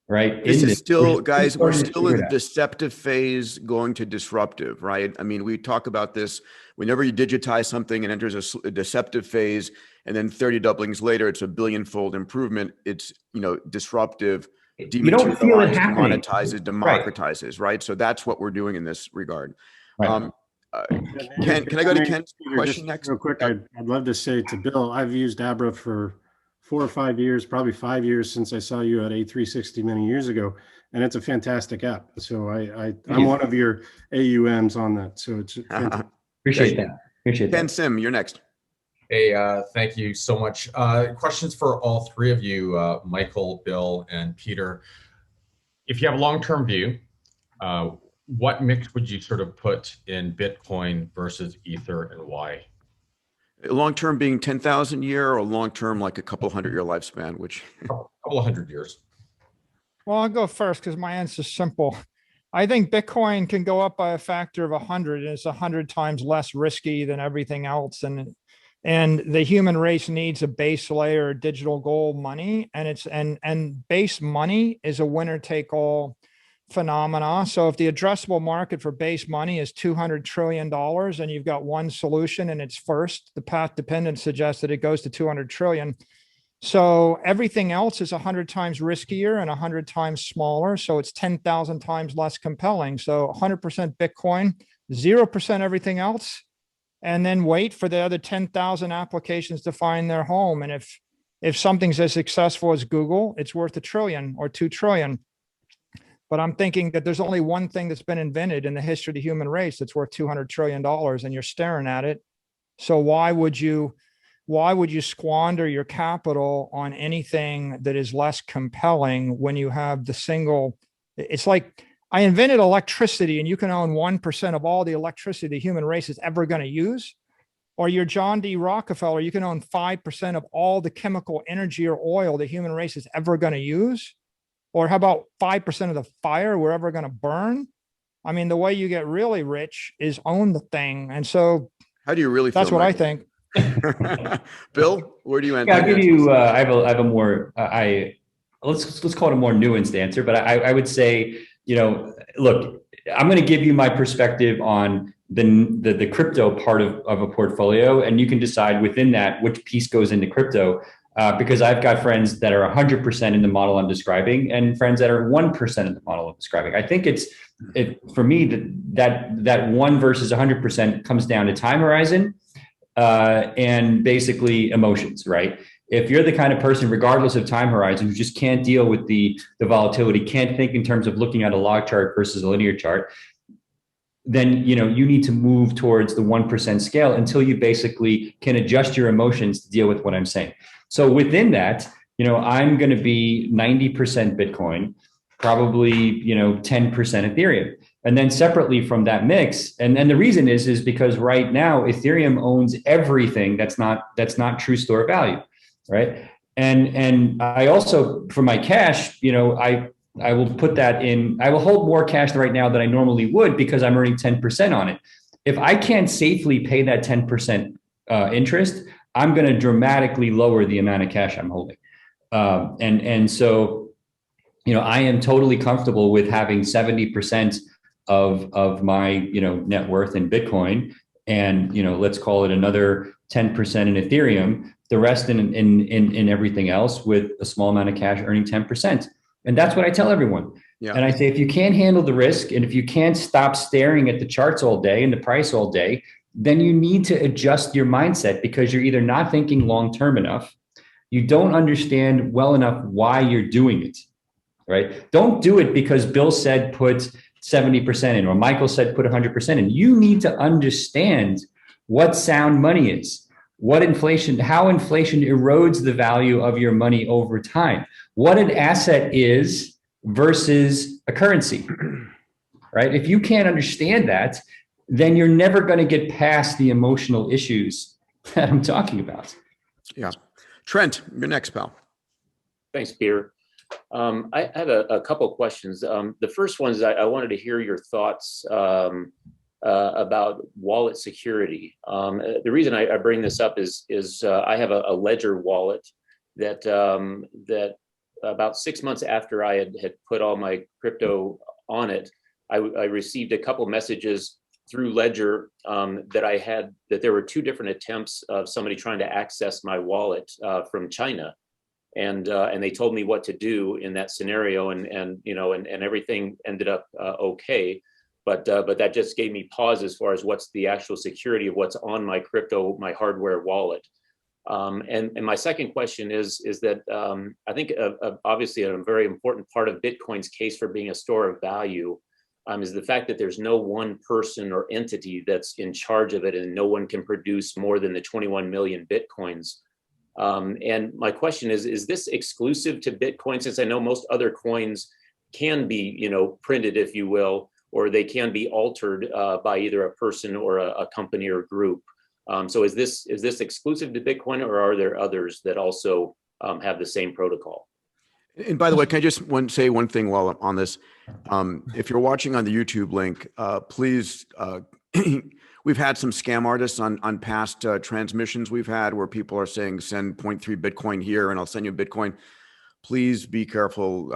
right? This is still, guys, we're still in the deceptive phase going to disruptive, right? I mean, we talk about this whenever you digitize something and enters a deceptive phase, and then 30 doublings later, it's a billionfold improvement. It's, disruptive, you don't feel it happening. Monetizes, democratizes, right? So that's what we're doing in this regard. Right. Can I go to Ken's question next? Real quick, I'd love to say to Bill, I've used Abra for 4 or 5 years, probably 5 years since I saw you at A360 many years ago, and it's a fantastic app. So I'm one of your AUMs on that. So it's appreciate that. Appreciate that. Ken Sim, you're next. Hey, thank you so much. Questions for all three of you, Michael, Bill, and Peter. If you have a long-term view, what mix would you sort of put in Bitcoin versus Ether, and why? Long-term being 10,000 year, or long-term like a couple hundred-year lifespan, which? A couple of 100 years. Well, I'll go first because my answer is simple. I think Bitcoin can go up by a factor of 100, and it's 100 times less risky than everything else. And the human race needs a base layer digital gold money, and base money is a winner take all phenomena. So if the addressable market for base money is $200 trillion and you've got one solution and it's first, the path dependent suggests that it goes to 200 trillion. So everything else is 100 times riskier and 100 times smaller. So it's 10,000 times less compelling. So 100% Bitcoin, 0% everything else, and then wait for the other 10,000 applications to find their home. And if something's as successful as Google, it's worth $1 trillion or 2 trillion. But I'm thinking that there's only one thing that's been invented in the history of the human race that's worth $200 trillion, and you're staring at it. So why would you squander your capital on anything that is less compelling when you have the single? It's like I invented electricity and you can own 1% of all the electricity the human race is ever going to use. Or you're John D. Rockefeller, you can own 5% of all the chemical energy or oil the human race is ever going to use. Or how about 5% of the fire we're ever going to burn? I mean, the way you get really rich is own the thing. And so How do you really feel? that's what I Michael? think. Bill, where do you end? Yeah, I'll give you. I have a more. Let's call it a more nuanced answer. But I would say, look, I'm going to give you my perspective on the crypto part of a portfolio, and you can decide within that which piece goes into crypto. Because I've got friends that are 100% in the model I'm describing, and friends that are 1% in the model I'm describing. I think for me that 1 versus 100% comes down to time horizon. And basically emotions, right? If you're the kind of person, regardless of time horizon, who just can't deal with the volatility, can't think in terms of looking at a log chart versus a linear chart, then you need to move towards the 1% scale until you basically can adjust your emotions to deal with what I'm saying. So within that, I'm going to be 90% Bitcoin, probably 10% Ethereum. And then separately from that mix, and the reason is because right now Ethereum owns everything that's not true store value, right? And I also, for my cash, I will put that in. I will hold more cash right now than I normally would because I'm earning 10% on it. If I can't safely pay that 10% interest, I'm going to dramatically lower the amount of cash I'm holding. And so, I am totally comfortable with having 70% of my net worth in Bitcoin, and let's call it another 10% in Ethereum, the rest in everything else, with a small amount of cash earning 10%. And that's what I tell everyone. Yeah. And I say, if you can't handle the risk, and if you can't stop staring at the charts all day and the price all day, then you need to adjust your mindset, because you're either not thinking long-term enough, you don't understand well enough why you're doing it, right? Don't do it because Bill said put 70% in, or Michael said put 100% in. You need to understand what sound money is, how inflation erodes the value of your money over time, what an asset is versus a currency, right? If you can't understand that, then you're never going to get past the emotional issues that I'm talking about. Yeah. Trent, you're next, pal. Thanks, Peter. I have a couple of questions. The first one is I wanted to hear your thoughts about wallet security. The reason I bring this up is I have a Ledger wallet that about 6 months after I had put all my crypto on it, I received a couple messages through Ledger that there were 2 different attempts of somebody trying to access my wallet from China. And they told me what to do in that scenario, and everything ended up okay, but that just gave me pause as far as what's the actual security of what's on my crypto, my hardware wallet. And my second question is that I think obviously a very important part of Bitcoin's case for being a store of value is the fact that there's no one person or entity that's in charge of it, and no one can produce more than the 21 million Bitcoins. And my question is this exclusive to Bitcoin? Since I know most other coins can be, printed, if you will, or they can be altered by either a person or a company or group. So is this exclusive to Bitcoin, or are there others that also have the same protocol? And by the way, can I just say one thing while I'm on this? If you're watching on the YouTube link, please, we've had some scam artists on past transmissions we've had where people are saying, send 0.3 Bitcoin here and I'll send you Bitcoin. please be careful.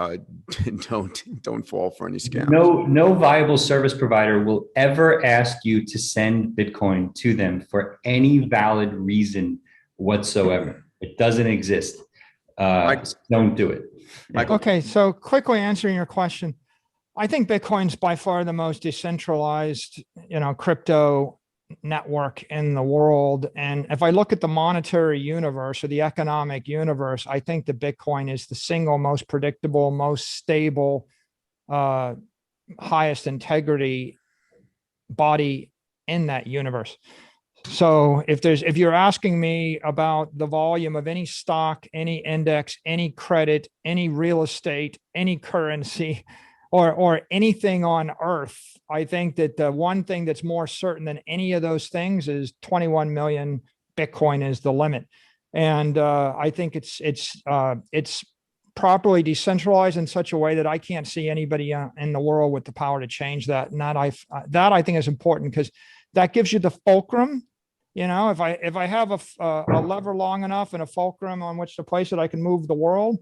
Don't fall for any scams. No viable service provider will ever ask you to send Bitcoin to them for any valid reason whatsoever. It doesn't exist. Don't do it. Michael. Okay, so quickly answering your question, I think Bitcoin's by far the most decentralized, crypto network in the world. And if I look at the monetary universe or the economic universe, I think that Bitcoin is the single most predictable, most stable, highest integrity body in that universe. So if you're asking me about the volume of any stock, any index, any credit, any real estate, any currency, or anything on earth, I think that the one thing that's more certain than any of those things is 21 million Bitcoin is the limit. And I think it's properly decentralized in such a way that I can't see anybody in the world with the power to change that. And that I think is important, because that gives you the fulcrum. If I have a lever long enough and a fulcrum on which to place it, I can move the world.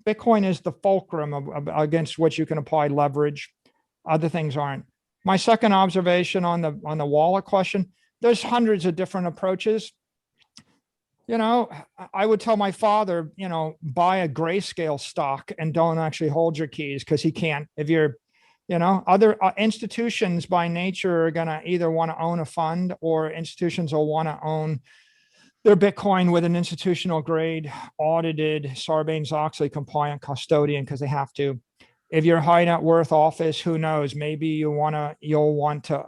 Bitcoin is the fulcrum against which you can apply leverage. Other things aren't. My second observation on the wallet question, there's hundreds of different approaches. I would tell my father, buy a Grayscale stock and don't actually hold your keys, because he can't. If you're, other institutions by nature are going to either want to own a fund, or institutions will want to own their Bitcoin with an institutional grade, audited, Sarbanes-Oxley compliant custodian, because they have to. If you're a high net worth office, who knows? Maybe you'll want to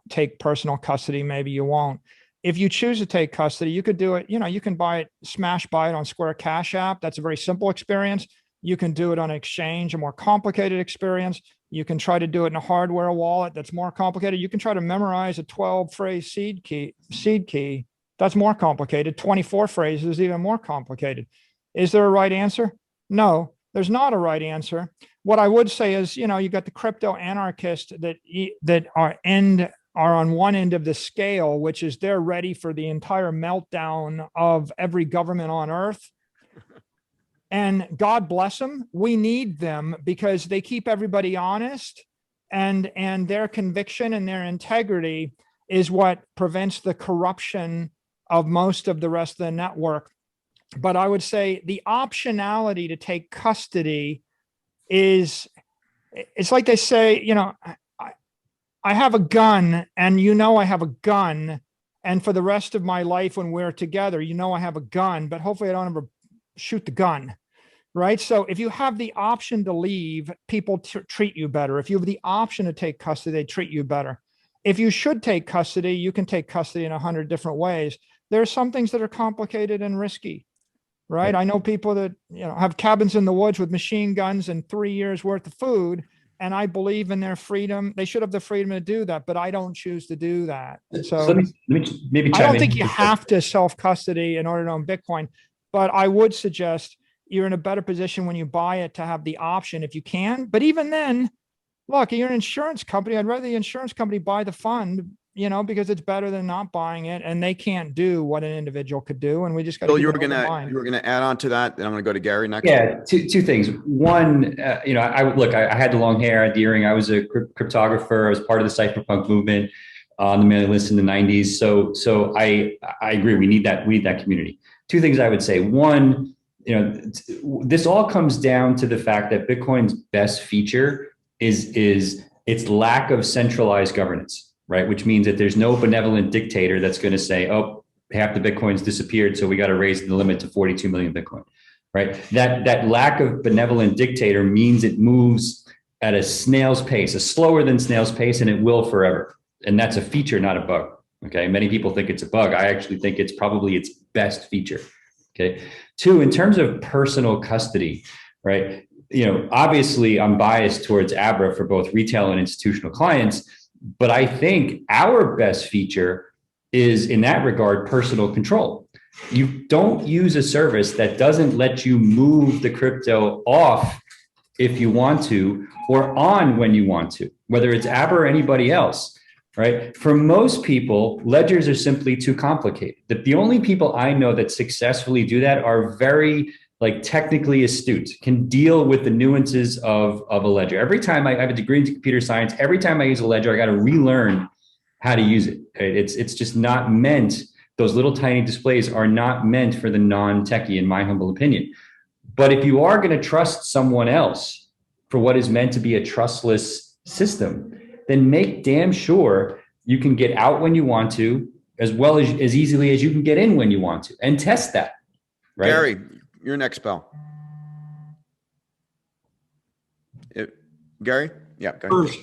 take personal custody. Maybe you won't. If you choose to take custody, you could do it. You can buy it, smash buy it on Square Cash App. That's a very simple experience. You can do it on an exchange, a more complicated experience. You can try to do it in a hardware wallet that's more complicated. You can try to memorize a 12-phrase seed key. That's more complicated. 24 phrases is even more complicated. Is there a right answer? No, there's not a right answer. What I would say is, you got the crypto anarchists that are on one end of the scale, which is they're ready for the entire meltdown of every government on earth. And God bless them. We need them, because they keep everybody honest, and their conviction and their integrity is what prevents the corruption of most of the rest of the network. But I would say the optionality to take custody it's like they say, I have a gun, and I have a gun, and for the rest of my life when we're together, I have a gun, but hopefully I don't ever shoot the gun, right? So if you have the option to leave, people treat you better. If you have the option to take custody, they treat you better. If you should take custody, you can take custody in 100 different ways. There are some things that are complicated and risky, right? I know people that, have cabins in the woods with machine guns and 3 years worth of food, and I believe in their freedom. They should have the freedom to do that, but I don't choose to do that. So let me maybe I chime don't in. think you have to self-custody in order to own Bitcoin, but I would suggest you're in a better position when you buy it to have the option if you can. But even then, look, you're an insurance company. I'd rather the insurance company buy the fund, because it's better than not buying it, and they can't do what an individual could do. And we just got to. Bill, you were gonna add on to that, and I'm gonna go to Gary next. Yeah, two things. One, I had the long hair, I had the earring. I was a cryptographer. I was part of the cypherpunk movement on the mailing list in the 90s. So I agree. We need that community. Two things I would say. One, this all comes down to the fact that Bitcoin's best feature is its lack of centralized governance, right? Which means that there's no benevolent dictator that's going to say, oh, half the Bitcoin's disappeared, so we got to raise the limit to 42 million Bitcoin, right? That lack of benevolent dictator means it moves at a snail's pace, a slower than snail's pace, and it will forever. And that's a feature, not a bug. Okay. Many people think it's a bug. I actually think it's probably its best feature. Okay. Two, in terms of personal custody, right? Obviously I'm biased towards Abra for both retail and institutional clients, but I think our best feature is, in that regard, personal control. You don't use a service that doesn't let you move the crypto off if you want to, or on when you want to, whether it's Abra or anybody else, right? For most people, ledgers are simply too complicated. The only people I know that successfully do that are very like technically astute, can deal with the nuances of a ledger. Every time I have a degree in computer science, every time I use a ledger, I got to relearn how to use it. It's just not meant, those little tiny displays are not meant for the non-techie, in my humble opinion. But if you are going to trust someone else for what is meant to be a trustless system, then make damn sure you can get out when you want to, as well as easily as you can get in when you want to, and test that. Right? Gary, you're next, Bell. Gary? Yeah, go ahead. First,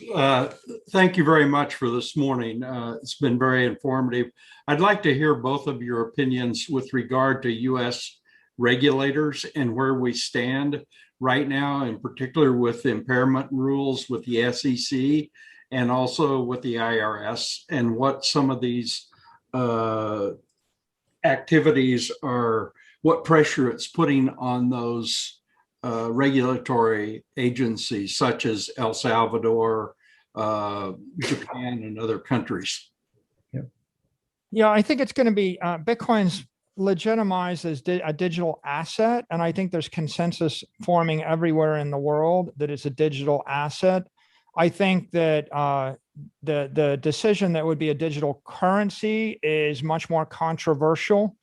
thank you very much for this morning. It's been very informative. I'd like to hear both of your opinions with regard to U.S. regulators and where we stand right now, in particular with impairment rules with the SEC and also with the IRS, and what some of these activities are, what pressure it's putting on those regulatory agencies such as El Salvador, Japan, and other countries. Yeah, I think it's going to be Bitcoin's legitimized as a digital asset. And I think there's consensus forming everywhere in the world that it's a digital asset. I think that the decision that would be a digital currency is much more controversial.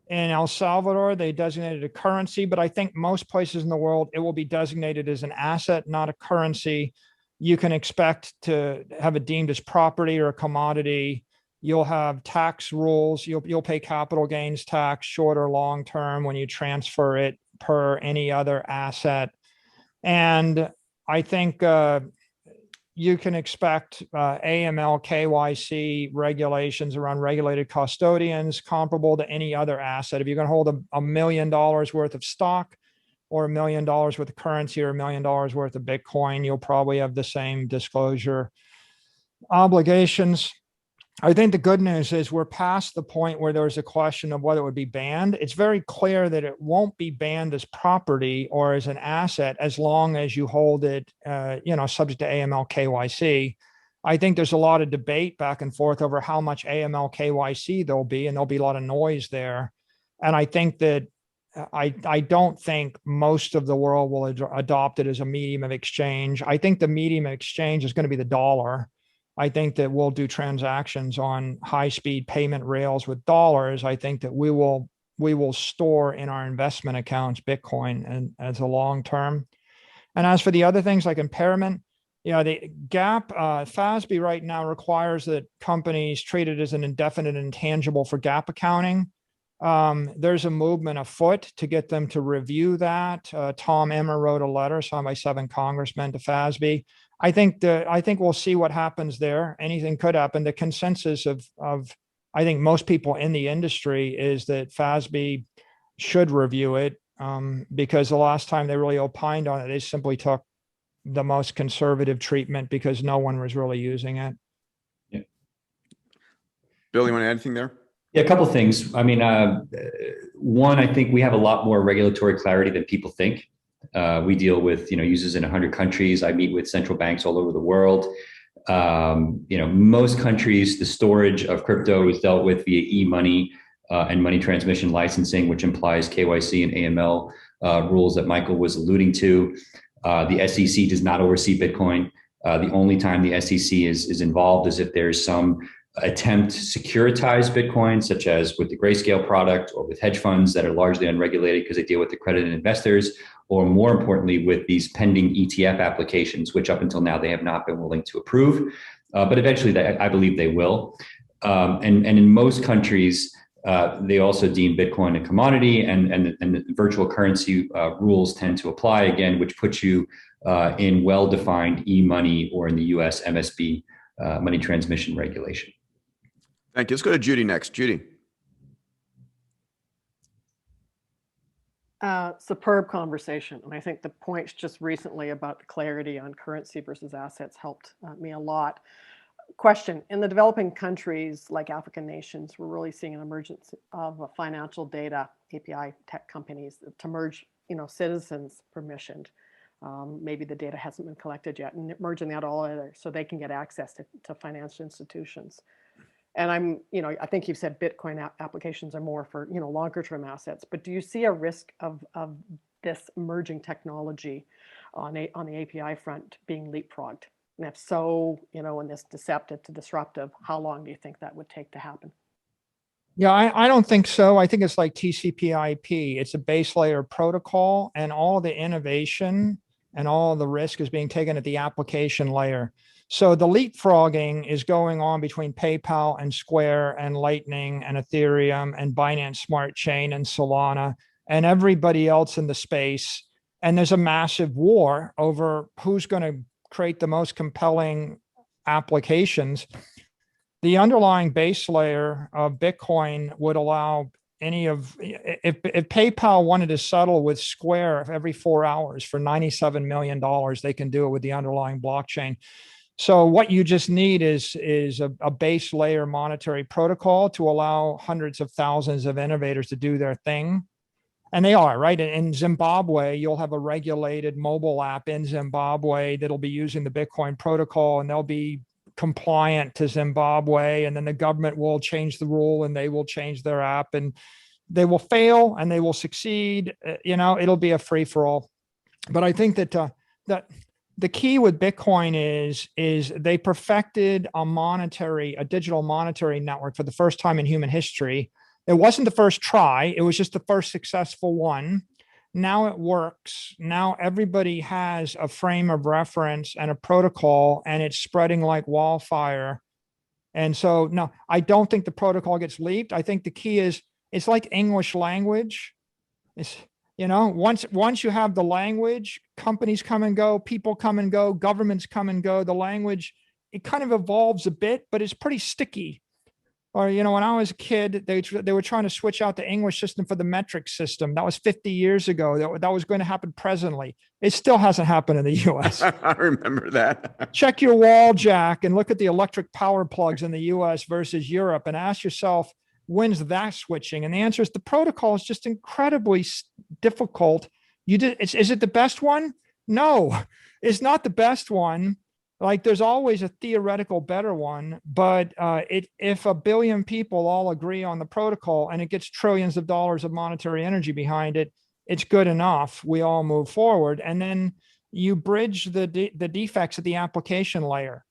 In El Salvador, they designated a currency, but I think most places in the world, it will be designated as an asset, not a currency. You can expect to have it deemed as property or a commodity. You'll have tax rules. You'll pay capital gains tax, short or long term, when you transfer it per any other asset. And I think you can expect AML, KYC regulations around regulated custodians comparable to any other asset. If you're going to hold $1 million worth of stock or $1 million worth of currency or $1 million worth of Bitcoin, you'll probably have the same disclosure obligations. I think the good news is we're past the point where there's a question of whether it would be banned. It's very clear that it won't be banned as property or as an asset as long as you hold it, subject to AML KYC. I think there's a lot of debate back and forth over how much AML KYC there'll be, and there'll be a lot of noise there. And I think that I don't think most of the world will adopt it as a medium of exchange. I think the medium of exchange is going to be the dollar. I think that we'll do transactions on high-speed payment rails with dollars. I think that we will store in our investment accounts Bitcoin and as a long term. And as for the other things like impairment, the GAAP, FASB right now requires that companies treat it as an indefinite intangible for GAAP accounting. There's a movement afoot to get them to review that. Tom Emmer wrote a letter signed by 7 congressmen to FASB. I think we'll see what happens there. Anything could happen. The consensus of I think most people in the industry is that FASB should review it because the last time they really opined on it, they simply took the most conservative treatment because no one was really using it. Yeah. Bill, you want to add anything there? Yeah, a couple of things. I mean, one, I think we have a lot more regulatory clarity than people think. We deal with, users in 100 countries. I meet with central banks all over the world. Most countries, the storage of crypto is dealt with via e-money and money transmission licensing, which implies KYC and AML rules that Michael was alluding to. The SEC does not oversee Bitcoin. The only time the SEC is involved is if there's some attempt to securitize Bitcoin, such as with the Grayscale product or with hedge funds that are largely unregulated because they deal with accredited investors, or more importantly, with these pending ETF applications, which up until now they have not been willing to approve. But eventually, I believe they will. And in most countries, they also deem Bitcoin a commodity, and the virtual currency rules tend to apply again, which puts you in well-defined e-money or in the US MSB money transmission regulation. Thank you. Let's go to Judy next. Judy. Superb conversation. And I think the points just recently about the clarity on currency versus assets helped me a lot. Question, in the developing countries like African nations, we're really seeing an emergence of financial data, API tech companies to merge, citizens permissioned. Maybe the data hasn't been collected yet, and merging that all together so they can get access to financial institutions. And I think you've said Bitcoin applications are more for, longer term assets, but do you see a risk of this emerging technology on the API front being leapfrogged? And if so, in this deceptive to disruptive, how long do you think that would take to happen? Yeah, I don't think so. I think it's like TCP/IP. It's a base layer protocol, and all the innovation and all the risk is being taken at the application layer. So the leapfrogging is going on between PayPal and Square and Lightning and Ethereum and Binance Smart Chain and Solana and everybody else in the space. And there's a massive war over who's going to create the most compelling applications. The underlying base layer of Bitcoin would allow if PayPal wanted to settle with Square every 4 hours for $97 million, they can do it with the underlying blockchain. So what you just need is a base layer monetary protocol to allow hundreds of thousands of innovators to do their thing. And they are, right? In Zimbabwe, you'll have a regulated mobile app in Zimbabwe that'll be using the Bitcoin protocol, and they'll be compliant to Zimbabwe. And then the government will change the rule and they will change their app, and they will fail and they will succeed. It'll be a free for all. But I think that the key with Bitcoin is they perfected a digital monetary network for the first time in human history. It wasn't the first try. It was just the first successful one. Now it works. Now everybody has a frame of reference and a protocol, and it's spreading like wildfire. And so, no, I don't think the protocol gets leaked. I think the key is it's like English language. It's, once you have the language, companies come and go, people come and go, governments come and go. The language, it kind of evolves a bit, but it's pretty sticky. Or, when I was a kid, they were trying to switch out the English system for the metric system. That was 50 years ago. That was going to happen presently. It still hasn't happened in the US. I remember that. Check your wall jack and look at the electric power plugs in the US versus Europe and ask yourself, when's that switching? And the answer is the protocol is just incredibly difficult. Is it the best one? No, it's not the best one. Like there's always a theoretical better one, but if a billion people all agree on the protocol and it gets trillions of dollars of monetary energy behind it, it's good enough. We all move forward, and then you bridge the defects at the application layer.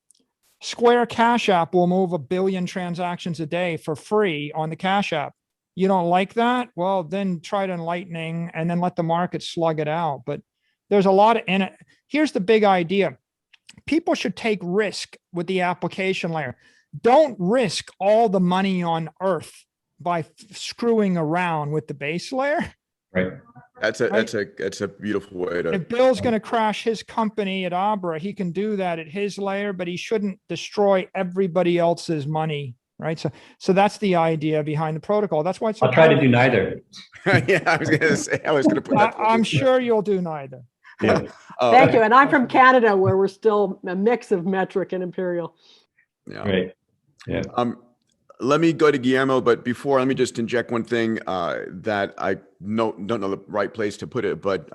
Square Cash App will move 1 billion transactions a day for free on the Cash App. You don't like that? Well, then try it in Lightning and then let the market slug it out. But there's a lot in it. Here's the big idea. People should take risk with the application layer. Don't risk all the money on earth by screwing around with the base layer. Right. That's a beautiful way to. If Bill's going to crash his company at Abra, he can do that at his layer, but he shouldn't destroy everybody else's money. Right. So that's the idea behind the protocol. That's why I'll try to do neither. Yeah, I was going to put that. I'm sure you'll do neither. Yeah. Thank you. And I'm from Canada, where we're still a mix of metric and imperial. Yeah. Right. Yeah. Let me go to Guillermo, but before, let me just inject one thing that I don't know the right place to put it, but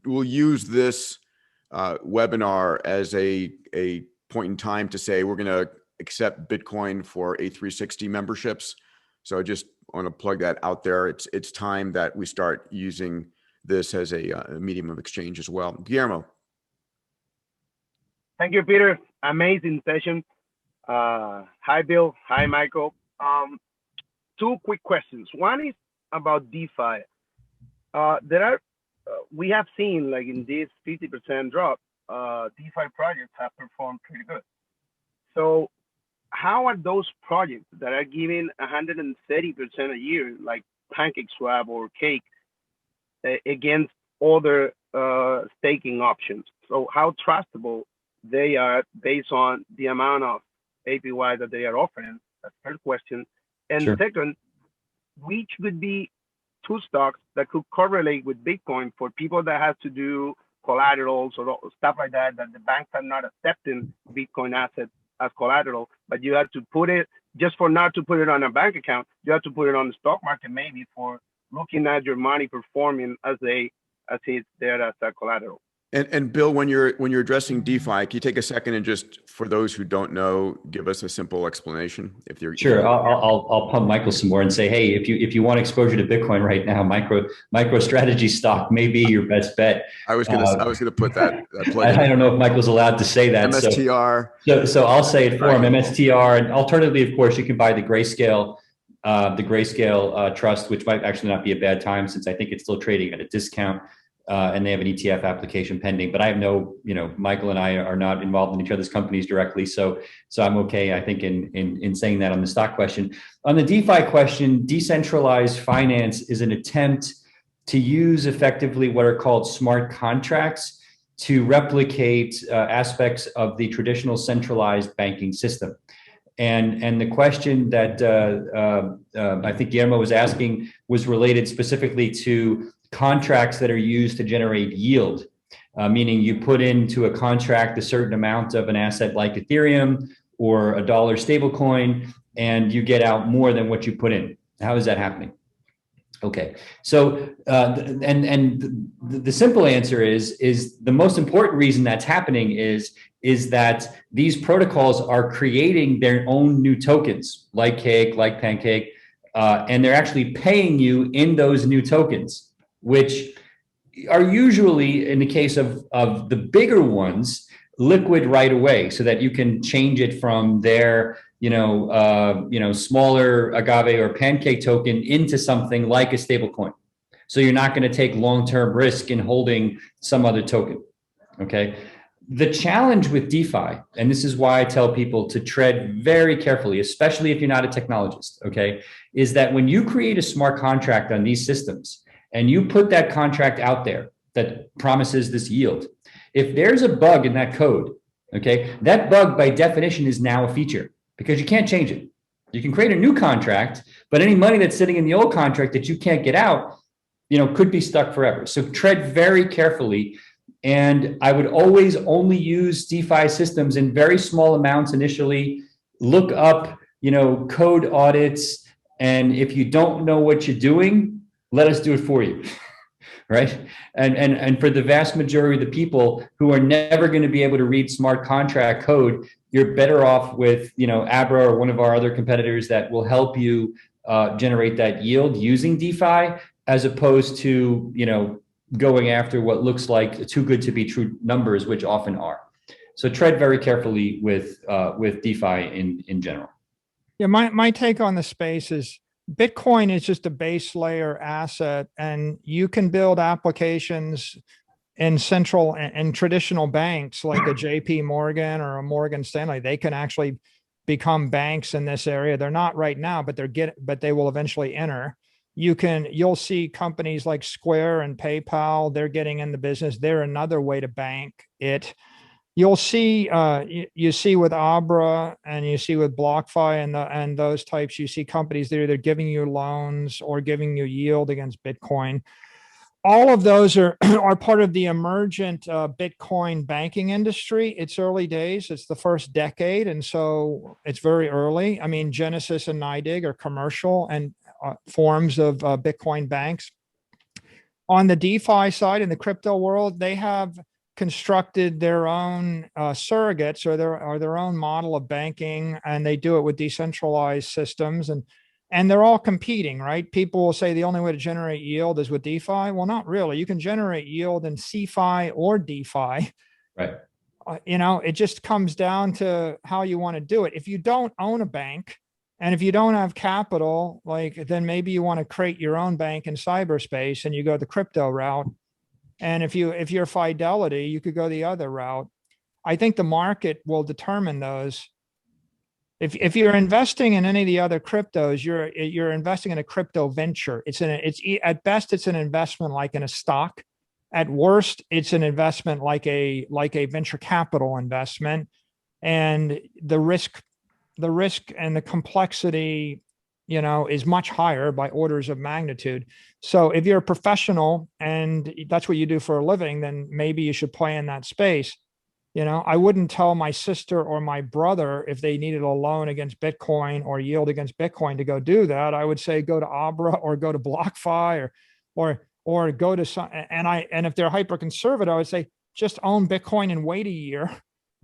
we'll use this webinar as a point in time to say we're going to accept Bitcoin for A360 memberships. So I just want to plug that out there. It's time that we start using this as a medium of exchange as well. Guillermo. Thank you, Peter. Amazing session. Hi, Bill. Hi, Michael. Two quick questions. One is about DeFi. We have seen, like in this 50% drop, DeFi projects have performed pretty good. So how are those projects that are giving 130% a year, like PancakeSwap or Cake, against other staking options? So how trustable they are based on the amount of APY that they are offering? That's the first question. And Sure. Second, which would be two stocks that could correlate with Bitcoin for people that have to do collaterals or stuff like that, that the banks are not accepting Bitcoin assets as collateral, but you have to put it, just for not to put it on a bank account, you have to put it on the stock market, maybe for looking at your money performing as it's there as a collateral. And Bill, when you're addressing DeFi, can you take a second and just, for those who don't know, give us a simple explanation? If you're Sure, I'll pump Michael some more and say, hey, if you want exposure to Bitcoin right now, MicroStrategy stock may be your best bet. I was gonna put that. I don't know if Michael's allowed to say that. MSTR. So I'll say it for him. MSTR, and alternatively, of course, you can buy the Grayscale trust, which might actually not be a bad time since I think it's still trading at a discount. And they have an ETF application pending, but I have no, Michael and I are not involved in each other's companies directly. So I'm okay, I think, in saying that on the stock question. On the DeFi question, decentralized finance is an attempt to use effectively what are called smart contracts to replicate aspects of the traditional centralized banking system. And the question that I think Guillermo was asking was related specifically to contracts that are used to generate yield, meaning you put into a contract a certain amount of an asset like Ethereum or a dollar stablecoin, and you get out more than what you put in. How is that happening? Okay, so the simple answer is the most important reason that's happening is that these protocols are creating their own new tokens, like Cake, like Pancake, and they're actually paying you in those new tokens, which are usually, in the case of the bigger ones, liquid right away, so that you can change it from their smaller Agave or Pancake token into something like a stablecoin. So you're not going to take long-term risk in holding some other token. Okay. The challenge with DeFi, and this is why I tell people to tread very carefully, especially if you're not a technologist, okay, is that when you create a smart contract on these systems, and you put that contract out there that promises this yield, if there's a bug in that code, okay, that bug by definition is now a feature because you can't change it. You can create a new contract, but any money that's sitting in the old contract that you can't get out, could be stuck forever. So tread very carefully. And I would always only use DeFi systems in very small amounts initially. Look up, code audits. And if you don't know what you're doing, let us do it for you, right? And for the vast majority of the people who are never going to be able to read smart contract code, you're better off with, Abra or one of our other competitors that will help you generate that yield using DeFi, as opposed to, going after what looks like too good to be true numbers, which often are. So tread very carefully with DeFi in general. Yeah, my take on the space is Bitcoin is just a base layer asset, and you can build applications in central and traditional banks like a JP Morgan or a Morgan Stanley. They can actually become banks in this area. They're not right now, but they will eventually enter. You'll see companies like Square and PayPal, they're getting in the business. They're another way to bank it. You'll see, you see with Abra and you see with BlockFi and those types, you see companies that are either giving you loans or giving you yield against Bitcoin. All of those are part of the emergent Bitcoin banking industry. It's early days. It's the first decade. And so it's very early. I mean, Genesis and NYDIG are commercial and forms of Bitcoin banks. On the DeFi side, in the crypto world, they have constructed their own surrogates or their own model of banking, and they do it with decentralized systems, and they're all competing, right? People will say the only way to generate yield is with DeFi. Well, not really. You can generate yield in CeFi or DeFi. Right. It just comes down to how you want to do it. If you don't own a bank, and if you don't have capital, then maybe you want to create your own bank in cyberspace and you go the crypto route. And if you're Fidelity, you could go the other route. I think the market will determine those. If you're investing in any of the other cryptos, you're investing in a crypto venture. At best, it's an investment like in a stock. At worst, it's an investment like a venture capital investment. And the risk and the complexity, is much higher by orders of magnitude. So if you're a professional and that's what you do for a living, then maybe you should play in that space. I wouldn't tell my sister or my brother if they needed a loan against Bitcoin or yield against Bitcoin to go do that. I would say go to Abra or go to BlockFi or go to some, and if they're hyper conservative, I would say just own Bitcoin and wait a year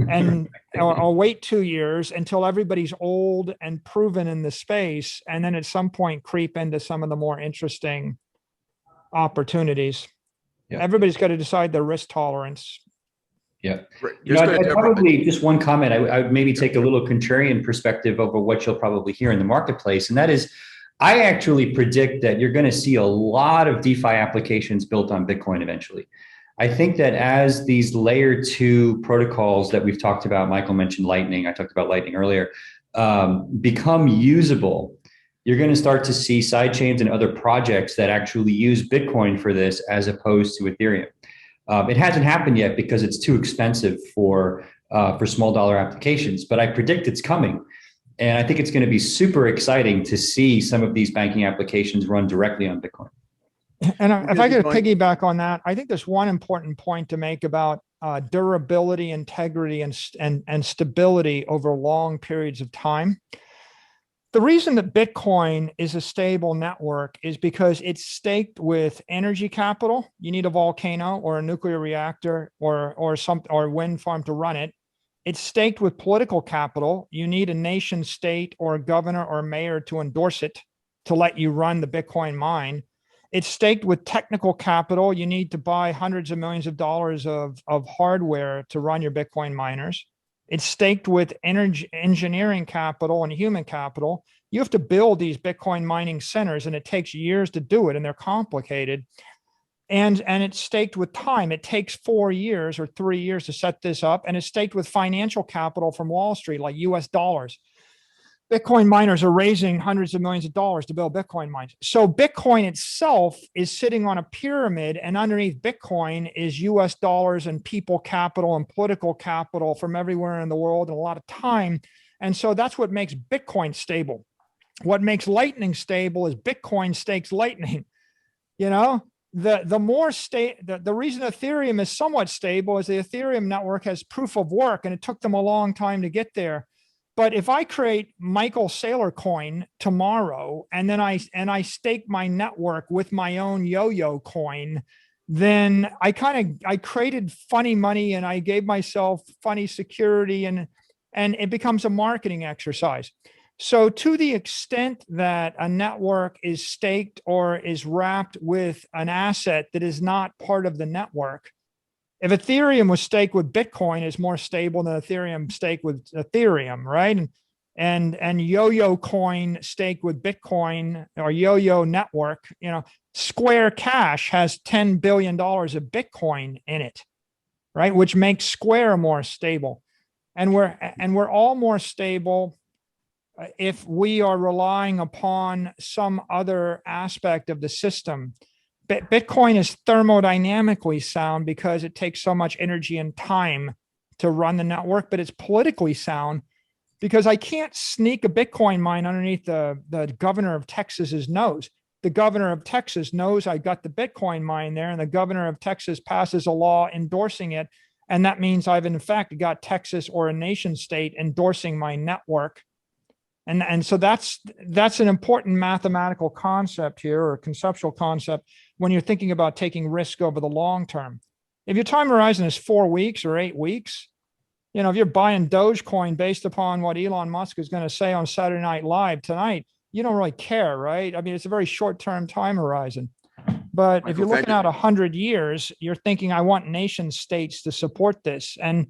and or wait 2 years until everybody's old and proven in the space, and then at some point creep into some of the more interesting opportunities. Yeah. Everybody's got to decide their risk tolerance. Yeah. Right. You know, I'd probably just one comment. I would maybe take a little contrarian perspective over what you'll probably hear in the marketplace. And that is, I actually predict that you're going to see a lot of DeFi applications built on Bitcoin eventually. I think that as these layer 2 protocols that we've talked about, Michael mentioned Lightning, I talked about Lightning earlier, become usable, you're going to start to see sidechains and other projects that actually use Bitcoin for this as opposed to Ethereum. It hasn't happened yet because it's too expensive for small dollar applications, but I predict it's coming. And I think it's going to be super exciting to see some of these banking applications run directly on Bitcoin. And if I could piggyback on that, I think there's one important point to make about durability, integrity, and stability over long periods of time. The reason that Bitcoin is a stable network is because it's staked with energy capital. You need a volcano or a nuclear reactor or a wind farm to run it. It's staked with political capital. You need a nation state or a governor or a mayor to endorse it to let you run the Bitcoin mine. It's staked with technical capital. You need to buy hundreds of millions of dollars of hardware to run your Bitcoin miners. It's staked with energy, engineering capital and human capital. You have to build these Bitcoin mining centers, and it takes years to do it, and they're complicated. And it's staked with time. It takes 4 years or 3 years to set this up, and it's staked with financial capital from Wall Street, like US dollars. Bitcoin miners are raising hundreds of millions of dollars to build Bitcoin mines. So Bitcoin itself is sitting on a pyramid, and underneath Bitcoin is US dollars and people capital and political capital from everywhere in the world and a lot of time. And so that's what makes Bitcoin stable. What makes Lightning stable is Bitcoin stakes Lightning. You know, the reason Ethereum is somewhat stable is the Ethereum network has proof of work, and it took them a long time to get there. But if I create Michael Saylor coin tomorrow, and then I stake my network with my own yo-yo coin, then I created funny money, and I gave myself funny security, and it becomes a marketing exercise. So to the extent that a network is staked or is wrapped with an asset that is not part of the network, if Ethereum was staked with Bitcoin, it's more stable than Ethereum staked with Ethereum, right? And Yo-Yo coin staked with Bitcoin or Yo-Yo network, you know, Square Cash has $10 billion of Bitcoin in it, right? Which makes Square more stable. And we're all more stable if we are relying upon some other aspect of the system. Bitcoin is thermodynamically sound because it takes so much energy and time to run the network, but it's politically sound because I can't sneak a Bitcoin mine underneath the governor of Texas's nose. The governor of Texas knows I got the Bitcoin mine there, and the governor of Texas passes a law endorsing it. And that means I've in fact got Texas or a nation state endorsing my network. And so that's an important mathematical concept here, or conceptual concept, when you're thinking about taking risk over the long term. If your time horizon is 4 weeks or 8 weeks, you know, if you're buying Dogecoin based upon what Elon Musk is going to say on Saturday Night Live tonight, you don't really care, right? I mean, it's a very short-term time horizon. But Michael, if you're looking at 100 years, you're thinking, I want nation states to support this. And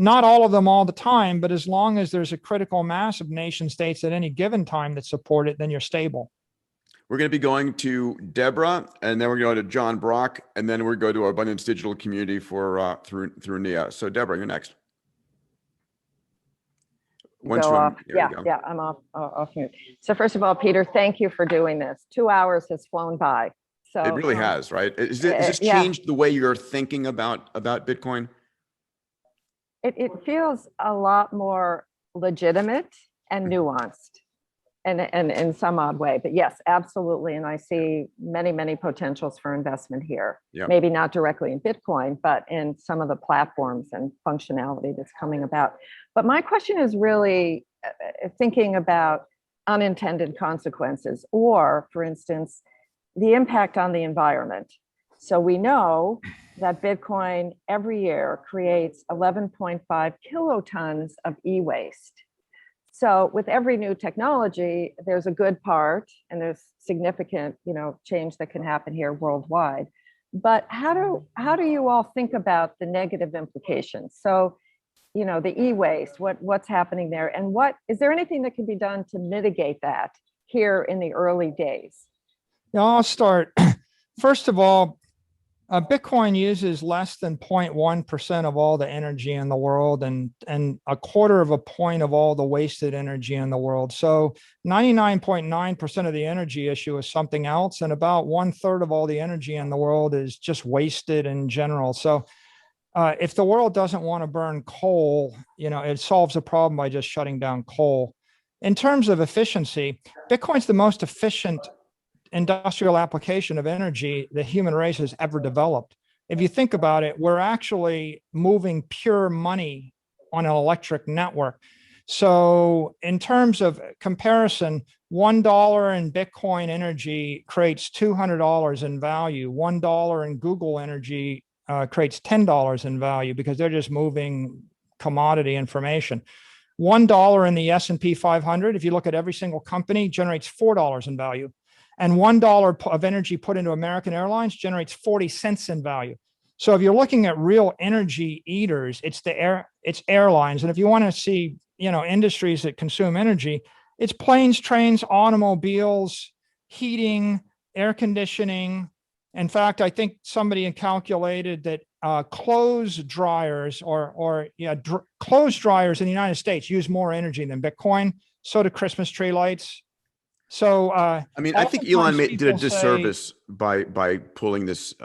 not all of them all the time, but as long as there's a critical mass of nation states at any given time that support it, then you're stable. We're going to be going to Deborah, and then we're going to go to John Brock, and then we're going to go to our Abundance Digital community for through Nia. So Deborah, you're next. I'm off mute. So first of all, Peter, thank you for doing this. 2 hours has flown by. So it really has, right? Has this changed the way you're thinking about Bitcoin? It feels a lot more legitimate and nuanced and in some odd way. But yes, absolutely. And I see many, many potentials for investment here. Yep. Maybe not directly in Bitcoin, but in some of the platforms and functionality that's coming about. But my question is really thinking about unintended consequences, or, for instance, the impact on the environment. So we know that Bitcoin every year creates 11.5 kilotons of e-waste. So with every new technology, there's a good part and there's significant, change that can happen here worldwide. But how do you all think about the negative implications? So, the e-waste, what's happening there, and is there anything that can be done to mitigate that here in the early days? Yeah, I'll start. First of all, Bitcoin uses less than 0.1% of all the energy in the world and a quarter of a point of all the wasted energy in the world. So 99.9% of the energy issue is something else. And about 1/3 of all the energy in the world is just wasted in general. So if the world doesn't want to burn coal, it solves the problem by just shutting down coal. In terms of efficiency, Bitcoin's the most efficient industrial application of energy the human race has ever developed. If you think about it, we're actually moving pure money on an electric network. So in terms of comparison, $1 in Bitcoin energy creates $200 in value. $1 in Google energy creates $10 in value because they're just moving commodity information. $1 in the S&P 500, if you look at every single company, generates $4 in value. And $1 of energy put into American Airlines generates 40 cents in value. So if you're looking at real energy eaters, it's airlines. And if you want to see, industries that consume energy, it's planes, trains, automobiles, heating, air conditioning. In fact, I think somebody had calculated that clothes dryers clothes dryers in the United States use more energy than Bitcoin. So do Christmas tree lights. So I think Elon did a disservice by pulling this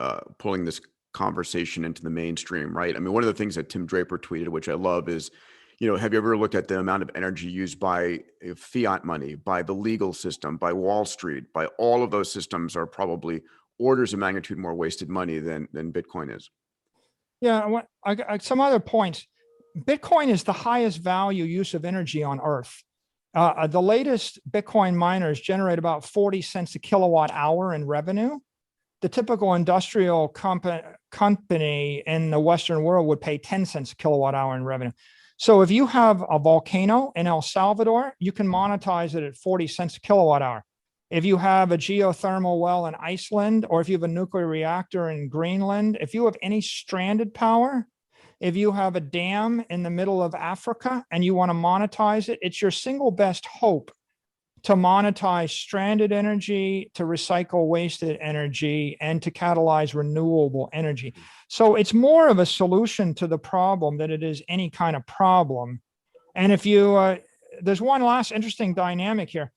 conversation into the mainstream, right? One of the things that Tim Draper tweeted, which I love, is, have you ever looked at the amount of energy used by fiat money, by the legal system, by Wall Street, by all of those systems are probably orders of magnitude more wasted money than Bitcoin is. Yeah, some other points. Bitcoin is the highest value use of energy on Earth. The latest Bitcoin miners generate about 40 cents a kilowatt hour in revenue. The typical industrial company in the Western world would pay 10 cents a kilowatt hour in revenue. So if you have a volcano in El Salvador, you can monetize it at 40 cents a kilowatt hour. If you have a geothermal well in Iceland, or if you have a nuclear reactor in Greenland, if you have any stranded power, if you have a dam in the middle of Africa and you want to monetize it, it's your single best hope to monetize stranded energy, to recycle wasted energy, and to catalyze renewable energy. So it's more of a solution to the problem than it is any kind of problem. And if you, there's one last interesting dynamic here.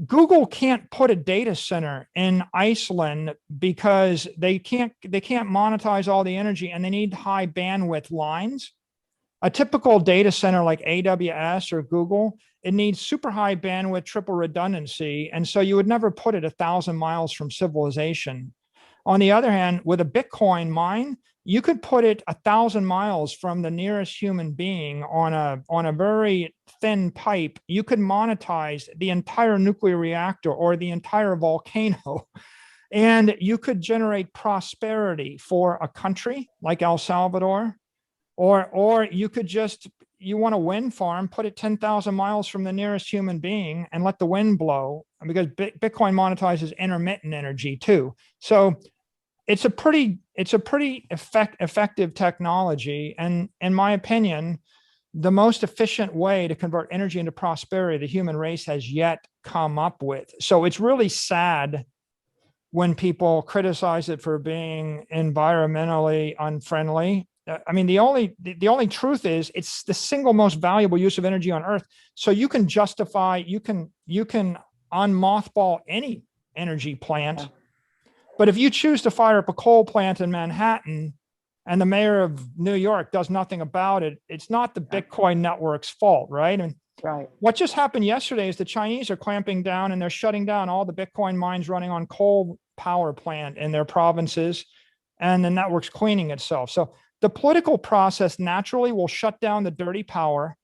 Google can't put a data center in Iceland because they can't monetize all the energy, and they need high bandwidth lines. A typical data center like AWS or Google, it needs super high bandwidth, triple redundancy. And so you would never put it 1,000 miles from civilization. On the other hand, with a Bitcoin mine, you could put it 1,000 miles from the nearest human being on a very thin pipe. You could monetize the entire nuclear reactor or the entire volcano, and you could generate prosperity for a country like El Salvador, or you could you want a wind farm, put it 10,000 miles from the nearest human being and let the wind blow, because Bitcoin monetizes intermittent energy too. So it's a pretty effective technology. And in my opinion, the most efficient way to convert energy into prosperity the human race has yet come up with. So it's really sad when people criticize it for being environmentally unfriendly. The only truth is it's the single most valuable use of energy on Earth. So you can justify, you can unmothball any energy plant. Yeah. But if you choose to fire up a coal plant in Manhattan and the mayor of New York does nothing about it, it's not the Bitcoin network's fault, right? And right. What just happened yesterday is the Chinese are clamping down and they're shutting down all the Bitcoin mines running on coal power plant in their provinces, and the network's cleaning itself. So the political process naturally will shut down the dirty power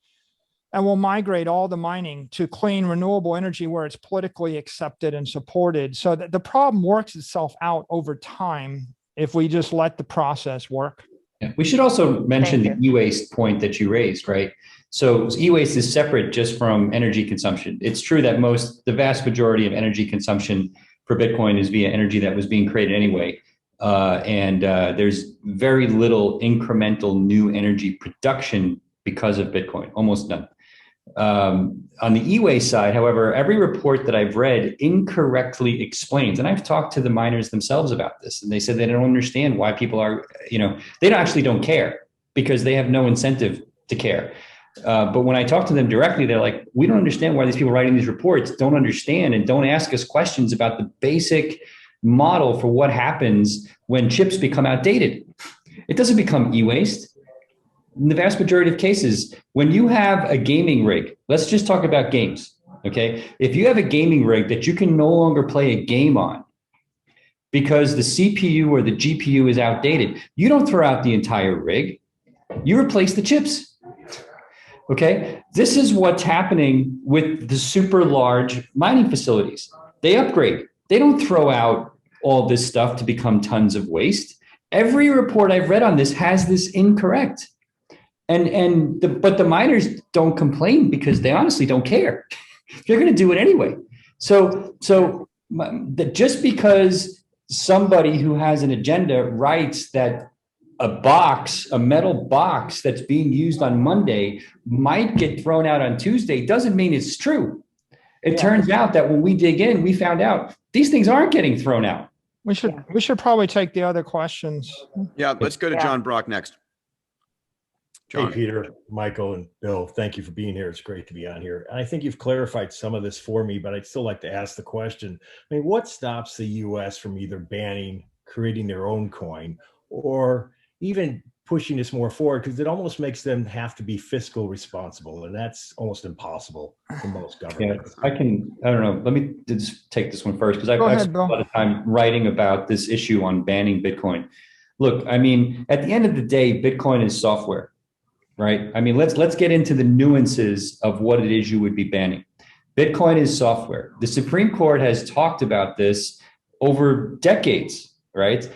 and will migrate all the mining to clean renewable energy where it's politically accepted and supported. So that the problem works itself out over time. if we just let the process work. Yeah. We should also mention Thank the e-waste point that you raised, right? So e-waste is separate just from energy consumption. It's true that the vast majority of energy consumption for Bitcoin is via energy that was being created anyway. There's very little incremental new energy production because of Bitcoin, almost none. On the e-waste side, however, every report that I've read incorrectly explains, and I've talked to the miners themselves about this, and they said they don't understand why people are, they actually don't care because they have no incentive to care. But when I talk to them directly, they're like, we don't understand why these people writing these reports don't understand and don't ask us questions about the basic model for what happens when chips become outdated. It doesn't become e-waste. In the vast majority of cases, when you have a gaming rig, let's just talk about games, okay? If you have a gaming rig that you can no longer play a game on because the CPU or the GPU is outdated, you don't throw out the entire rig, you replace the chips, okay? This is what's happening with the super large mining facilities. They upgrade. They don't throw out all this stuff to become tons of waste. Every report I've read on this has this incorrect. But the miners don't complain because they honestly don't care. They're going to do it anyway. So just because somebody who has an agenda writes that a metal box that's being used on Monday might get thrown out on Tuesday doesn't mean it's true. It turns out that when we dig in, we found out these things aren't getting thrown out. We should probably take the other questions. Yeah, let's go to John Brock next. John. Hey, Peter, Michael, and Bill, thank you for being here. It's great to be on here. And I think you've clarified some of this for me, but I'd still like to ask the question. I mean, what stops the U.S. from either banning, creating their own coin, or even pushing this more forward? Because it almost makes them have to be fiscal responsible, and that's almost impossible for most governments. Yeah, I don't know. Let me just take this one first, because I've spent a lot of time writing about this issue on banning Bitcoin. Look, I mean, at the end of the day, Bitcoin is software. Right? I mean, let's get into the nuances of what it is you would be banning. Bitcoin is software. The Supreme Court has talked about this over decades, right?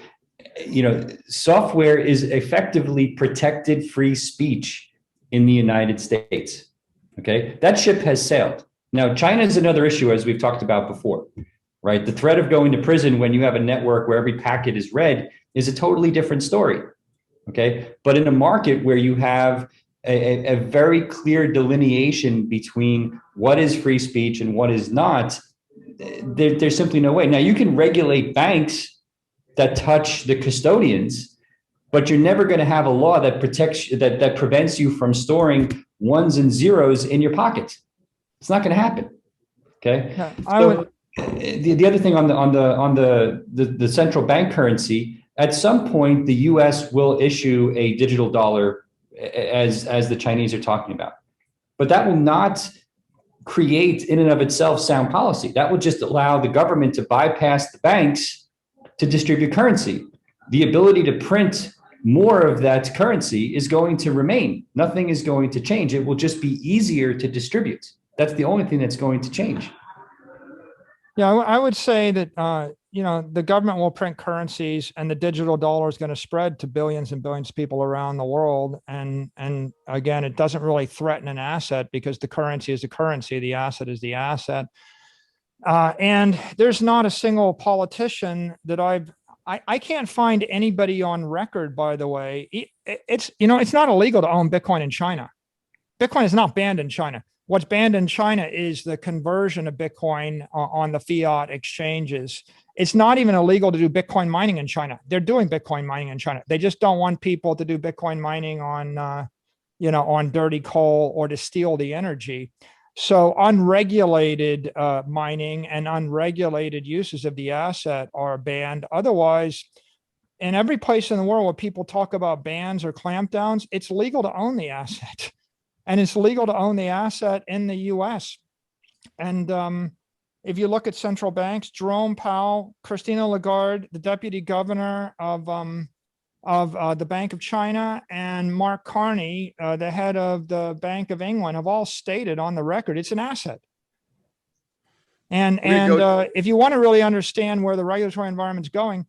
Software is effectively protected free speech in the United States. Okay, that ship has sailed. Now, China is another issue, as we've talked about before, right? The threat of going to prison when you have a network where every packet is read is a totally different story. Okay, but in a market where you have a very clear delineation between what is free speech and what is not, there's simply no way. Now, you can regulate banks that touch the custodians, but you're never going to have a law that protects that prevents you from storing ones and zeros in your pocket. It's not going to happen. Okay. Yeah, the other thing on the central bank currency. At some point, the U.S. will issue a digital dollar, as the Chinese are talking about. But that will not create, in and of itself, sound policy. That will just allow the government to bypass the banks to distribute currency. The ability to print more of that currency is going to remain. Nothing is going to change. It will just be easier to distribute. That's the only thing that's going to change. Yeah, I would say that the government will print currencies, and the digital dollar is going to spread to billions and billions of people around the world. And again, it doesn't really threaten an asset because the currency is the currency, the asset is the asset. And there's not a single politician that I can't find anybody on record, by the way. It's not illegal to own Bitcoin in China. Bitcoin is not banned in China. What's banned in China is the conversion of Bitcoin on the fiat exchanges. It's not even illegal to do Bitcoin mining in China. They're doing Bitcoin mining in China. They just don't want people to do Bitcoin mining on dirty coal or to steal the energy. So unregulated mining and unregulated uses of the asset are banned. Otherwise, in every place in the world where people talk about bans or clampdowns, it's legal to own the asset. And it's legal to own the asset in the U.S. And if you look at central banks, Jerome Powell, Christine Lagarde, the deputy governor of the Bank of China, and Mark Carney, the head of the Bank of England, have all stated on the record it's an asset. And if you want to really understand where the regulatory environment's going,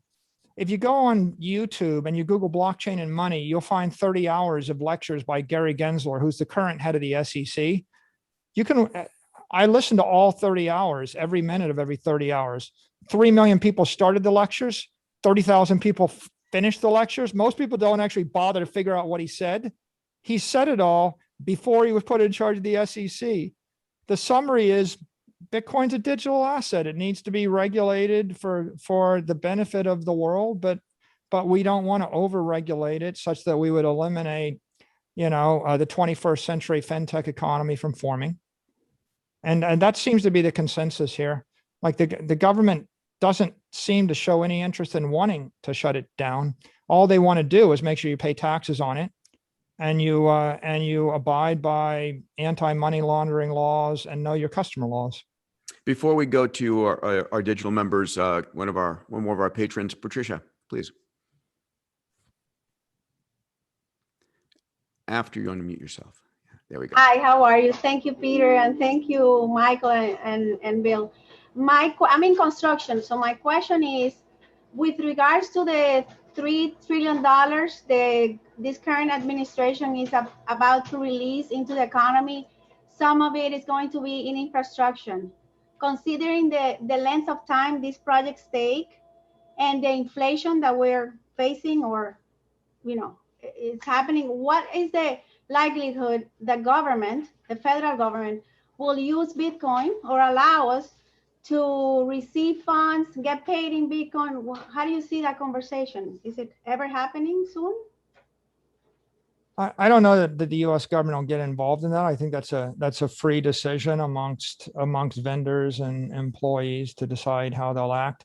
if you go on YouTube and you Google blockchain and money, you'll find 30 hours of lectures by Gary Gensler, who's the current head of the SEC. I listened to all 30 hours, every minute of every 30 hours. 3 million people started the lectures. 30,000 people finished the lectures. Most people don't actually bother to figure out what he said. He said it all before he was put in charge of the SEC. The summary is Bitcoin's a digital asset. It needs to be regulated for the benefit of the world, but we don't want to over-regulate it such that we would eliminate, the 21st century fintech economy from forming. And that seems to be the consensus here. Like the government doesn't seem to show any interest in wanting to shut it down. All they want to do is make sure you pay taxes on it, and you abide by anti-money laundering laws and know your customer laws. Before we go to our digital members, one more of our patrons, Patricia, please. After you unmute yourself. There we go. Hi, how are you? Thank you, Peter, and thank you, Michael and Bill. I'm in construction, so my question is, with regards to the $3 trillion this current administration is about to release into the economy, some of it is going to be in infrastructure. Considering the length of time these projects take and the inflation that we're facing, or it's happening, what is the likelihood the government, the federal government, will use Bitcoin or allow us to receive funds, get paid in Bitcoin? How do you see that conversation? Is it ever happening soon? I don't know that the U.S. government will get involved in that. I think that's a free decision amongst vendors and employees to decide how they'll act.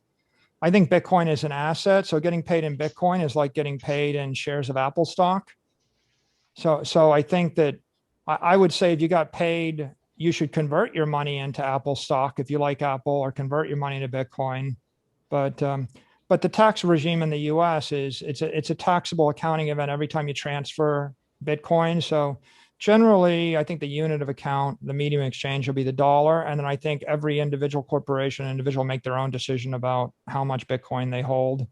I think Bitcoin is an asset, so getting paid in Bitcoin is like getting paid in shares of Apple stock. So I think that I would say if you got paid, you should convert your money into Apple stock if you like Apple, or convert your money to Bitcoin. But the tax regime in the U.S. it's a taxable accounting event every time you transfer Bitcoin. So generally, I think the unit of account, the medium exchange, will be the dollar, and then I think every individual corporation, individual, make their own decision about how much Bitcoin they hold.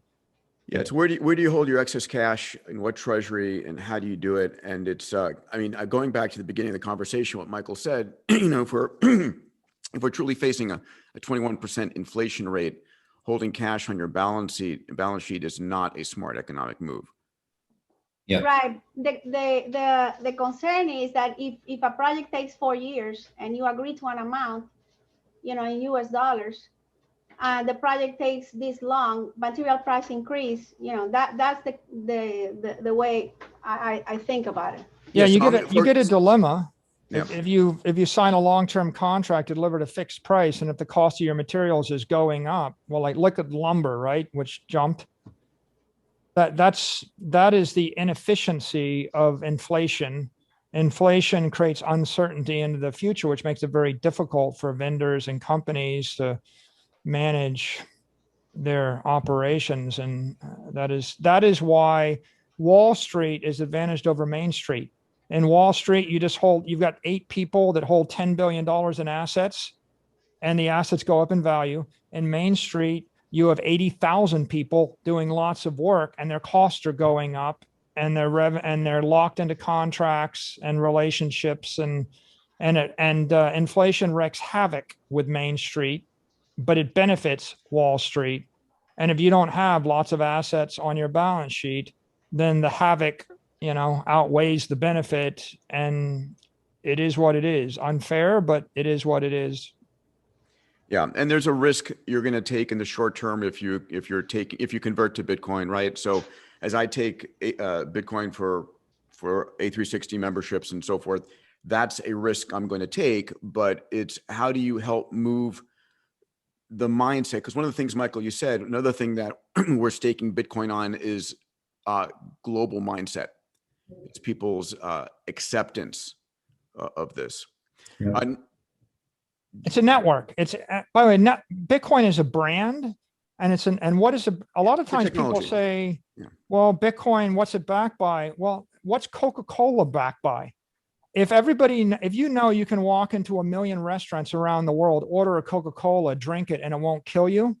Yeah, it's where do you hold your excess cash, and what treasury, and how do you do it? And it's going back to the beginning of the conversation, what Michael said, if we're truly facing a 21% inflation rate, holding cash on your balance sheet is not a smart economic move. Yeah. Right. The concern is that if a project takes 4 years and you agree to an amount, in US dollars, the project takes this long, material price increase, that's the way I think about it. Yeah, you get a dilemma. Yeah. If you sign a long-term contract to deliver at a fixed price, and if the cost of your materials is going up, well, like look at lumber, right, which jumped. That is the inefficiency of inflation. Inflation creates uncertainty into the future, which makes it very difficult for vendors and companies to manage their operations. And that is why Wall Street is advantaged over Main Street. In Wall Street, you've got 8 people that hold $10 billion in assets, and the assets go up in value. In Main Street, you have 80,000 people doing lots of work, and their costs are going up, and they're locked into contracts and relationships, and inflation wreaks havoc with Main Street, but it benefits Wall Street. And if you don't have lots of assets on your balance sheet, then the havoc, outweighs the benefit, and it is what it is. Unfair, but it is what it is. Yeah, and there's a risk you're going to take in the short term if you convert to Bitcoin, right? So as I take Bitcoin for A360 memberships and so forth, that's a risk I'm going to take. But it's how do you help move the mindset? Because one of the things, Michael, you said, another thing that we're staking Bitcoin on is global mindset. It's people's acceptance of this. Yeah. It's a network. By the way, Bitcoin is a brand, and a lot of times people say, well, Bitcoin, what's it backed by? Well, what's Coca-Cola backed by? If you can walk into 1 million restaurants around the world, order a Coca-Cola, drink it, and it won't kill you,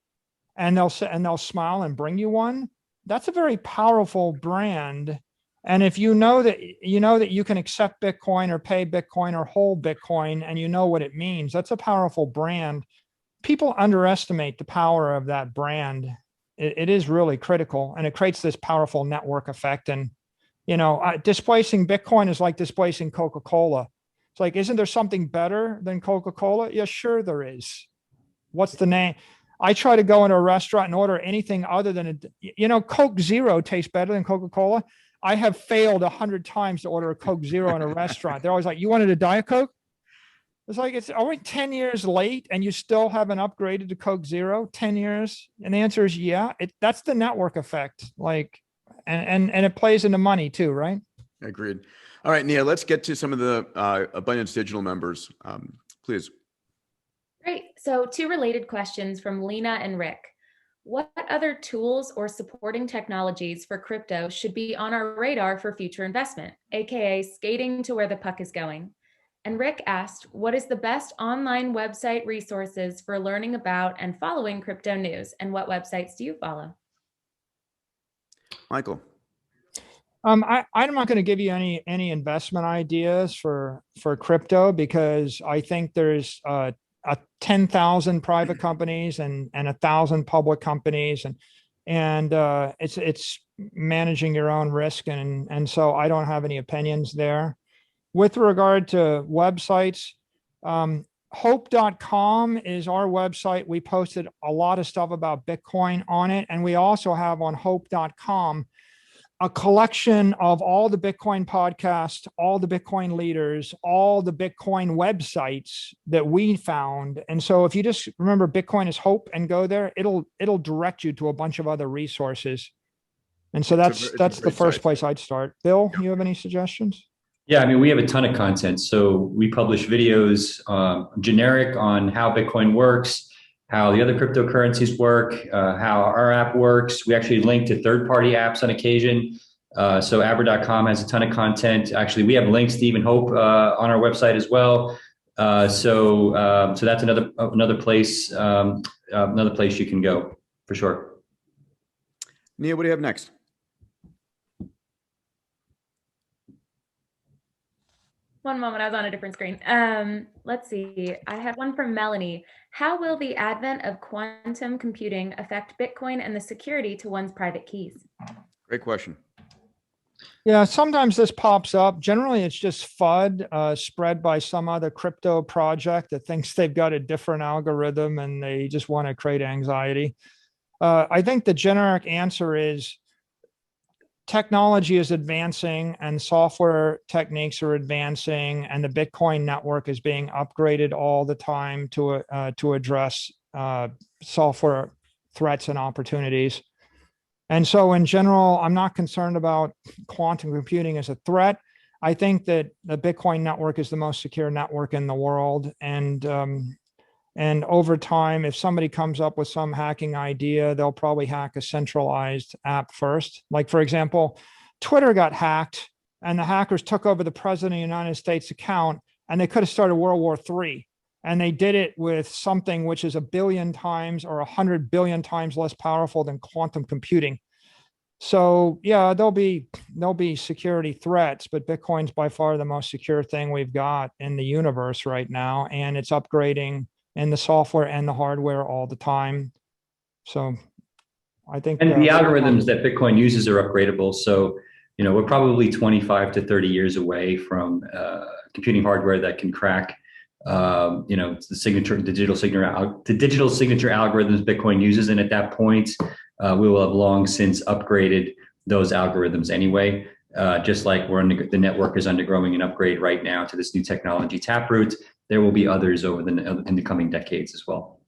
and they'll smile and bring you one, that's a very powerful brand. And if you know that you can accept Bitcoin or pay Bitcoin or hold Bitcoin, and you know what it means, that's a powerful brand. People underestimate the power of that brand. It is really critical, and it creates this powerful network effect. And, displacing Bitcoin is like displacing Coca-Cola. It's like, isn't there something better than Coca-Cola? Yeah, sure there is. What's the name? I try to go into a restaurant and order anything other than Coke Zero tastes better than Coca-Cola. I have failed 100 times to order a Coke Zero in a restaurant. They're always like, you wanted a Diet Coke? It's like, it's only 10 years late and you still haven't upgraded to Coke Zero, 10 years. And the answer is, yeah, that's the network effect. Like, and it plays into money too, right? Agreed. All right, Nia, let's get to some of the Abundance Digital members, please. Great. So 2 related questions from Lena and Rick. What other tools or supporting technologies for crypto should be on our radar for future investment, aka skating to where the puck is going? And Rick asked, what is the best online website resources for learning about and following crypto news, and what websites do you follow? Michael. I'm not going to give you any investment ideas for crypto, because I think there's 10,000 private companies and 1,000 public companies, and it's managing your own risk, and so I don't have any opinions there. With regard to websites, hope.com is our website. We posted a lot of stuff about Bitcoin on it, and we also have on hope.com a collection of all the Bitcoin podcasts, all the Bitcoin leaders, all the Bitcoin websites that we found. And so if you just remember Bitcoin is Hope and go there, it'll direct you to a bunch of other resources. And so that's the first place I'd start. Bill, you have any suggestions? Yeah, I mean, we have a ton of content. So we publish videos generic on how Bitcoin works, how the other cryptocurrencies work, how our app works. We actually link to third-party apps on occasion. So Abra.com has a ton of content. Actually, we have links to even Hope on our website as well. So that's another place you can go for sure. Nia, what do you have next? One moment, I was on a different screen. Let's see. I had one from Melanie. How will the advent of quantum computing affect Bitcoin and the security to one's private keys? Great question. Yeah, sometimes this pops up. Generally, it's just FUD spread by some other crypto project that thinks they've got a different algorithm and they just want to create anxiety. I think the generic answer is technology is advancing and software techniques are advancing, and the Bitcoin network is being upgraded all the time to address software threats and opportunities. And so in general, I'm not concerned about quantum computing as a threat. I think that the Bitcoin network is the most secure network in the world. And over time, if somebody comes up with some hacking idea, they'll probably hack a centralized app first. Like, for example, Twitter got hacked and the hackers took over the president of the United States account, and they could have started World War III. And they did it with something which is 1 billion times or 100 billion times less powerful than quantum computing. So yeah, there'll be security threats, but Bitcoin's by far the most secure thing we've got in the universe right now. And it's upgrading in the software and the hardware all the time. So I think— And the algorithms that Bitcoin uses are upgradable. So, we're probably 25 to 30 years away from computing hardware that can crack, the digital signature algorithms Bitcoin uses. And at that point, we will have long since upgraded those algorithms anyway. Just like the network is undergoing an upgrade right now to this new technology, Taproot. There will be others in the coming decades as well.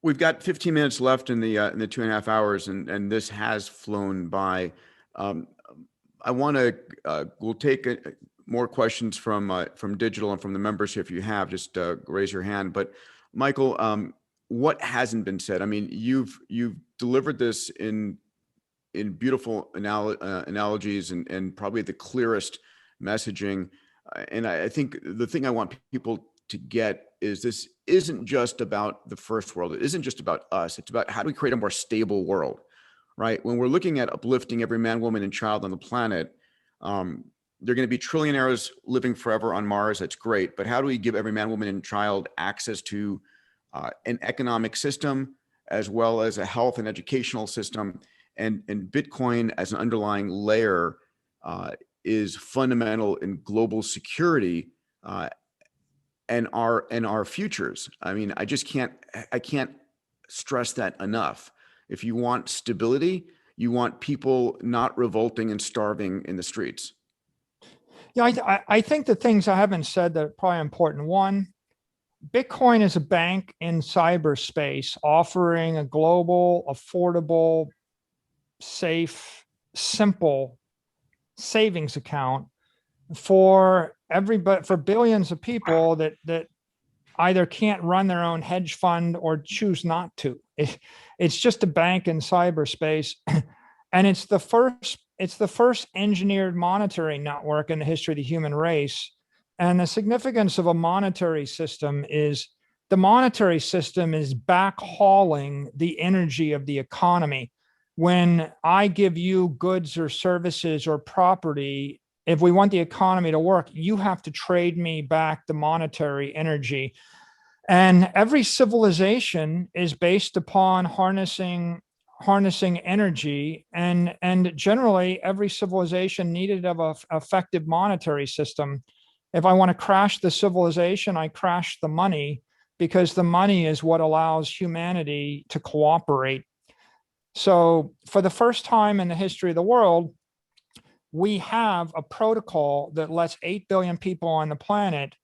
We've got 15 minutes left in the 2.5 hours, and this has flown by. We'll take more questions from digital and from the members if you have. Just raise your hand. But Michael, what hasn't been said? I mean, you've delivered this in beautiful analogies and probably the clearest messaging. And I think the thing I want people to get is this isn't just about the first world. It isn't just about us. It's about how do we create a more stable world. right? When we're looking at uplifting every man, woman, and child on the planet, they're going to be trillionaires living forever on Mars. That's great. But how do we give every man, woman, and child access to an economic system, as well as a health and educational system? And Bitcoin as an underlying layer is fundamental in global security and our futures. I mean, I can't stress that enough. If you want stability, you want people not revolting and starving in the streets. Yeah, I think the things I haven't said that are probably important. One, Bitcoin is a bank in cyberspace offering a global, affordable, safe, simple savings account for everybody, for billions of people that either can't run their own hedge fund or choose not to. It's just a bank in cyberspace, and it's the first engineered monetary network in the history of the human race. And the significance of a monetary system is the monetary system is backhauling the energy of the economy. When I give you goods or services or property, if we want the economy to work, you have to trade me back the monetary energy. And every civilization is based upon harnessing energy, and generally every civilization needed to have an effective monetary system. If I want to crash the civilization, I crash the money, because the money is what allows humanity to cooperate. So for the first time in the history of the world, we have a protocol that lets 8 billion people on the planet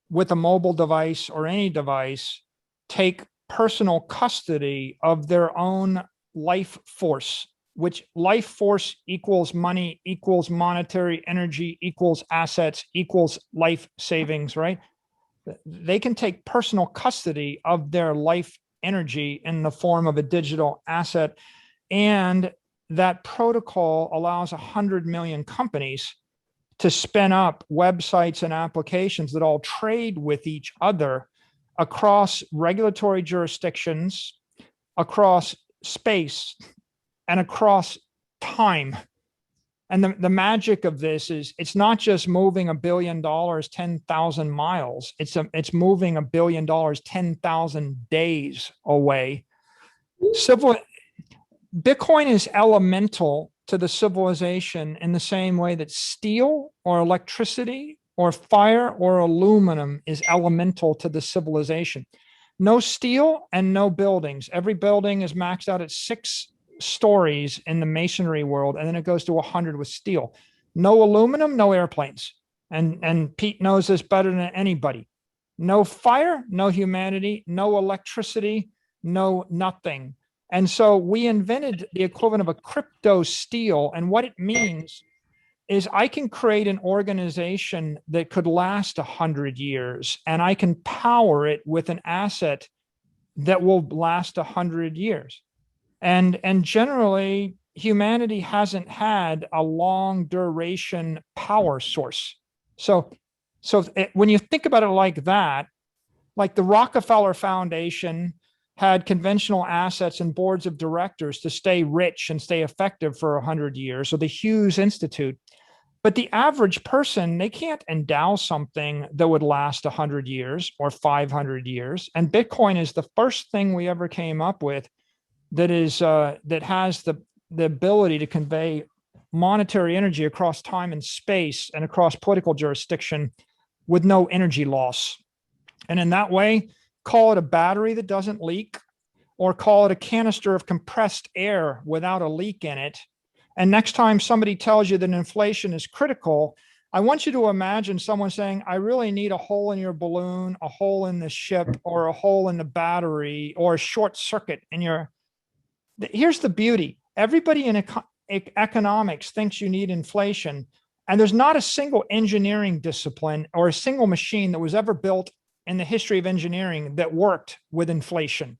with a mobile device or any device take personal custody of their own life force, which life force equals money, equals monetary energy, equals assets, equals life savings, right? They can take personal custody of their life energy in the form of a digital asset. And that protocol allows 100 million companies to spin up websites and applications that all trade with each other across regulatory jurisdictions, across space, and across time. And the magic of this is it's not just moving $1 billion 10,000 miles. It's moving $1 billion 10,000 days away. Bitcoin is elemental to the civilization in the same way that steel or electricity or fire or aluminum is elemental to the civilization. No steel and no buildings. Every building is maxed out at 6 stories in the masonry world, and then it goes to 100 with steel. No aluminum, no airplanes. And Pete knows this better than anybody. No fire, no humanity, no electricity, no nothing. And so we invented the equivalent of a crypto steel. And what it means is I can create an organization that could last 100 years, and I can power it with an asset that will last 100 years. And generally, humanity hasn't had a long duration power source. So when you think about it like that, like the Rockefeller Foundation had conventional assets and boards of directors to stay rich and stay effective for 100 years, or the Hughes Institute. But the average person, they can't endow something that would last 100 years or 500 years. And Bitcoin is the first thing we ever came up with that has the ability to convey monetary energy across time and space and across political jurisdiction with no energy loss. And in that way, call it a battery that doesn't leak, or call it a canister of compressed air without a leak in it. And next time somebody tells you that inflation is critical, I want you to imagine someone saying, I really need a hole in your balloon, a hole in the ship, or a hole in the battery, or a short circuit in your... Here's the beauty. Everybody in economics thinks you need inflation, and there's not a single engineering discipline or a single machine that was ever built in the history of engineering that worked with inflation.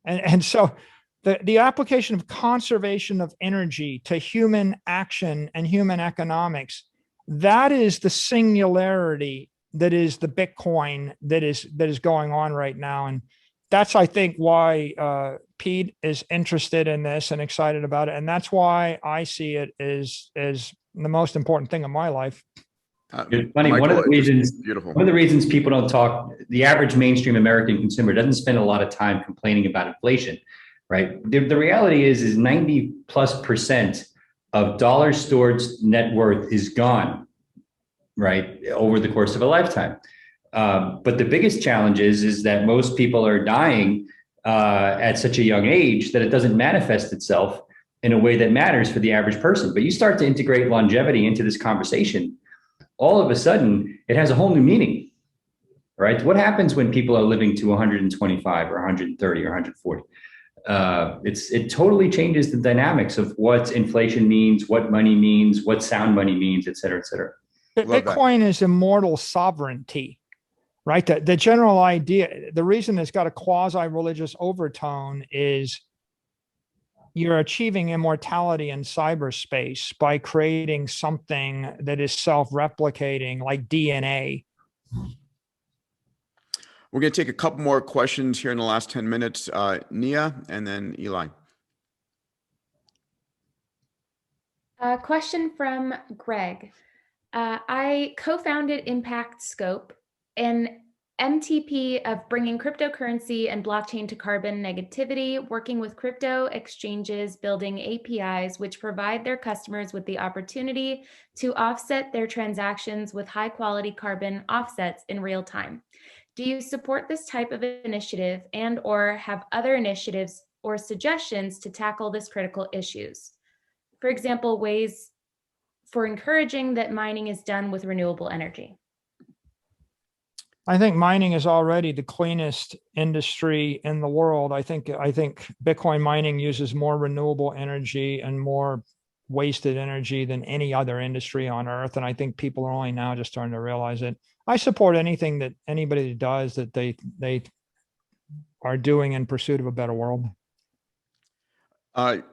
And so the application of conservation of energy to human action and human economics, that is the singularity that is the Bitcoin that is going on right now. And that's, I think, why Pete is interested in this and excited about it. And that's why I see it as the most important thing in my life. It's funny, one of the reasons people don't talk, the average mainstream American consumer doesn't spend a lot of time complaining about inflation, right? The reality is 90+% of dollar stored net worth is gone, right, over the course of a lifetime. But the biggest challenge is that most people are dying at such a young age that it doesn't manifest itself in a way that matters for the average person. But you start to integrate longevity into this conversation, all of a sudden it has a whole new meaning, right? What happens when people are living to 125 or 130 or 140? It totally changes the dynamics of what inflation means, what money means, what sound money means, et cetera, et cetera. Bitcoin is immortal sovereignty, right? The general idea, the reason it's got a quasi-religious overtone is you're achieving immortality in cyberspace by creating something that is self-replicating like DNA. We're going to take a couple more questions here in the last 10 minutes. Nia and then Eli. A question from Greg. I co-founded Impact Scope, an MTP of bringing cryptocurrency and blockchain to carbon negativity, working with crypto exchanges, building APIs which provide their customers with the opportunity to offset their transactions with high quality carbon offsets in real time. Do you support this type of initiative and or have other initiatives or suggestions to tackle this critical issues? For example, ways for encouraging that mining is done with renewable energy. I think mining is already the cleanest industry in the world. I think Bitcoin mining uses more renewable energy and more wasted energy than any other industry on earth. And I think people are only now just starting to realize it. I support anything that anybody does that they are doing in pursuit of a better world.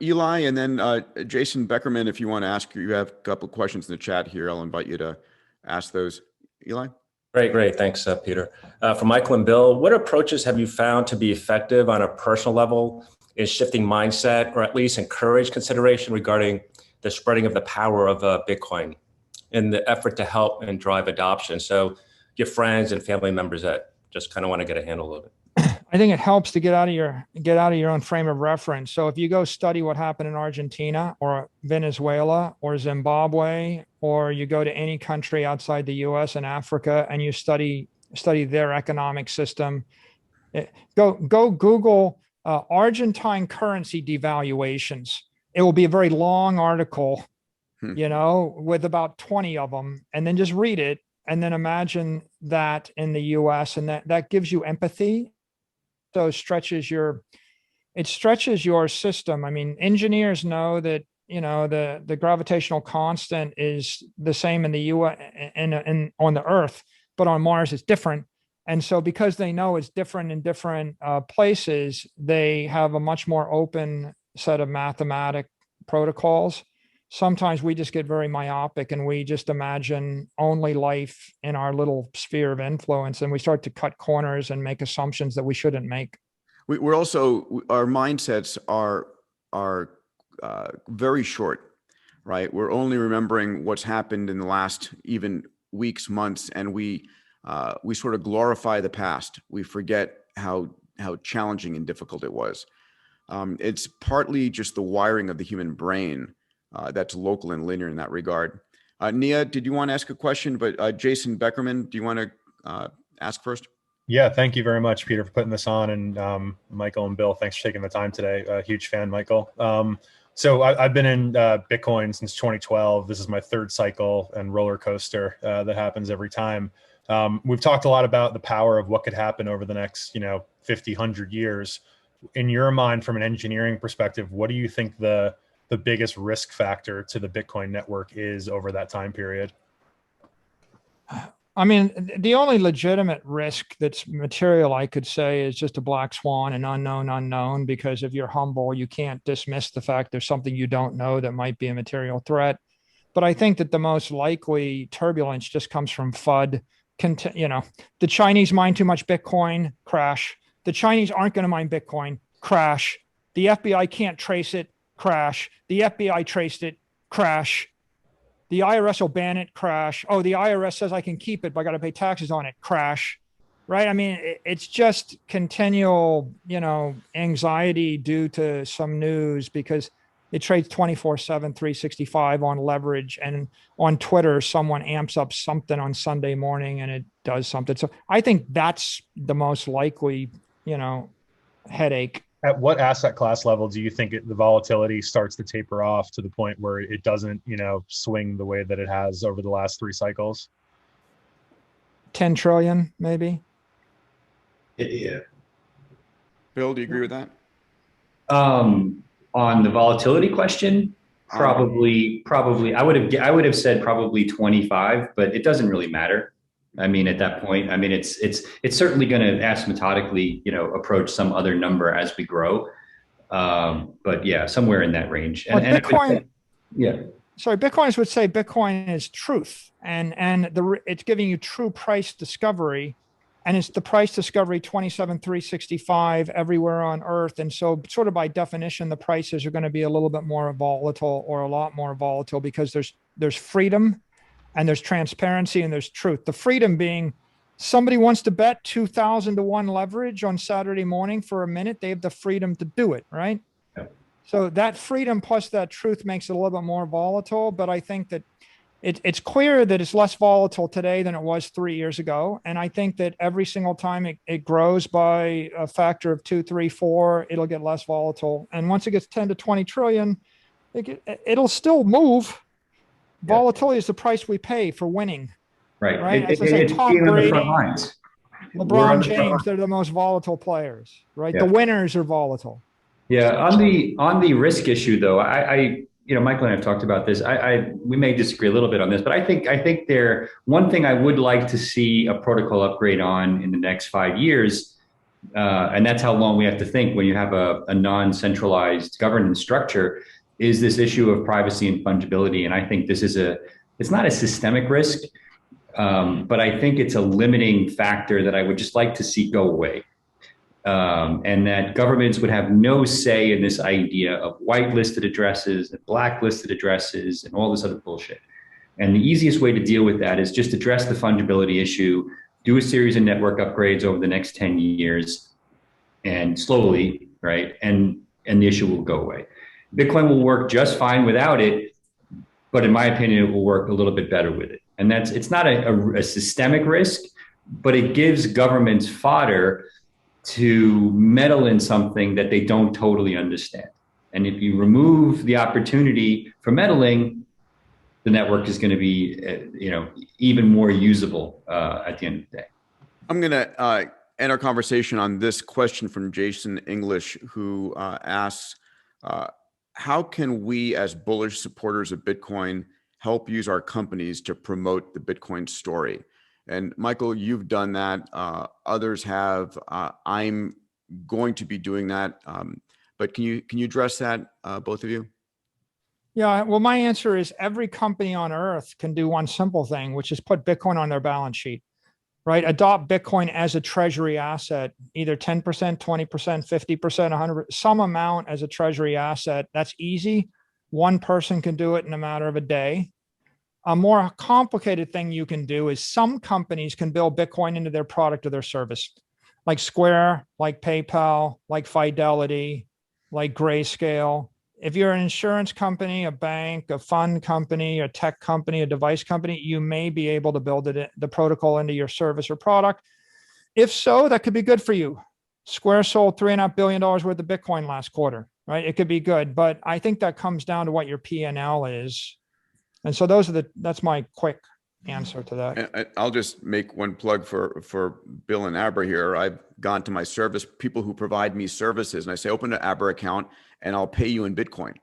Eli, and then Jason Beckerman, if you want to ask, you have a couple of questions in the chat here. I'll invite you to ask those. Eli? Great. Thanks, Peter. For Michael and Bill, what approaches have you found to be effective on a personal level in shifting mindset, or at least encourage consideration regarding the spreading of the power of Bitcoin in the effort to help and drive adoption? So your friends and family members that just kind of want to get a handle of it. I think it helps to get out of your own frame of reference. So if you go study what happened in Argentina or Venezuela or Zimbabwe, or you go to any country outside the US and Africa and you study their economic system, go Google Argentine currency devaluations. It will be a very long article, with about 20 of them, and then just read it and then imagine that in the US, and that gives you empathy. So it stretches your system. I mean, engineers know that, the gravitational constant is the same in the US and on the Earth, but on Mars it's different. And so because they know it's different in different places, they have a much more open set of mathematic protocols. Sometimes we just get very myopic and we just imagine only life in our little sphere of influence, and we start to cut corners and make assumptions that we shouldn't make. We're also, our mindsets are very short, right? We're only remembering what's happened in the last even weeks, months, and we sort of glorify the past. We forget how challenging and difficult it was. It's partly just the wiring of the human brain that's local and linear in that regard. Nia, did you want to ask a question? But Jason Beckerman, do you want to ask first? Yeah, thank you very much, Peter, for putting this on. And Michael and Bill, thanks for taking the time today. A huge fan, Michael. So I've been in Bitcoin since 2012. This is my third cycle and roller coaster that happens every time. We've talked a lot about the power of what could happen over the next, 50, 100 years. In your mind, from an engineering perspective, what do you think the biggest risk factor to the Bitcoin network is over that time period? I mean, the only legitimate risk that's material, I could say, is just a black swan, an unknown, because if you're humble, you can't dismiss the fact there's something you don't know that might be a material threat. But I think that the most likely turbulence just comes from FUD. The Chinese mine too much Bitcoin, crash. The Chinese aren't going to mine Bitcoin, crash. The FBI can't trace it, crash. The FBI traced it, crash. The IRS will ban it, crash. Oh, the IRS says I can keep it, but I got to pay taxes on it, crash. Right? I mean, it's just continual, anxiety due to some news because it trades 24/7, 365 on leverage. And on Twitter, someone amps up something on Sunday morning and it does something. So I think that's the most likely, headache. At what asset class level do you think the volatility starts to taper off to the point where it doesn't, swing the way that it has over the last 3 cycles? 10 trillion, maybe. Yeah. Bill, do you agree with that? On the volatility question, probably I would have said probably 25, but it doesn't really matter. I mean, at that point, I mean, it's certainly going to asymptotically, approach some other number as we grow. But yeah, somewhere in that range. And Bitcoin, yeah. Sorry, Bitcoiners would say Bitcoin is truth, and it's giving you true price discovery, and it's the price discovery 27,365 everywhere on Earth, and so sort of by definition, the prices are going to be a little bit more volatile or a lot more volatile because there's freedom, and there's transparency, and there's truth. The freedom being somebody wants to bet 2,000 to 1 leverage on Saturday morning for a minute, they have the freedom to do it, right? Yeah. So that freedom plus that truth makes it a little bit more volatile, but I think that it's clear that it's less volatile today than it was 3 years ago. And I think that every single time it grows by a factor of 2, 3, 4, it'll get less volatile. And once it gets 10 to 20 trillion, it'll still move. Yeah. Volatility is the price we pay for winning. Right. As I say, Tom being on the Brady, front lines. LeBron James, they're the most volatile players, right? Yeah. The winners are volatile. Yeah. On the risk issue, though, I Michael and I have talked about this. We may disagree a little bit on this, but I think one thing I would like to see a protocol upgrade on in the next 5 years, and that's how long we have to think when you have a non-centralized governance structure, is this issue of privacy and fungibility. And I think this is it's not a systemic risk, but I think it's a limiting factor that I would just like to see go away. And that governments would have no say in this idea of whitelisted addresses and blacklisted addresses and all this other bullshit. And the easiest way to deal with that is just address the fungibility issue, do a series of network upgrades over the next 10 years, and slowly, right? And the issue will go away. Bitcoin will work just fine without it, but in my opinion, it will work a little bit better with it. And it's not a systemic risk, but it gives governments fodder to meddle in something that they don't totally understand. And if you remove the opportunity for meddling, the network is going to be, even more usable at the end of the day. I'm going to end our conversation on this question from Jason English, who asks, how can we as bullish supporters of Bitcoin help use our companies to promote the Bitcoin story? And Michael, you've done that. Others have. I'm going to be doing that. But can you address that, both of you? Yeah. Well, my answer is every company on Earth can do one simple thing, which is put Bitcoin on their balance sheet, right? Adopt Bitcoin as a treasury asset, either 10%, 20%, 50%, 100%, some amount as a treasury asset. That's easy. One person can do it in a matter of a day. A more complicated thing you can do is some companies can build Bitcoin into their product or their service, like Square, like PayPal, like Fidelity, like Grayscale. If you're an insurance company, a bank, a fund company, a tech company, a device company, you may be able to build the protocol into your service or product. If so, that could be good for you. Square sold $3.5 billion worth of Bitcoin last quarter, right? It could be good, but I think that comes down to what your P&L is. And so that's my quick answer to that. And I'll just make one plug for Bill and Abra here. I've gone to my service, people who provide me services, and I say, open an Abra account and I'll pay you in Bitcoin,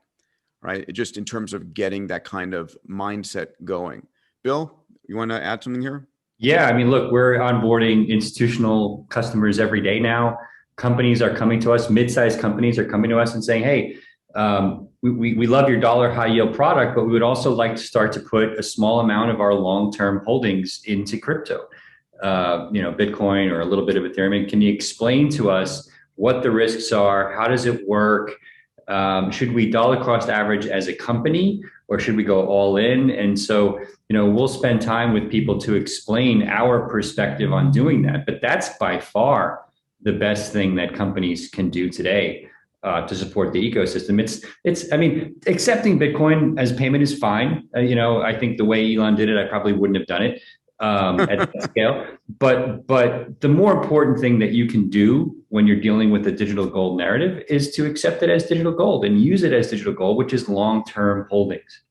right? Just in terms of getting that kind of mindset going. Bill, you want to add something here? Yeah, I mean, look, we're onboarding institutional customers every day now. Companies are coming to us, mid-sized companies are coming to us and saying, hey, we love your dollar high yield product, but we would also like to start to put a small amount of our long-term holdings into crypto, Bitcoin or a little bit of Ethereum. And can you explain to us what the risks are, how does it work? Should we dollar cost average as a company, or should we go all in? And so, we'll spend time with people to explain our perspective on doing that. But that's by far the best thing that companies can do today to support the ecosystem. I mean, accepting Bitcoin as payment is fine. I think the way Elon did it, I probably wouldn't have done it at that scale. But the more important thing that you can do when you're dealing with the digital gold narrative is to accept it as digital gold and use it as digital gold, which is long-term holdings.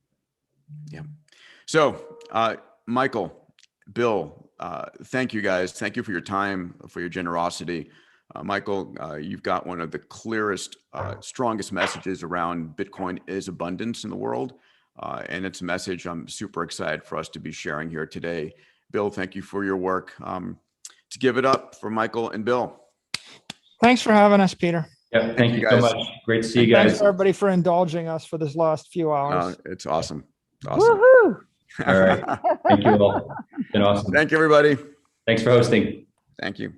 Yeah. So, Michael, Bill, thank you guys. Thank you for your time, for your generosity. Michael, you've got one of the clearest, strongest messages around Bitcoin is abundance in the world. And it's a message I'm super excited for us to be sharing here today. Bill, thank you for your work. To give it up for Michael and Bill. Thanks for having us, Peter. Yeah, thank you so guys. much. Great to see you And guys. thanks for everybody for indulging us for this last few hours. It's awesome. Awesome. Woohoo! All right. Thank you all. It's been awesome. Thank you, everybody. Thanks for hosting. Thank you.